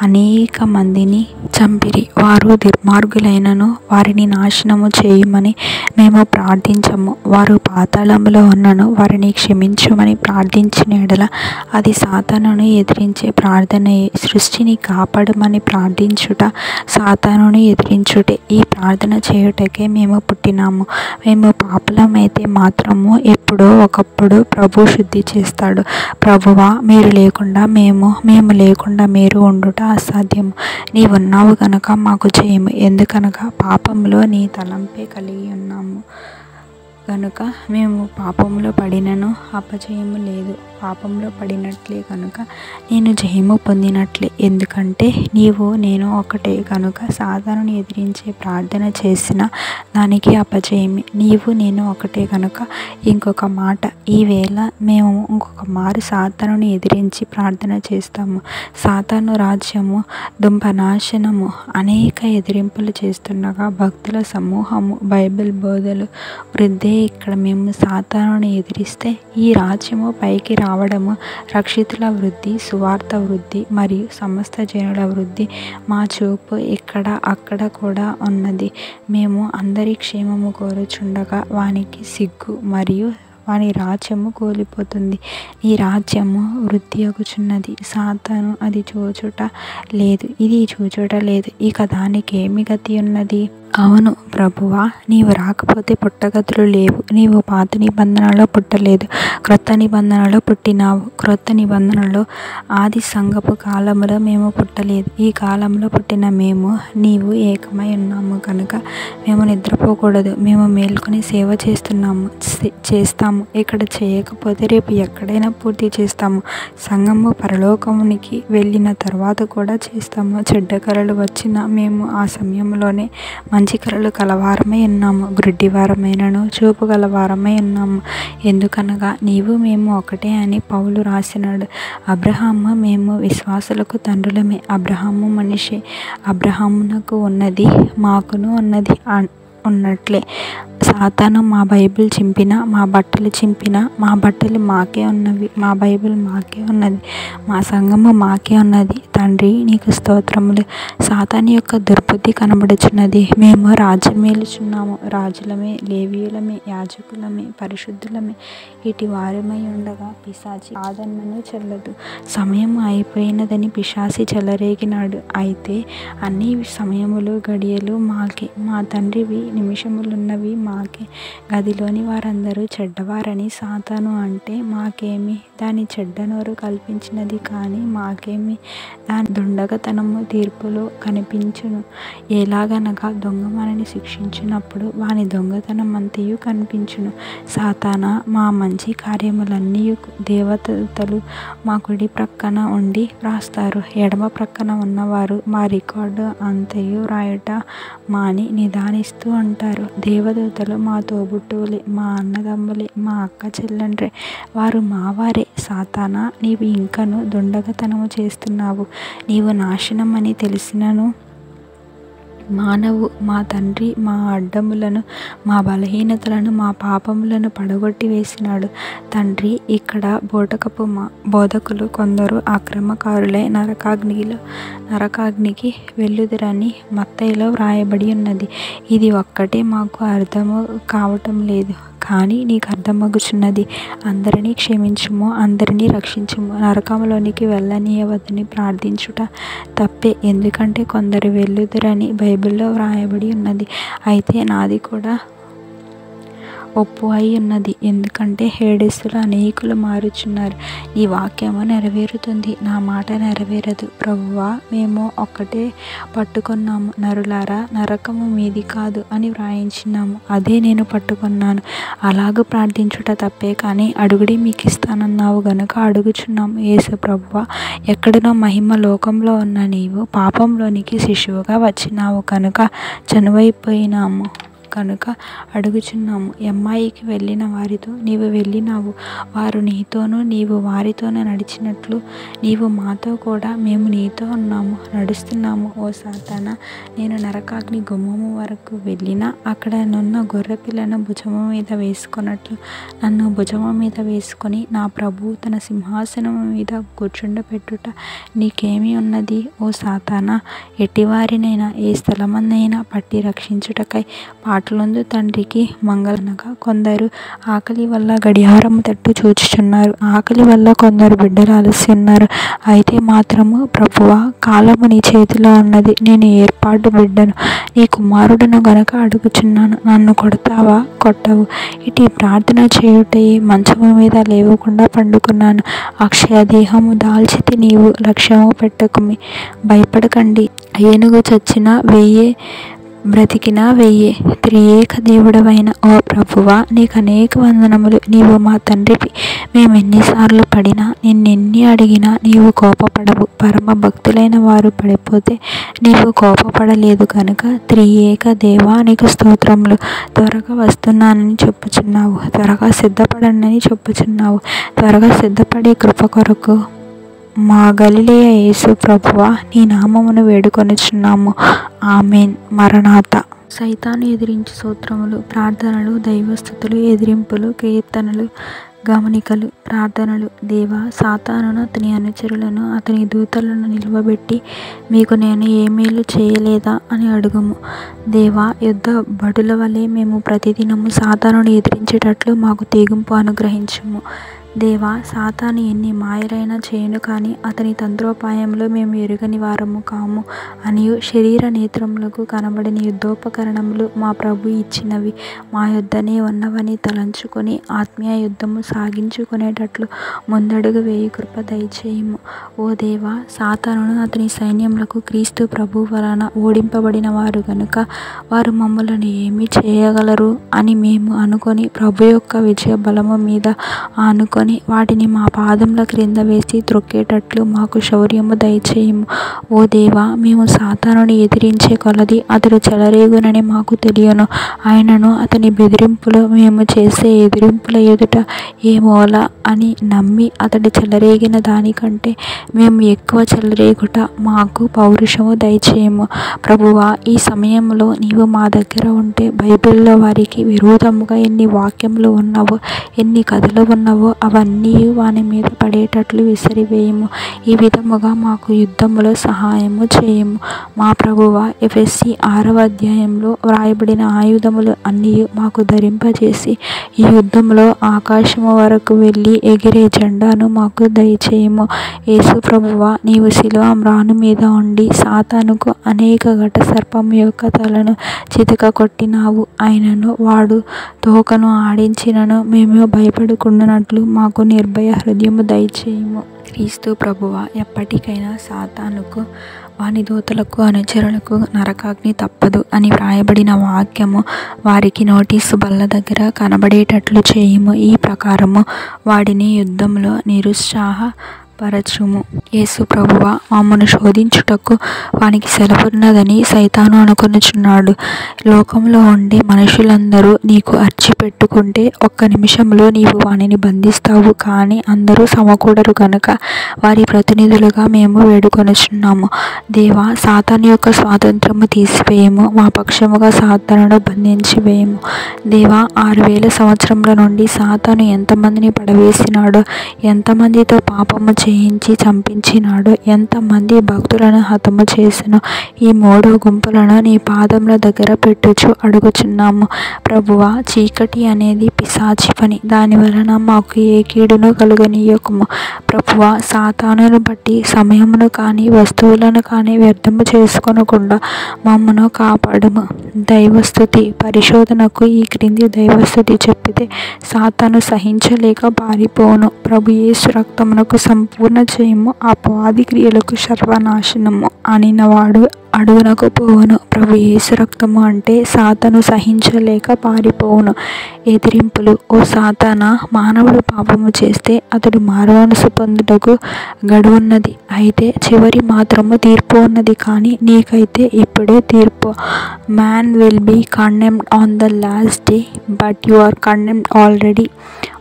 అనేక మందిని చంపిరి. వారు దుర్మార్గులైనను వారిని నాశనము చేయమని మేము ప్రార్థించము. వారు పాతాళములో ఉన్నను వారిని క్షమించమని ప్రార్థించిన ఎడల అది సాతానును ఎదిరించే ప్రార్థనయే. సృష్టిని కాపాడమని ప్రార్థించుట సాతానును ఎదిరించుటే. ఈ ప్రార్థన చేయుటకే మేము పుట్టినాము. మేము పాపులమైతే మాత్రము ఎప్పుడో ఒకప్పుడు ప్రభు శుద్ధి చేస్తాడు. ప్రభువా, మీరు లేకుండా మేము లేకుండా మీరు ఉండుట అసాధ్యము. నీవున్నావు గనుక మాకు చేయము. ఎందుకనగా పాపంలో నీ తలంపే కలిగి ఉన్నాము గనుక మేము పాపంలో పడినను అపజయము లేదు. పాపంలో పడినట్లే కనుక నేను జయము పొందినట్లే. ఎందుకంటే నేను ఒకటే కనుక సాతానుని ఎదిరించే ప్రార్థన చేసిన దానికి అపజయమే. నేను ఒకటే కనుక ఇంకొక మాట, ఈవేళ మేము ఇంకొక మారు సాతానుని ఎదిరించి ప్రార్థన చేస్తాము. సాతాను రాజ్యము దుంపనాశనము అనేక ఎదిరింపులు చేస్తుండగా భక్తుల సమూహము, బైబిల్ బోధలు వృద్ధే. ఇక్కడ మేము సాతానుని ఎదిరిస్తే ఈ రాజ్యము పైకి రావడము, రక్షితుల వృద్ధి, సువార్త వృద్ధి మరియు సమస్త జనుల వృద్ధి మా చూపు ఇక్కడ అక్కడ కూడా ఉన్నది. మేము అందరి క్షేమము కోరుచుండగా వానికి సిగ్గు మరియు వాని రాజ్యము కూలిపోతుంది. ఈ రాజ్యము వృద్ధి అగుచున్నది. సాతాను అది చూచుట లేదు, ఇది చూచుట లేదు. ఇక దానికేమి గతి ఉన్నది? అవును ప్రభువా, నీవు రాకపోతే పుట్టగతులు లేవు. నీవు పాత నిబంధనలో పుట్టలేదు, క్రొత్త నిబంధనలో పుట్టినావు. క్రొత్త నిబంధనలో ఆది సంఘపు కాలంలో మేము పుట్టలేదు. ఈ కాలంలో పుట్టిన మేము నీవు ఏకమై ఉన్నాము కనుక మేము నిద్రపోకూడదు. మేము మేల్కొని సేవ చేస్తాము. ఇక్కడ చేయకపోతే రేపు ఎక్కడైనా పూర్తి చేస్తాము. సంఘము పరలోకమునికి వెళ్ళిన తర్వాత కూడా చేస్తాము. చెడ్డ కలలు వచ్చినా మేము ఆ సమయంలోనే మంచి కలలు కలవారమై ఉన్నాము. గ్రుడ్డివారమైనను చూపు గలవారమై ఉన్నాము. ఎందుకనగా మేము ఒకటే అని పౌలు రాసినాడు. అబ్రహాము మేము విశ్వాసులకు తండ్రులమే. అబ్రహాము మనిషి. అబ్రహామునకు ఉన్నది మాకును ఉన్నది ఉన్నట్లే సాతాను మా బైబిల్ చింపిన, మా బట్టలు చింపిన, మా బట్టలు మాకే ఉన్నవి, మా బైబిల్ మాకే ఉన్నది, మా సంఘము మాకే ఉన్నది. తండ్రి నీకు స్తోత్రములు. సాతాను యొక్క దుర్బుద్ధి కనబడుచున్నది. మేము రాజ్యమేలుచున్నాము. రాజులమే, లేవీయులమే, యాజకులమే, పరిశుద్ధులమే ఇటు వారమై ఉండగా పిశాచి ఆదరణను చెల్లదు. సమయం అయిపోయినదని పిశాచి చెలరేగినాడు. అయితే అన్ని సమయములు గడియలు మాకే. మా తండ్రివి నిమిషములున్నవి మాకే. గదిలోని వారందరూ చెడ్డవారని సాతాను అంటే మాకేమి? దాని చెడ్డ నోరు కల్పించినది కానీ మాకేమి? దాని దుండగతనము తీర్పులో కనిపించును. ఎలాగనగా దొంగ మనని శిక్షించినప్పుడు వాని దొంగతనం అంతయు కనిపించును. సాతానా, మా మంచి కార్యములన్నీ దేవదూతలు మా కుడి ప్రక్కన ఉండి వ్రాస్తారు. ఎడమ ప్రక్కన ఉన్నవారు మా రికార్డు అంతయు రాయట మాని నిదానిస్తూ అంటారు. దేవదూతలు మా తోబుట్టువులే, మా అన్నదమ్ములే, మా అక్క చెల్లెండ్రే, వారు మావారే. సాతానా, నీవు ఇంకను దుండగతనము చేస్తున్నావు. నీవు నాశనం అని తెలిసినను మానవు. మా తండ్రి మా అడ్డములను, మా బలహీనతలను, మా పాపములను పడగొట్టి వేసినాడు. తండ్రి, ఇక్కడ బోధకులు కొందరు అక్రమకారులై నరకాగ్నికి వెళ్ళుదురని మత్తయిలో వ్రాయబడి ఉన్నది. ఇది ఒక్కటే మాకు అర్థము కావటం లేదు, కానీ నీకు అర్థమగుచున్నది. అందరినీ క్షమించుము, అందరినీ రక్షించుము. నరకంలోనికి వెళ్ళనీయవద్దని ప్రార్థించుట తప్పే, ఎందుకంటే కొందరు వెళ్ళుదురని బైబిల్లో వ్రాయబడి ఉన్నది. అయితే నాది కూడా ఒప్పు అయి ఉన్నది, ఎందుకంటే హేడెస్సులో అనేకులు మారుచున్నారు. ఈ వాక్యము నెరవేరుతుంది, నా మాట నెరవేరదు. ప్రభువా, మేము ఒక్కటే పట్టుకున్నాము. నరులారా, నరకము మీది కాదు అని వ్రాయించినాము. అదే నేను పట్టుకున్నాను. అలాగూ ప్రార్థించుట తప్పే, కానీ అడుగుడి మీకు ఇస్తానన్నావు గనుక అడుగుచున్నాము. యేసు ప్రభువా, ఎక్కడనో మహిమ లోకంలో ఉన్న నీవు పాపంలోనికి శిశువుగా వచ్చినావు కనుక చనువైపోయినాము కనుక అడుగుచున్నాము. ఎమ్మాయికి వెళ్ళిన వారితో నీవు వెళ్ళినావు. వారు నీతోనూ నీవు వారితోనూ నడిచినట్లు నీవు మాతో కూడా మేము నీతో ఉన్నాము, నడుస్తున్నాము. ఓ సాతానా, నేను నరకాగ్ని గుమ్మము వరకు వెళ్ళినా అక్కడ నున్న గొర్రెపిల్లను భుజము మీద వేసుకున్నట్లు నన్ను భుజము మీద వేసుకొని నా ప్రభువు తన సింహాసనము మీద కూర్చుండబెట్టుట నీకేమి ఉన్నది? ఓ సాతానా, ఎట్టివారినైనా ఏ స్థలమందైనా పట్టి రక్షించుటకై పాటలందు తండ్రికి మంగళనగా కొందరు ఆకలి వల్ల గడియారము తట్టు చూచుచున్నారు. ఆకలి వల్ల కొందరు బిడ్డలు అలసి ఉన్నారు. అయితే మాత్రము ప్రభువా, కాలము నీ చేతిలో ఉన్నది. నేను ఏర్పాటు బిడ్డను, నీ కుమారుడును గనక అడుగుచున్నాను. నన్ను కొడతావా? కొట్టవు. ఇటు ప్రార్థన చేయుటయే మంచము మీద లేవకుండా పండుకున్నాను. అక్షయ దేహము దాల్చితి, నీవు లక్ష్యము పెట్టకుమి. భయపడకండి. ఏనుగు చచ్చిన బ్రతికినా వెయ్యే. త్రియేక దేవుడవైన ఓ ప్రభువా, నీకు అనేక వందనములు. నీవు మా తండ్రివి. మేమెన్నిసార్లు పడినా, నిన్నెన్ని అడిగినా నీవు కోపపడవు. పరమ భక్తులైన వారు పడిపోతే నీవు కోపపడలేదు కనుక త్రియేక దేవా నీకు స్తోత్రములు. త్వరగా వస్తున్నానని చెప్పుచున్నావు, త్వరగా సిద్ధపడనని చెప్పుచున్నావు. త్వరగా సిద్ధపడే కృప కొరకు మా గలిలయ యేసు ప్రభువా, నీ నామమును వేడుకొనుచున్నాము. ఆమేన్. మరణాత. సైతాను ఎదిరించి స్తోత్రములు, ప్రార్థనలు, దైవస్థుతులు, ఎదిరింపులు, కీర్తనలు, గమనికలు, ప్రార్థనలు. దేవా, సాతానును అతని అనుచరులను అతని దూతలను నిలువబెట్టి మీకు నేను ఏ మేలు చేయలేదా అని అడుగుము. దేవా, యుద్ధ బడుల వలె మేము ప్రతిదినము సాతానును ఎదిరించేటట్లు మాకు తెగింపు అనుగ్రహించుము. దేవా, సాతాను ఎన్ని మాయలైనా చేయను కానీ అతని తంత్రోపాయంలో మేము ఎరుగని వారము కాము అనియు శరీర నేత్రములకు కనబడని యుద్ధోపకరణములు మా ప్రభు ఇచ్చినవి మా యొద్దనే ఉన్నవని తలంచుకొని ఆత్మీయ యుద్ధము సాగించుకునేటట్లు ముందడుగు వేయి కృప దయచేయము. ఓ దేవా, సాతానును అతని సైన్యములకు క్రీస్తు ప్రభు వలన ఓడింపబడిన వారు గనుక వారు మమ్మలను ఏమి చేయగలరు అని మేము అనుకొని ప్రభు యొక్క విజయ బలము మీద ఆనుకొని వాటిని మా పాదముల క్రింద వేసి త్రొక్కేటట్లు మాకు శౌర్యము దయచేయము. ఓ దేవా, మేము సాతానుని ఎదిరించే కొలది అతడు చెలరేగునని మాకు తెలియను. ఆయనను అతని బెదిరింపులు మేము చేసే ఎదిరింపుల ఎదుట ఏ మూల అని నమ్మి అతడు చెలరేగిన దానికంటే మేము ఎక్కువ చెలరేగుట మాకు పౌరుషము దయచేయము. ప్రభువా, ఈ సమయంలో నీవు మా దగ్గర ఉంటే బైబిల్లో వారికి విరోధముగా ఎన్ని వాక్యములు ఉన్నావో, ఎన్ని కథలు ఉన్నావో అవన్నీ వాని మీద పడేటట్లు విసిరివేయము. ఈ విధముగా మాకు యుద్ధములో సహాయము చేయము. మా ప్రభువా, ఎఫెసీ 6వ అధ్యాయంలో వ్రాయబడిన ఆయుధములు అన్నీ మాకు ధరింపజేసి ఈ యుద్ధంలో ఆకాశము వరకు వెళ్ళి ఎగిరే జెండాను మాకు దయచేయము. యేసు ప్రభువా, నీవు శిలువ మ్రాను మీద ఉండి సాతానుకు అనేక ఘట సర్పము యొక్క తలను చితక కొట్టినావు. అయినను వాడు తోకను ఆడించినను మేము భయపడకుండానట్లు మాకు నిర్భయ హృదయము దయచేయము. క్రీస్తు ప్రభువా, ఎప్పటికైనా సాతానుకు వాని దూతలకు అనుచరులకు నరకాగ్ని తప్పదు అని వ్రాయబడిన వాక్యము వారికి నోటీసు బల్ల దగ్గర కనబడేటట్లు చేయము. ఈ ప్రకారము వాడిని యుద్ధంలో నిరుత్సాహపరచుము. యేసు ప్రభువా, మమ్మను శోధించుటకు వానికి సెలవున్నదని సైతాను అనుకొనుచున్నాడు. లోకంలో ఉండే మనుషులందరూ నీకు అర్చి పెట్టుకుంటే ఒక్క నిమిషంలో నీవు వానిని బంధిస్తావు. కానీ అందరూ సమకూడరు కనుక వారి ప్రతినిధులుగా మేము వేడుకొనుచున్నాము. దేవా, సాతాను యొక్క స్వాతంత్రము తీసివేయము. మా పక్షముగా సాతానును బంధించి వేయము. దేవా, 6000 సంవత్సరముల నుండి సాతాను ఎంతమందిని పడవేసినాడో, ఎంతమందితో పాపము చేయించి చంపించినాడో, ఎంతమంది భక్తులను హతము చేసినో ఈ 3 గుంపులను నీ పాదముల దగ్గర పెట్టుచు అడుగుచున్నాము. ప్రభువా, చీకటి అనేది పిశాచి పని. దాని వలన మాకు ఏ కీడును కలుగనీయకుము. ప్రభువా, సాతానును బట్టి సమయమును కానీ వస్తువులను కానీ వ్యర్థము చేసుకొనకుండా మమ్మను కాపాడము. దైవస్థుతి పరిశోధనకు ఈ క్రింది దైవస్థుతి చెప్పితే సాతాను సహించలేక పారిపోను. ప్రభు యేసు రక్తమునకు సంపూర్ణ జయము, అపవాది క్రియలకు సర్వనాశనము అనినవాడు అడుగునకు పోవును. ప్రభు యేసు రక్తము అంటే సాతాను సహించలేక పారిపోవును. ఎదిరింపులు. ఓ సాతానా, మానవుడు పాపము చేస్తే అతడు మారుమనసు పొందుటకు గడువున్నది. అయితే చివరి మాత్రము తీర్పు ఉన్నది. కానీ నీకైతే ఇప్పుడే తీర్పు. Man will be condemned on the last day, but you are condemned already.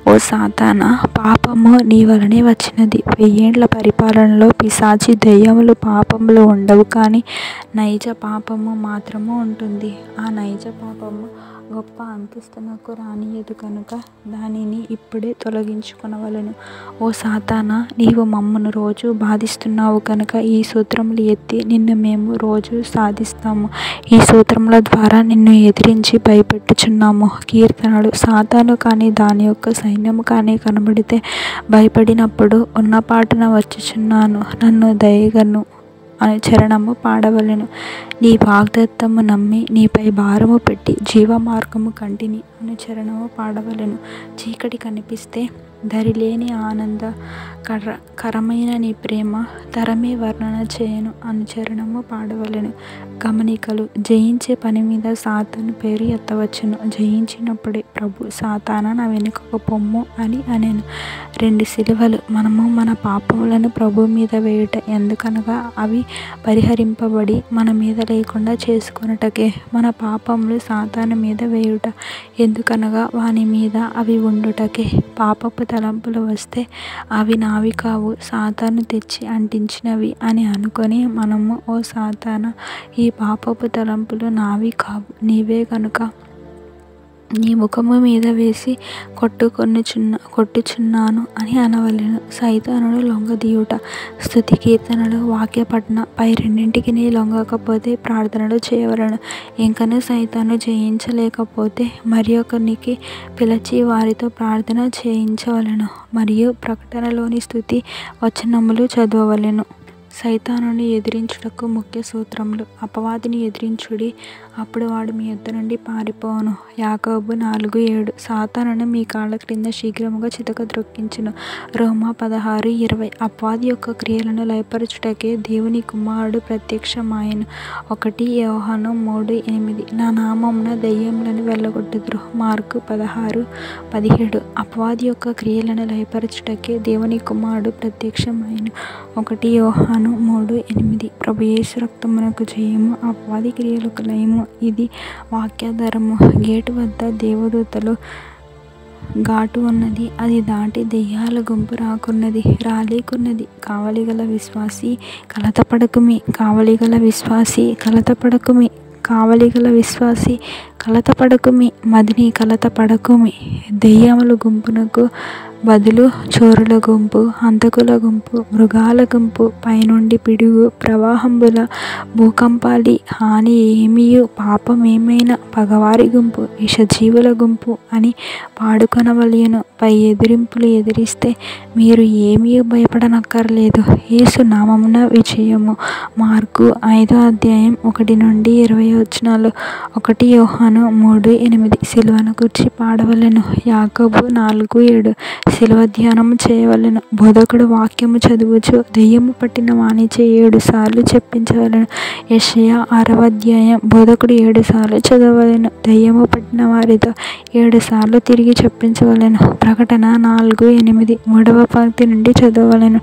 ఓ సాతానా, పాపము నీ వలనే వచ్చినది. 1000 ఏండ్ల పరిపాలనలో పిశాచి దెయ్యములు పాపములు ఉండవు, కానీ నైజ పాపము మాత్రము ఉంటుంది. ఆ నైజ పాపము గొప్ప అంతస్తునకు రానియదు కనుక దానిని ఇప్పుడే తొలగించుకొనవలెను. ఓ సాతానా, నీవు మమ్మను రోజు బాధిస్తున్నావు కనుక ఈ సూత్రములు ఎత్తి నిన్ను మేము రోజు సాధిస్తాము. ఈ సూత్రముల ద్వారా నిన్ను ఎదిరించి భయపెట్టుచున్నాము. కీర్తనలు. సాతాను కానీ దాని యొక్క సైన్యము కానీ కనబడితే భయపడినప్పుడు ఉన్నపాటున వచ్చుచున్నాను, నన్ను దయగను అని చరణము పాడవలెను. నీ వాగ్దత్తము నమ్మి నీపై భారము పెట్టి జీవ మార్గము కంటిని. అనుచరణము పాడవలెను. చీకటి కనిపిస్తే దరిలేని ఆనంద కరమైన నీ ప్రేమ తరమే వర్ణన చేయను అనుచరణము పాడవలెను. గమనికలు జయించే పని మీద సాతాను పేరు ఎత్తవచ్చును. జయించినప్పుడే ప్రభు సాతానా నా వెనుకకు పొమ్ము అని అనెను. 2 సిలువలు మనము మన పాపములను ప్రభు మీద వేయుట ఎందుకనగా అవి పరిహరింపబడి మన మీద లేకుండా చేసుకొనుటకే. మన పాపములు సాతాను మీద వేయుట ఎందుకనగా వాని మీద అవి ఉండుటకే. పాపపు తలంపులు వస్తే అవి నావి కావు, సాతాను తెచ్చి అంటించినవి అని అనుకొని మనము ఓ సాతానా, ఈ పాపపు తలంపులు నావి కావు, నీవే గనుక నీ ముఖము మీద వేసి కొట్టుచున్నాను అని అనవలెను. సైతానుడు లొంగదీయుట. స్తుతి కీర్తనలు, వాక్యపఠన పై రెండింటికి లొంగకపోతే ప్రార్థనలు చేయవలెను. ఇంకనూ సైతాను జయించలేకపోతే మరి ఒకరికి పిలిచి వారితో ప్రార్థన చేయించవలెను. మరియు ప్రకటనలోని స్తుతి వచనములు చదవవలెను. సైతానుని ఎదిరించుటకు ముఖ్య సూత్రములు. అపవాదిని ఎదిరించుడి, అప్పుడు వాడు మీ యొద్ద నుండి పారిపోవును. యాకోబు 4:7. సాతానును మీ కాళ్ళ క్రింద శీఘ్రముగా చితక ద్రొక్కించును. రోమా 16:20. అపవాది యొక్క క్రియలను లయపరచుటకే దేవుని కుమారుడు ప్రత్యక్షమాయెను. 1 యోహాను 3:8. నా నామమున దయ్యములను వెళ్ళగొట్టుదురు. మార్కు 16:17. అపవాది యొక్క క్రియలను లయపరచుటకే దేవుని కుమారుడు ప్రత్యక్షమాయెను. 1 యోహాను 3:8. ప్రభు యేసు రక్తమునకు జయము, అపవాది క్రియలకు లయము. ఇది వాక్యాధారము. గేటు వద్ద దేవదూతలు ఘాటు ఉన్నది, అది దాటి దెయ్యాల గుంపు రాలేకున్నది. కావలిగల విశ్వాసి కలతపడకుమి, కావలిగల విశ్వాసి కలతపడకుమి, కావలిగల విశ్వాసి కలతపడకుమి, మదిని కలతపడకుమి. దెయ్యముల గుంపునకు బదులు చోరుల గుంపు, హంతకుల గుంపు, మృగాల గుంపు, పైనుండి పిడుగు, ప్రవాహంబుల, భూకంపాలి, హాని ఏమియు, పాపమేమైనా, పగవారి గుంపు, విషజీవుల గుంపు అని పాడుకొనవలెను. పై ఎదిరింపులు ఎదిరిస్తే మీరు ఏమీ భయపడనక్కర్లేదు. యేసు నామమున విజయము. మార్కు 5:1-20. 1 యోహాను 3:8. సిలువను గూర్చి పాడవలెను. యాకోబు 4:7. సిలువ ధ్యానము చేయవలెను. బోధకుడు వాక్యము చదువుచు దెయ్యము పట్టిన వానిచే 7 సార్లు చెప్పించవలెను. యెషయా 6:. బోధకుడు 7 సార్లు చదవవలెను. దెయ్యము పట్టిన వారితో 7 సార్లు తిరిగి చెప్పించవలెను. ప్రకటన 4:8. 3వ పంక్తి నుండి చదవవలెను.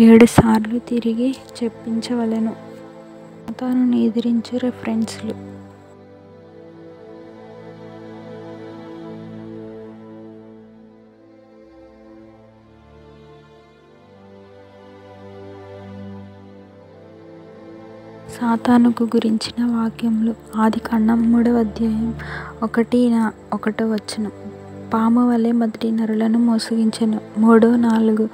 7 సార్లు తిరిగి చెప్పించవలెను. సాతానుని ఎదిరించు రెఫరెన్స్లు. సాతానుకు గురించిన వాక్యములు. ఆదికాండం 3:1-1. పాము వలె మొదటి నరులను మోసగించెను. 3:4.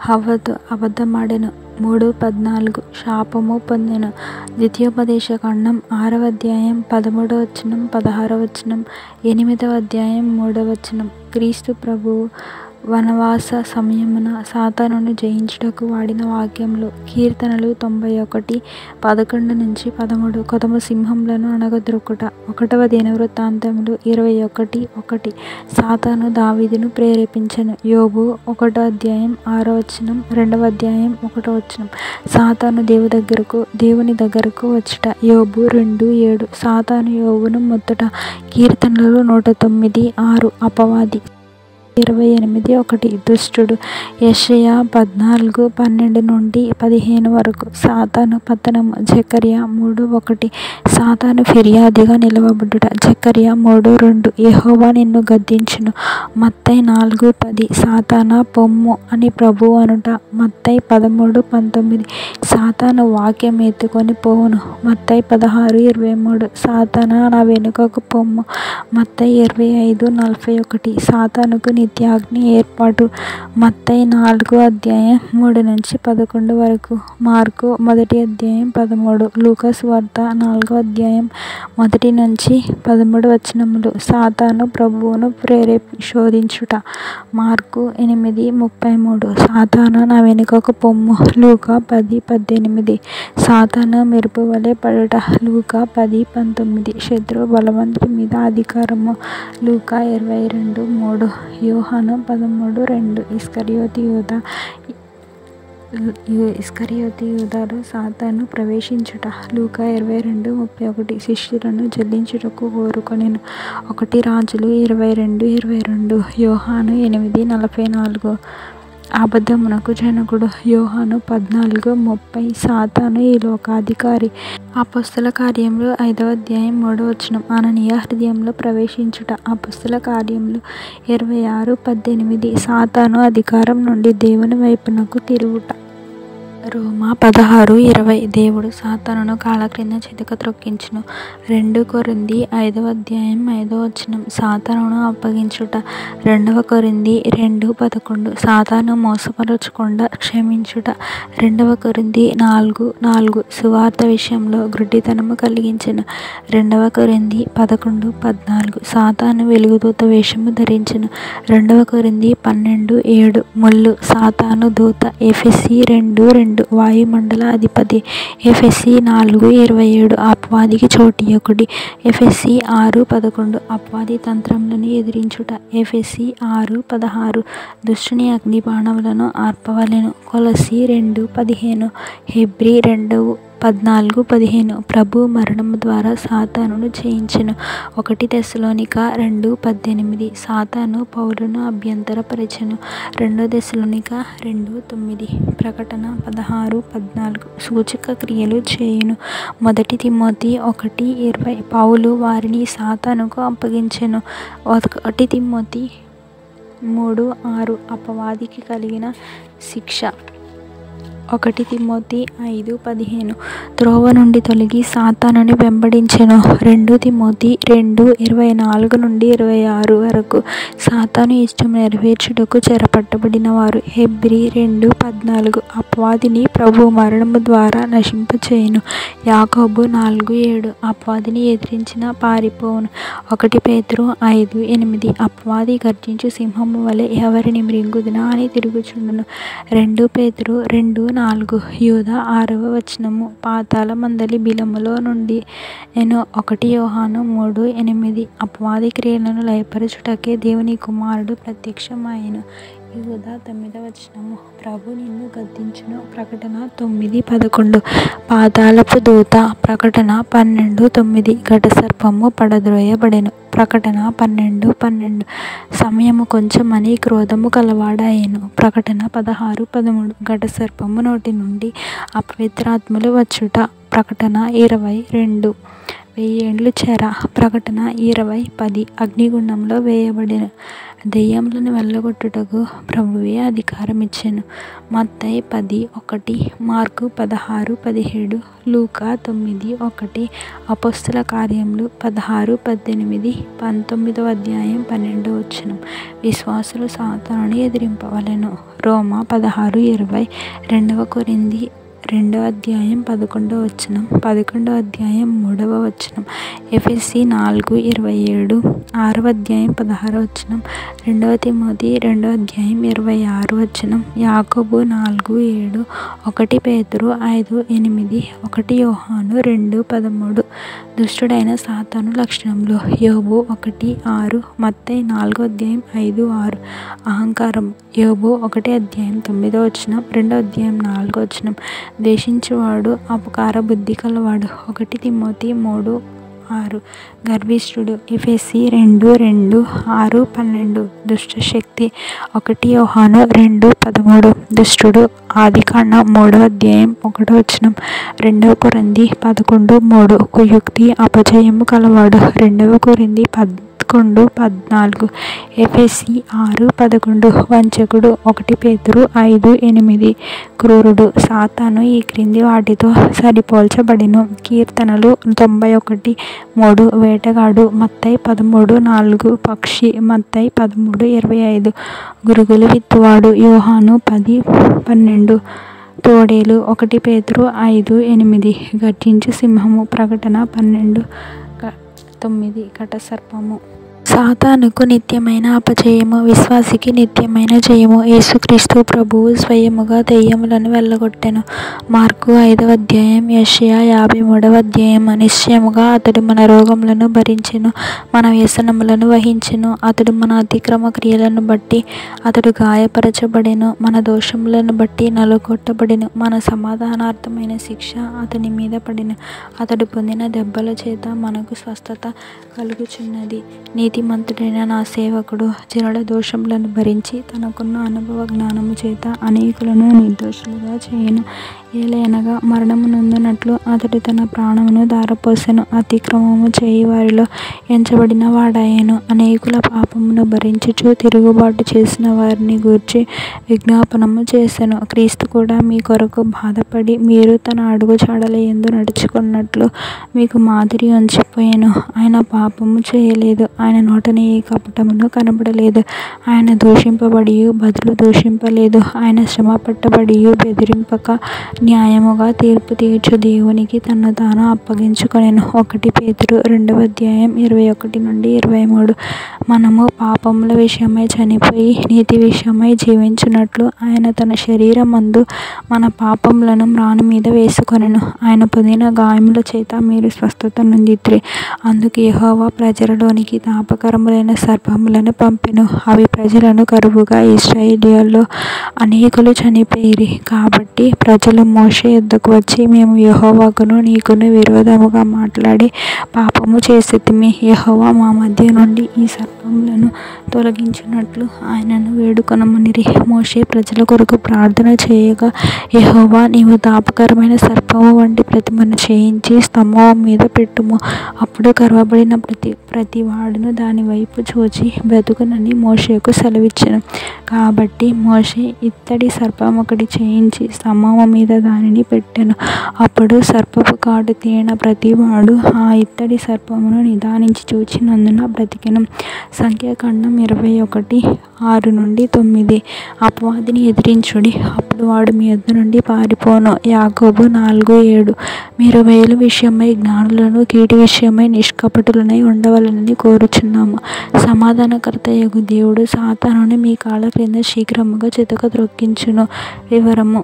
హవ్వతో అబద్ధమాడెను. 3:14. శాపము పొందెను. ద్వితీయోపదేశకాండం 6:13-16. 8:3. క్రీస్తు ప్రభువు వనవాస సమయమున సాతానును జయించుటకు వాడిన వాక్యములు. కీర్తనలు 91:11-13. కొదమ సింహములను అణగద్రొక్కుట. 1వ దినవృత్తాంతములు 21:1. సాతాను దావీదును ప్రేరేపించెను. యోబు 1:6. 2వ అధ్యాయం 1. సాతాను దేవుని దగ్గరకు వచ్చుట. యోబు 2:7. సాతాను యోబును మొత్తుట. కీర్తనలు 109:6. అపవాది 28:1. దుష్టుడు. యెషయా 14:12-15. సాతాను పతనము. జకర్యా 3:1. సాతాను ఫిర్యాదిగా నిలవబడుట. జకర్యా 3:2. యెహోవా నిన్ను గద్దించును. మత్తయి 4:10. సాతానా పొమ్ము అని ప్రభువు అనుట. మత్తయి 13:19. సాతాను వాక్యం ఎత్తుకొని పోవును. మత్తయి 16:23. సాతానా నా వెనుకకు పొమ్ము. మత్తయి 25:41. సాతానుకు నిత్యాగ్ని ఏర్పాటు. మత్తయి 4:3-11 వరకు, మార్కు 1:13, లూకా సువార్త 4:1-13 సాతాను ప్రభువును శోధించుట. మార్కు 8:33 సాతాను నా వెనుకకు పొమ్ము. లూకా 10:18 సాతాను మెరుపు వలె పడుట. లూకా 10:19 శత్రు బలవంతుడి మీద అధికారము. లూకా 22:3 యోహాను 13:2 ఇస్కరియోతు యూదాలో సాతాను ప్రవేశించుట. లూకా 22:31 శిష్యులను జల్లించుటకు కోరుకొనెను. 1 రాజులు 22:22 యోహాను 8:44 అబద్ధమునకు జనకుడు. యోహాను 14:30 సాతాను ఈ లోకాధికారి. అపోస్తల కార్యములు 5:3 అననీయ హృదయంలో ప్రవేశించుట. అపోస్తల కార్యములు 26:18 సాతాను అధికారం నుండి దేవుని వైపునకు తిరుగుట. రోమా 16:20 దేవుడు సాతానును కాళ్ళ క్రింద చితక త్రొక్కించును. 2 కొరింథీ 5:5 సాతానును అప్పగించుట. 2 కొరింథీ 2:11 సాతాను మోసపరచకుండా క్షమించుట. 2 కొరింథీ 4:4 సువార్త విషయంలో గ్రుడ్డితనము కలిగించెను. 2 కొరింథీ 11:14 సాతాను వెలుగుదూత వేషము ధరించెను. 2 కొరింథీ 12:7 ముల్లు సాతాను దూత. ఎఫెసీ 2:2 వాయుమండల అధిపతి. ఎఫెసీ 4:27 అపవాదికి చోటియకుడి. ఎఫెసీ 6:11 అపవాది తంత్రములను ఎదిరించుట. ఎఫెసీ 6:16 దుష్టుని అగ్ని బాణములను ఆర్పవలెను. కొలసీ 2:15 హెబ్రీ 2:14-15 ప్రభు మరణము ద్వారా సాతానును జయించెను. 1 తెస్సలోనిక 2:18 సాతాను పౌలును అభ్యంతరపరచెను. 2 తెస్సలోనిక 2:9 ప్రకటన 16:14 సూచక క్రియలు చేయును. 1 తిమోతి 1:20 పౌలు వారిని సాతానుకు అప్పగించెను. 1 తిమోతి 3:6 అపవాదికి కలిగిన శిక్ష. 1 తిమోతి 5:15 త్రోవ నుండి తొలగి సాతానుని వెంబడించెను. 2 తిమోతి 2:24-26 వరకు సాతాను ఇష్టం నెరవేర్చుటకు చెరపట్టబడిన వారు. హెబ్రీ 2:14 అపవాదిని ప్రభు మరణము ద్వారా నశింపచేయును. యాకోబు 4:7 అపవాదిని ఎదిరించిన పారిపోవును. 1 పేతురు 5:8 అపవాది గర్జించు సింహము వలె ఎవరిని మృంగుదునా అని తిరుగుచుండును. 2 పేతురు 2:4 యూదా 6వ వచనము పాతాళ మందలి బిలములో నుండి 1 యోహాను 3:8 అపవాది క్రియలను లయపరచుటకే దేవుని కుమారుడు ప్రత్యక్షమాయెను. యూదా 9వ వచనము ప్రభు నిన్ను గద్దించును. ప్రకటన 9:11 పాతాళపు దూత. ప్రకటన 12:9 ఘట సర్పము పడద్రోయబడెను. ప్రకటన 12:12 సమయము కొంచెమని క్రోధము కలవాడాయెను. ప్రకటన 16:13 ఘట సర్పము నోటి నుండి అపవిత్రాత్మలు వచ్చుట. ప్రకటన 20:2 1000 చెర. ప్రకటన 20:10 అగ్నిగుండంలో వేయబడిన దెయ్యములను వెళ్ళగొట్టుటకు ప్రభువే అధికారం ఇచ్చెను. మత్తయి 10:1 మార్కు 16:17 లూకా 9:1 అపోస్తల కార్యములు 16:18 19వ అధ్యాయం 12వ వచనం విశ్వాసులు సాతానుని ఎదిరింపవలెను. రోమా 16:20 2 కొరింథీ 2వ అధ్యాయం 11వ వచనం 11వ అధ్యాయం 3వ వచనం ఎఫెసీ 4:27 6వ అధ్యాయం 16వ వచనం 2 తిమోతి 2వ అధ్యాయం 26వ వచనం యాకోబు 4:7 1 పేతురు 5:8 1 యోహాను 2:13 దుష్టుడైన సాతాను లక్షణములు. యోబు 1:6 మత్తయి 4వ అధ్యాయం 5-6 అహంకారం. యోబు 1 అధ్యాయం 9వ వచనం 2వ అధ్యాయం 4వ వచనం ద్వేషించువాడు అపకార బుద్ధి కలవాడు. 1 తిమోతి 3:6 గర్విష్ఠుడు. ఎఫెసీ 2:2 6:12 దుష్ట శక్తి. 1 యోహాను 2:13 దుష్టుడు. ఆదికాండం 3వ అధ్యాయం 1వ వచనం 2 కొరింథీ 11:3 కుయుక్తి అపజయము కలవాడు. 2 కొరింథీ 11:14, ఎఫెసీ 6:11, వంచకుడు 1 పేతురు 5:8, క్రూరుడు సాతాను ఈ క్రింది వాటితో సరిపోల్చబడెను. కీర్తనలు 91:3, వేటగాడు మత్తయి 13:4, పక్షి మత్తయి 13:25, గురుగులు విత్తువాడు యోహాను 10:12, తోడేలు 1 పేతురు 5:8, గర్జించు సింహము ప్రకటన 12:9, ఘటసర్పము సాతానుకు నిత్యమైన అపజయము, విశ్వాసికి నిత్యమైన జయము. యేసుక్రీస్తు ప్రభువు స్వయముగా దెయ్యములను వెళ్ళగొట్టెను. మార్కు 5వ అధ్యాయం, యెషయా 53వ అధ్యాయం. నిశ్చయముగా అతడు మన రోగములను భరించెను, మన వ్యసనములను వహించెను. అతడు మన అతిక్రమ క్రియలను బట్టి అతడు గాయపరచబడెను, మన దోషములను బట్టి నలుగొట్టబడెను. మన సమాధానార్థమైన శిక్ష అతని మీద పడెను, అతడు పొందిన దెబ్బల చేత మనకు స్వస్థత కలుగుచున్నది. నీతిమంతుడైన నా సేవకుడు జనుల దోషములను భరించి తనకున్న అనుభవ జ్ఞానము చేత అనేకులను నిర్దోషులుగా చేయను. ఏలయనగా మరణము నొందినట్లు అతడు తన ప్రాణమును ధారపోసెను, అతిక్రమము చేయి వారిలో ఎంచబడిన వాడాయెను. అనేకుల పాపమును భరించుచు తిరుగుబాటు చేసిన వారిని గూర్చి విజ్ఞాపనము చేసెను. క్రీస్తు కూడా మీ కొరకు బాధపడి మీరు తన అడుగు జాడల యందు నడుచుకున్నట్లు మీకు మాదిరి ఉంచిపోయెను. ఆయన పాపము చేయలేదు, ఆయన నోటనే ఏ కపటమును కనబడలేదు. ఆయన దూషింపబడి బదులు దూషింపలేదు, ఆయన శ్రమ పట్టబడి బెదిరింపక న్యాయముగా తీర్పు తీర్చు దేవునికి తన్ను తాను అప్పగించుకొనెను. 1 పేతురు 2వ అధ్యాయం 21-23. మనము పాపముల విషయమై చనిపోయి నీతి విషయమై జీవించున్నట్లు ఆయన తన శరీరమందు మన పాపములను మ్రాను మీద వేసుకొనెను. ఆయన పొందిన గాయముల చేత మీరు స్వస్థత నొందితిరి. అందుకు యెహోవా ప్రజలలోనికి తాపకరములైన సర్పములను పంపెను. అవి ప్రజలను కరువుగా ఇశ్రాయేలీయుల్లో అనేకులు చనిపోయిరి. కాబట్టి ప్రజలు మోషే యొద్దకు వచ్చి, మేము యెహోవాకును నీకును విరోధముగా మాట్లాడి పాపము చేసితిమి. యెహోవా మా మధ్య నుండి ఈ సర్పములను తొలగించున్నట్లు ఆయనను వేడుకొనమనిరి. మోషే ప్రజల కొరకు ప్రార్థన చేయగా, యెహోవా నీవు తాపకరమైన సర్పము వంటి ప్రతిమను చేయించి స్తంభం మీద పెట్టుము, అప్పుడు కరవబడిన ప్రతి వాడును దాని వైపు చూచి బ్రతుకునని మోషేకు సెలవిచ్చెను. కాబట్టి మోషే ఇత్తడి సర్పం ఒకటి చేయించి స్తంభము మీద దానిని పెట్టెను. అప్పుడు సర్పపు కాటు తీయన ప్రతివాడు ఆ ఇత్తడి సర్పమును నిదానించి చూచినందున బ్రతికెను. సంఖ్యాకాండం 21:6-9. అపవాదిని ఎదిరించుడి, అప్పుడు వాడు మీ యొద్ద నుండి పారిపోను. యాకోబు 4:7. మీరు మేలు విషయమై జ్ఞానులను, కీడు విషయమై నిష్కపటులనై ఉండవలెనని కోరుచున్నాము. సమాధానకర్తయగు దేవుడు సాతానుని మీ కాళ్ళ క్రింద శీఘ్రముగా చితక త్రొక్కించును. వివరము: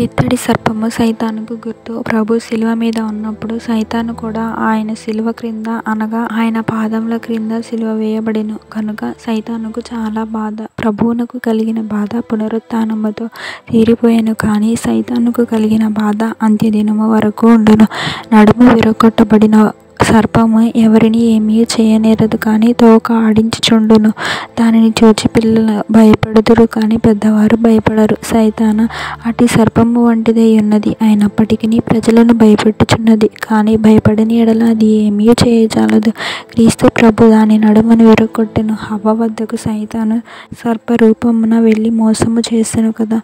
ఇత్తడి సర్పము సైతానుకు గుర్తు. ప్రభు శిలువ మీద ఉన్నప్పుడు సైతాను కూడా ఆయన శిలువ క్రింద, అనగా ఆయన పాదముల క్రింద శిలువ వేయబడెను. కనుక సైతానుకు చాలా బాధ. ప్రభువునకు కలిగిన బాధ పునరుత్థానముతో తీరిపోయెను, కానీ సైతానుకు కలిగిన బాధ అంత్యదినము వరకు ఉండును. నడుము విరగొట్టబడిన సర్పము ఎవరిని ఏమీ చేయనేరదు, కానీ తోక ఆడించుచుండును. దానిని చూచి పిల్లలు భయపడుదురు, కానీ పెద్దవారు భయపడరు. సైతాను అట్టి సర్పము వంటిదై ఉన్నది, అయినప్పటికీ ప్రజలను భయపెట్టుచున్నది. కానీ భయపడని ఎడల అది ఏమీ చేయజాలదు. క్రీస్తు ప్రభు దాని నడుమును విరగొట్టెను. హవ్వ వద్దకు సైతాను సర్పరూపమున వెళ్ళి మోసము చేసెను కదా.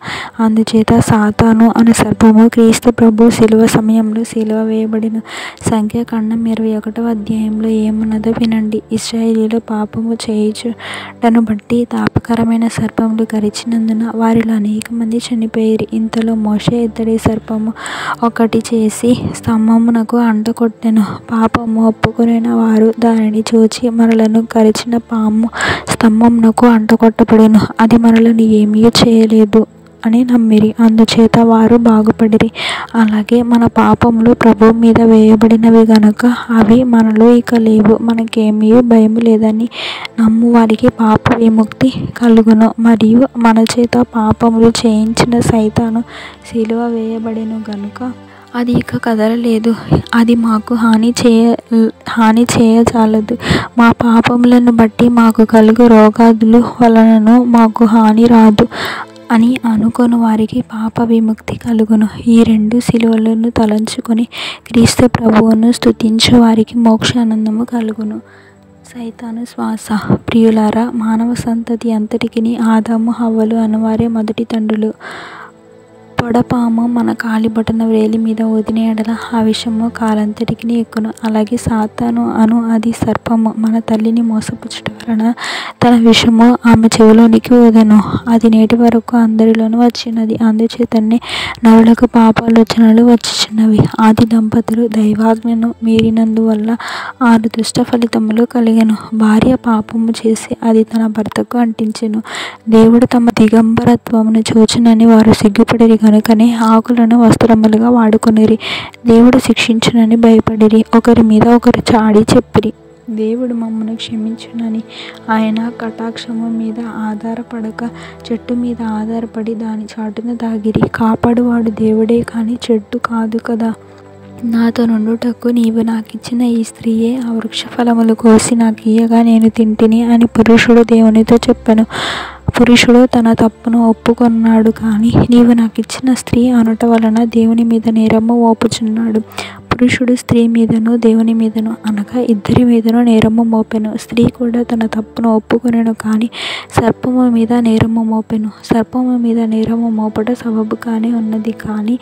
అందుచేత సాతాను అను సర్పము క్రీస్తు ప్రభు శిలువ సమయంలో సిలువ వేయబడెను. సంఖ్యాకాండం 21వ అధ్యాయంలో ఏమున్నదో వినండి. ఇశ్రాయేలీయులు పాపము చేయుటను బట్టి తాపకరమైన సర్పములు కరిచినందున వారిలో అనేక మంది చనిపోయిరి. ఇంతలో మోషే ఇత్తడి సర్పము ఒకటి చేసి స్తంభమునకు అంటకొట్టెను. పాపము ఒప్పుకొనిన వారు దానిని చూచి మనలను కరిచిన పాము స్తంభమునకు అంటకొట్టబడెను, అది మనలను ఏమీ చేయలేదు అని నమ్మిరి. అందుచేత వారు బాగుపడిరి. అలాగే మన పాపములు ప్రభువు మీద వేయబడినవి గనుక అవి మనలో ఇక లేవు. మనకేమీ భయము లేదని నమ్ము వారికి పాప విముక్తి కలుగును. మరియు మన చేత పాపములు చేయించిన సైతాను సిలువ వేయబడెను గనుక అది ఇక కదలలేదు. అది మాకు హాని చేయజాలదు. మా పాపములను బట్టి మాకు కలుగు రోగాదుల వలనను మాకు హాని రాదు అని అనుకొను వారికి పాప విముక్తి కలుగును. ఈ 2 సిలువలను తలంచుకొని క్రీస్తు ప్రభువును స్తుతించు వారికి మోక్షానందము కలుగును. సైతాను శ్వాస. ప్రియులారా, మానవ సంతతి అంతటికిని ఆదాము హవ్వలు అనువారే మొదటి తండ్రులు. పొడపాము మన కాలిబొటన వ్రేలి మీద ఊదిన ఎడల ఆ విషము కాలంతటికి ఎక్కును. అలాగే సాతాను అను అది సర్పము మన తల్లిని మోసపుచ్చుట వలన తన విషము ఆమె చెవిలోనికి ఊదెను. అది నేటి వరకు అందరిలోనూ వచ్చినది. అందుచేతనే నరులకు పాపాలోచనలు వచ్చుచున్నవి. ఆది దంపతులు దైవాజ్ఞను మీరినందువల్ల 6 దుష్ట ఫలితములు కలిగెను. భార్య పాపము చేసి అది తన భర్తకు అంటించెను. దేవుడు తమ దిగంబరత్వమును చూచునని వారు సిగ్గుపడిరి కనుకనే ఆకులను వస్త్రములుగా వాడుకొనిరి. దేవుడు శిక్షించునని భయపడిరి. ఒకరి మీద ఒకరు చాడి చెప్పిరి. దేవుడు మమ్మను క్షమించునని ఆయన కటాక్షము మీద ఆధారపడక చెట్టు మీద ఆధారపడి దాని చాటున దాగిరి. కాపాడువాడు దేవుడే కానీ చెట్టు కాదు కదా. నాతో నుండుటకు నీవు నాకిచ్చిన ఈ స్త్రీయే ఆ వృక్ష ఫలములు కోసి నాకు ఇయ్యగా నేను తింటిని అని పురుషుడు దేవునితో చెప్పెను. పురుషుడు తన తప్పును ఒప్పుకొన్నాడు, కానీ నీవు నాకిచ్చిన స్త్రీ అనుట వలన దేవుని మీద నేరము మోపుచున్నాడు. పురుషుడు స్త్రీ మీదను దేవుని మీదను అనగా ఇద్దరి మీదను నేరము మోపెను. స్త్రీ కూడా తన తప్పును ఒప్పుకొనెను, కానీ సర్పము మీద నేరము మోపెను. సర్పము మీద నేరము మోపట సబబుగానే ఉన్నది, కానీ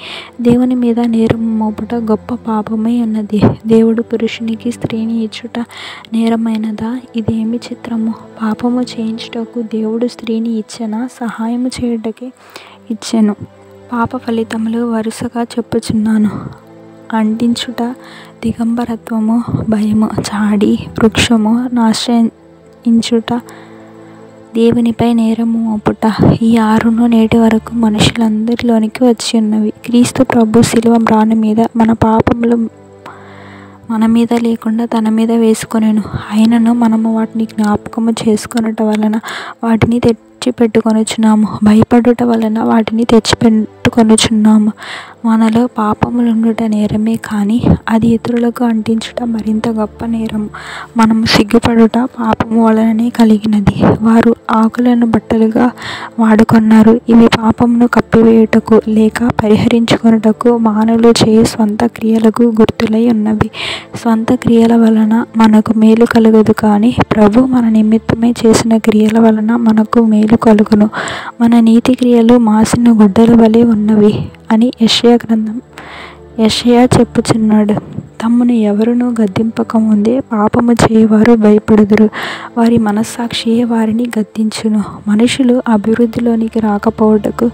దేవుని మీద నేరము మోపట గొప్ప పాపమై ఉన్నది. దేవుడు పురుషునికి స్త్రీని ఇచ్చుట నేరమైనదా? ఇదేమి చిత్రము! పాపము చేయించుటకు దేవుడు స్త్రీని ఇచ్చెనా? సహాయము చేయుటకే ఇచ్చెను. పాప ఫలితములు వరుసగా చెప్పుచున్నాను. అంటించుట, దిగంబరత్వము, భయము, చాడి, వృక్షము, నాశ్రయించుట, దేవునిపై నేరము మోపుట, ఈ 6 నేటి వరకు మనుషులందరిలోనికి వచ్చి ఉన్నవి. క్రీస్తు ప్రభు శిలువ మ్రాను మీద మన పాపములు మన మీద లేకుండా తన మీద వేసుకొనెను. అయినను మనము వాటిని జ్ఞాపకము చేసుకొనుట వలన వాటిని తెచ్చిపెట్టుకొనుచున్నాము. భయపడుట వలన వాటిని తెచ్చిపెట్టుకొనుచున్నాము. మనలో పాపములుండుట నేరమే, కానీ అది ఇతరులకు అంటించుట మరింత గొప్ప నేరము. మనము సిగ్గుపడుట పాపము వలననే కలిగినది. వారు ఆకులను బట్టలుగా వాడుకొన్నారు. ఇవి పాపమును కప్పివేయుటకు లేక పరిహరించుకొనుటకు మానవులు చేయు స్వంత క్రియలకు గుర్తులై ఉన్నవి. స్వంత క్రియల వలన మనకు మేలు కలుగదు, కానీ ప్రభు మన నిమిత్తమై చేసిన క్రియల వలన మనకు మేలు కలుగును. మన నీతి క్రియలు మాసిన గుడ్డల వలె ఉన్నవి అని యెషయా చెప్పుచున్నాడు. తమ్మును ఎవరునూ గద్దింపకముందే పాపము చేయువారు భయపడుదురు. వారి మనస్సాక్షియే వారిని గద్దించును. మనుషులు అభివృద్ధిలోనికి రాకపోవటకు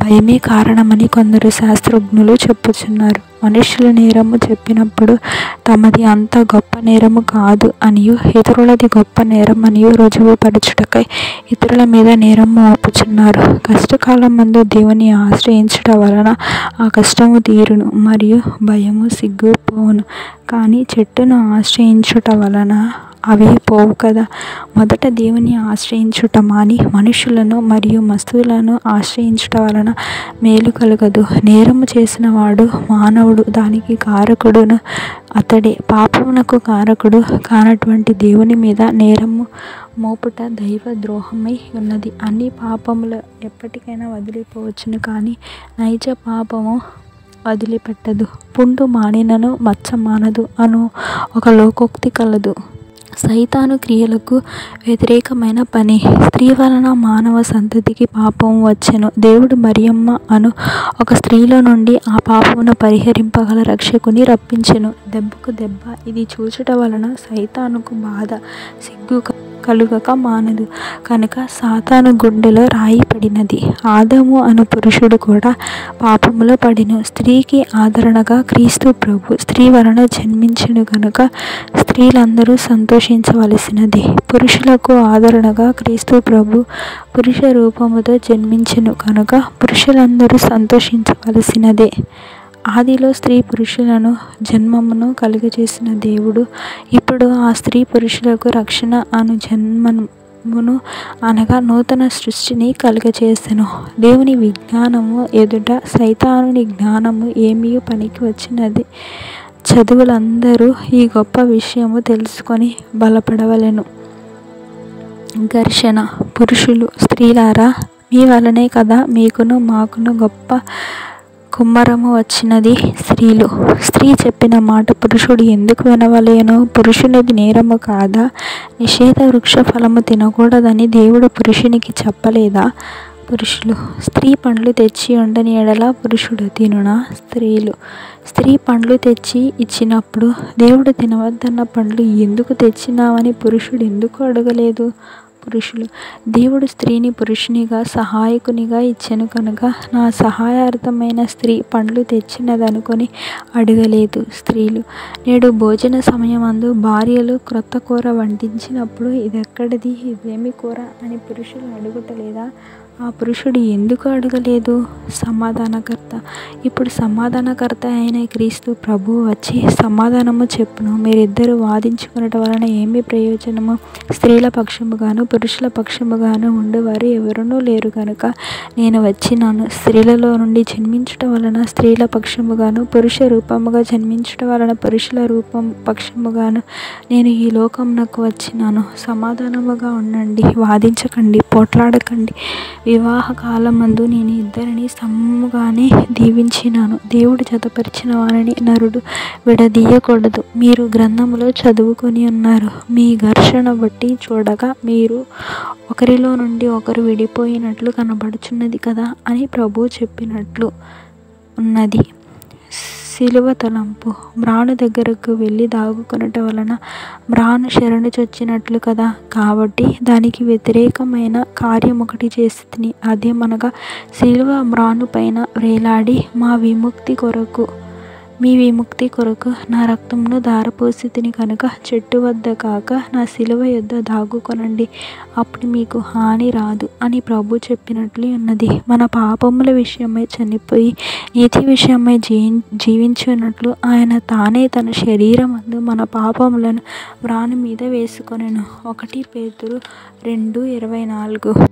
భయమే కారణమని కొందరు శాస్త్రజ్ఞులు చెప్పుచున్నారు. మనుషులు నేరము చెప్పినప్పుడు తమది అంత గొప్ప నేరము కాదు అనియు ఇతరులది గొప్ప నేరం అనియు రుజువుపరచుటకై ఇతరుల మీద నేరం మోపుచున్నారు. కష్టకాలం మందు దేవుని ఆశ్రయించుట వలన ఆ కష్టము తీరును, మరియు భయము సిగ్గు పోవును. కానీ చెట్టును ఆశ్రయించుట వలన అవి పోవు కదా. మొదట దేవుని ఆశ్రయించుట మాని మనుషులను మరియు వస్తువులను ఆశ్రయించుట వలన మేలు కలుగదు. నేరము చేసిన వాడు మానవుడు, దానికి కారకుడును అతడే. పాపమునకు కారకుడు కానటువంటి దేవుని మీద నేరము మోపుట దైవ ద్రోహమై ఉన్నది. అన్ని పాపములు ఎప్పటికైనా వదిలిపోవచ్చును, కానీ నైజ పాపము వదిలిపెట్టదు. పుండు మానినను మచ్చ మానదు అను ఒక లోకోక్తి కలదు. సైతాను క్రియలకు వ్యతిరేకమైన పని. స్త్రీ వలన మానవ సంతతికి పాపం వచ్చెను. దేవుడు మరియమ్మ అను ఒక స్త్రీలో నుండి ఆ పాపమును పరిహరింపగల రక్షకుని రప్పించెను. దెబ్బకు దెబ్బ. ఇది చూచుట వలన సైతానుకు బాధ, సిగ్గు కలుగక మానదు. కనుక సాతాను గుండెలో రాయి పడినది. ఆదాము అను పురుషుడు కూడా పాపములో పడిను. స్త్రీకి ఆదరణగా క్రీస్తు ప్రభు స్త్రీ వలన జన్మించెను కనుక స్త్రీలందరూ సంతోషించవలసినది. పురుషులకు ఆదరణగా క్రీస్తు ప్రభు పురుష రూపముతో జన్మించెను కనుక పురుషులందరూ సంతోషించవలసినదే. ఆదిలో స్త్రీ పురుషులను జన్మమును కలుగజేసిన దేవుడు ఇప్పుడు ఆ స్త్రీ పురుషులకు రక్షణ అను జన్మమును అనగా నూతన సృష్టిని కలుగజేసెను. దేవుని విజ్ఞానము ఎదుట సైతానుని జ్ఞానము ఏమీ పనికి వచ్చినది. చదువులందరూ ఈ గొప్ప విషయము తెలుసుకొని బలపడవలెను. ఘర్షణ. పురుషులు, స్త్రీలారా, మీ వలనే కదా మీకును మాకును గొప్ప కుమ్మరము వచ్చినది స్త్రీలు. స్త్రీ చెప్పిన మాట పురుషుడు ఎందుకు వినవలేను? పురుషునిది నేరము కాదా? నిషేధ వృక్ష ఫలము తినకూడదని దేవుడు పురుషునికి చెప్పలేదా? పురుషులు: స్త్రీ పండ్లు తెచ్చి ఉండని ఎడల పురుషుడు తినునా? స్త్రీలు: స్త్రీ పండ్లు తెచ్చి ఇచ్చినప్పుడు దేవుడు తినవద్దన్న పండ్లు ఎందుకు తెచ్చినావని పురుషుడు ఎందుకు అడగలేదు? పురుషులు: దేవుడు స్త్రీని పురుషునిగా సహాయకునిగా ఇచ్చెను కనుక నా సహాయార్థమైన స్త్రీ పండ్లు తెచ్చినదనుకొని అడగలేదు. స్త్రీలు: నేడు భోజన సమయమందు భార్యలు క్రొత్త కూర వండించినప్పుడు ఇదెక్కడిది, ఇదేమి కూర అని పురుషులు అడుగుటలేదా? ఆ పురుషుడు ఎందుకు అడగలేదు? సమాధానకర్త: ఇప్పుడు సమాధానకర్త అయిన క్రీస్తు ప్రభువు వచ్చి సమాధానము చెప్పును. మీరిద్దరూ వాదించుకొనుట వలన ఏమి ప్రయోజనము? స్త్రీల పక్షముగాను పురుషుల పక్షముగాను ఉండేవారు ఎవరునూ లేరు కనుక నేను వచ్చినాను. స్త్రీలలో నుండి జన్మించుట వలన స్త్రీల పక్షముగాను పురుష రూపముగా జన్మించుట వలన పురుషుల పక్షముగాను నేను ఈ లోకమునకు వచ్చినాను. సమాధానముగా ఉండండి, వాదించకండి, పోట్లాడకండి. వివాహ కాలమందు నేను ఇద్దరిని సమముగానే దీవించినాను. దేవుడు జతపరిచిన వారిని నరుడు విడదీయకూడదు. మీరు గ్రంథములో చదువుకొని ఉన్నారు. మీ ఘర్షణ బట్టి చూడగా మీరు ఒకరిలో నుండి ఒకరు విడిపోయినట్లు కనబడుచున్నది కదా అని ప్రభువు చెప్పినట్లు ఉన్నది. సిలువ తలంపు. మ్రాను దగ్గరకు వెళ్ళి దాగుకొనుట వలన మ్రాను శరణు చొచ్చినట్లు కదా. కాబట్టి దానికి వ్యతిరేకమైన కార్యం ఒకటి చేసితిని. అదేమనగా సిలువ మ్రాను పైన వ్రేలాడి మీ విముక్తి కొరకు నా రక్తమును ధారపోసితిని కనుక చెట్టు వద్ద కాక నా సిలువ యొద్ద దాగుకొనండి, అప్పుడు మీకు హాని రాదు అని ప్రభు చెప్పినట్లు ఉన్నది. మన పాపముల విషయమై చనిపోయి నీతి విషయమై జీవించున్నట్లు ఆయన తానే తన శరీరమందు మన పాపములను మ్రాను మీద వేసుకొనెను. 1 పేతురు 2:24.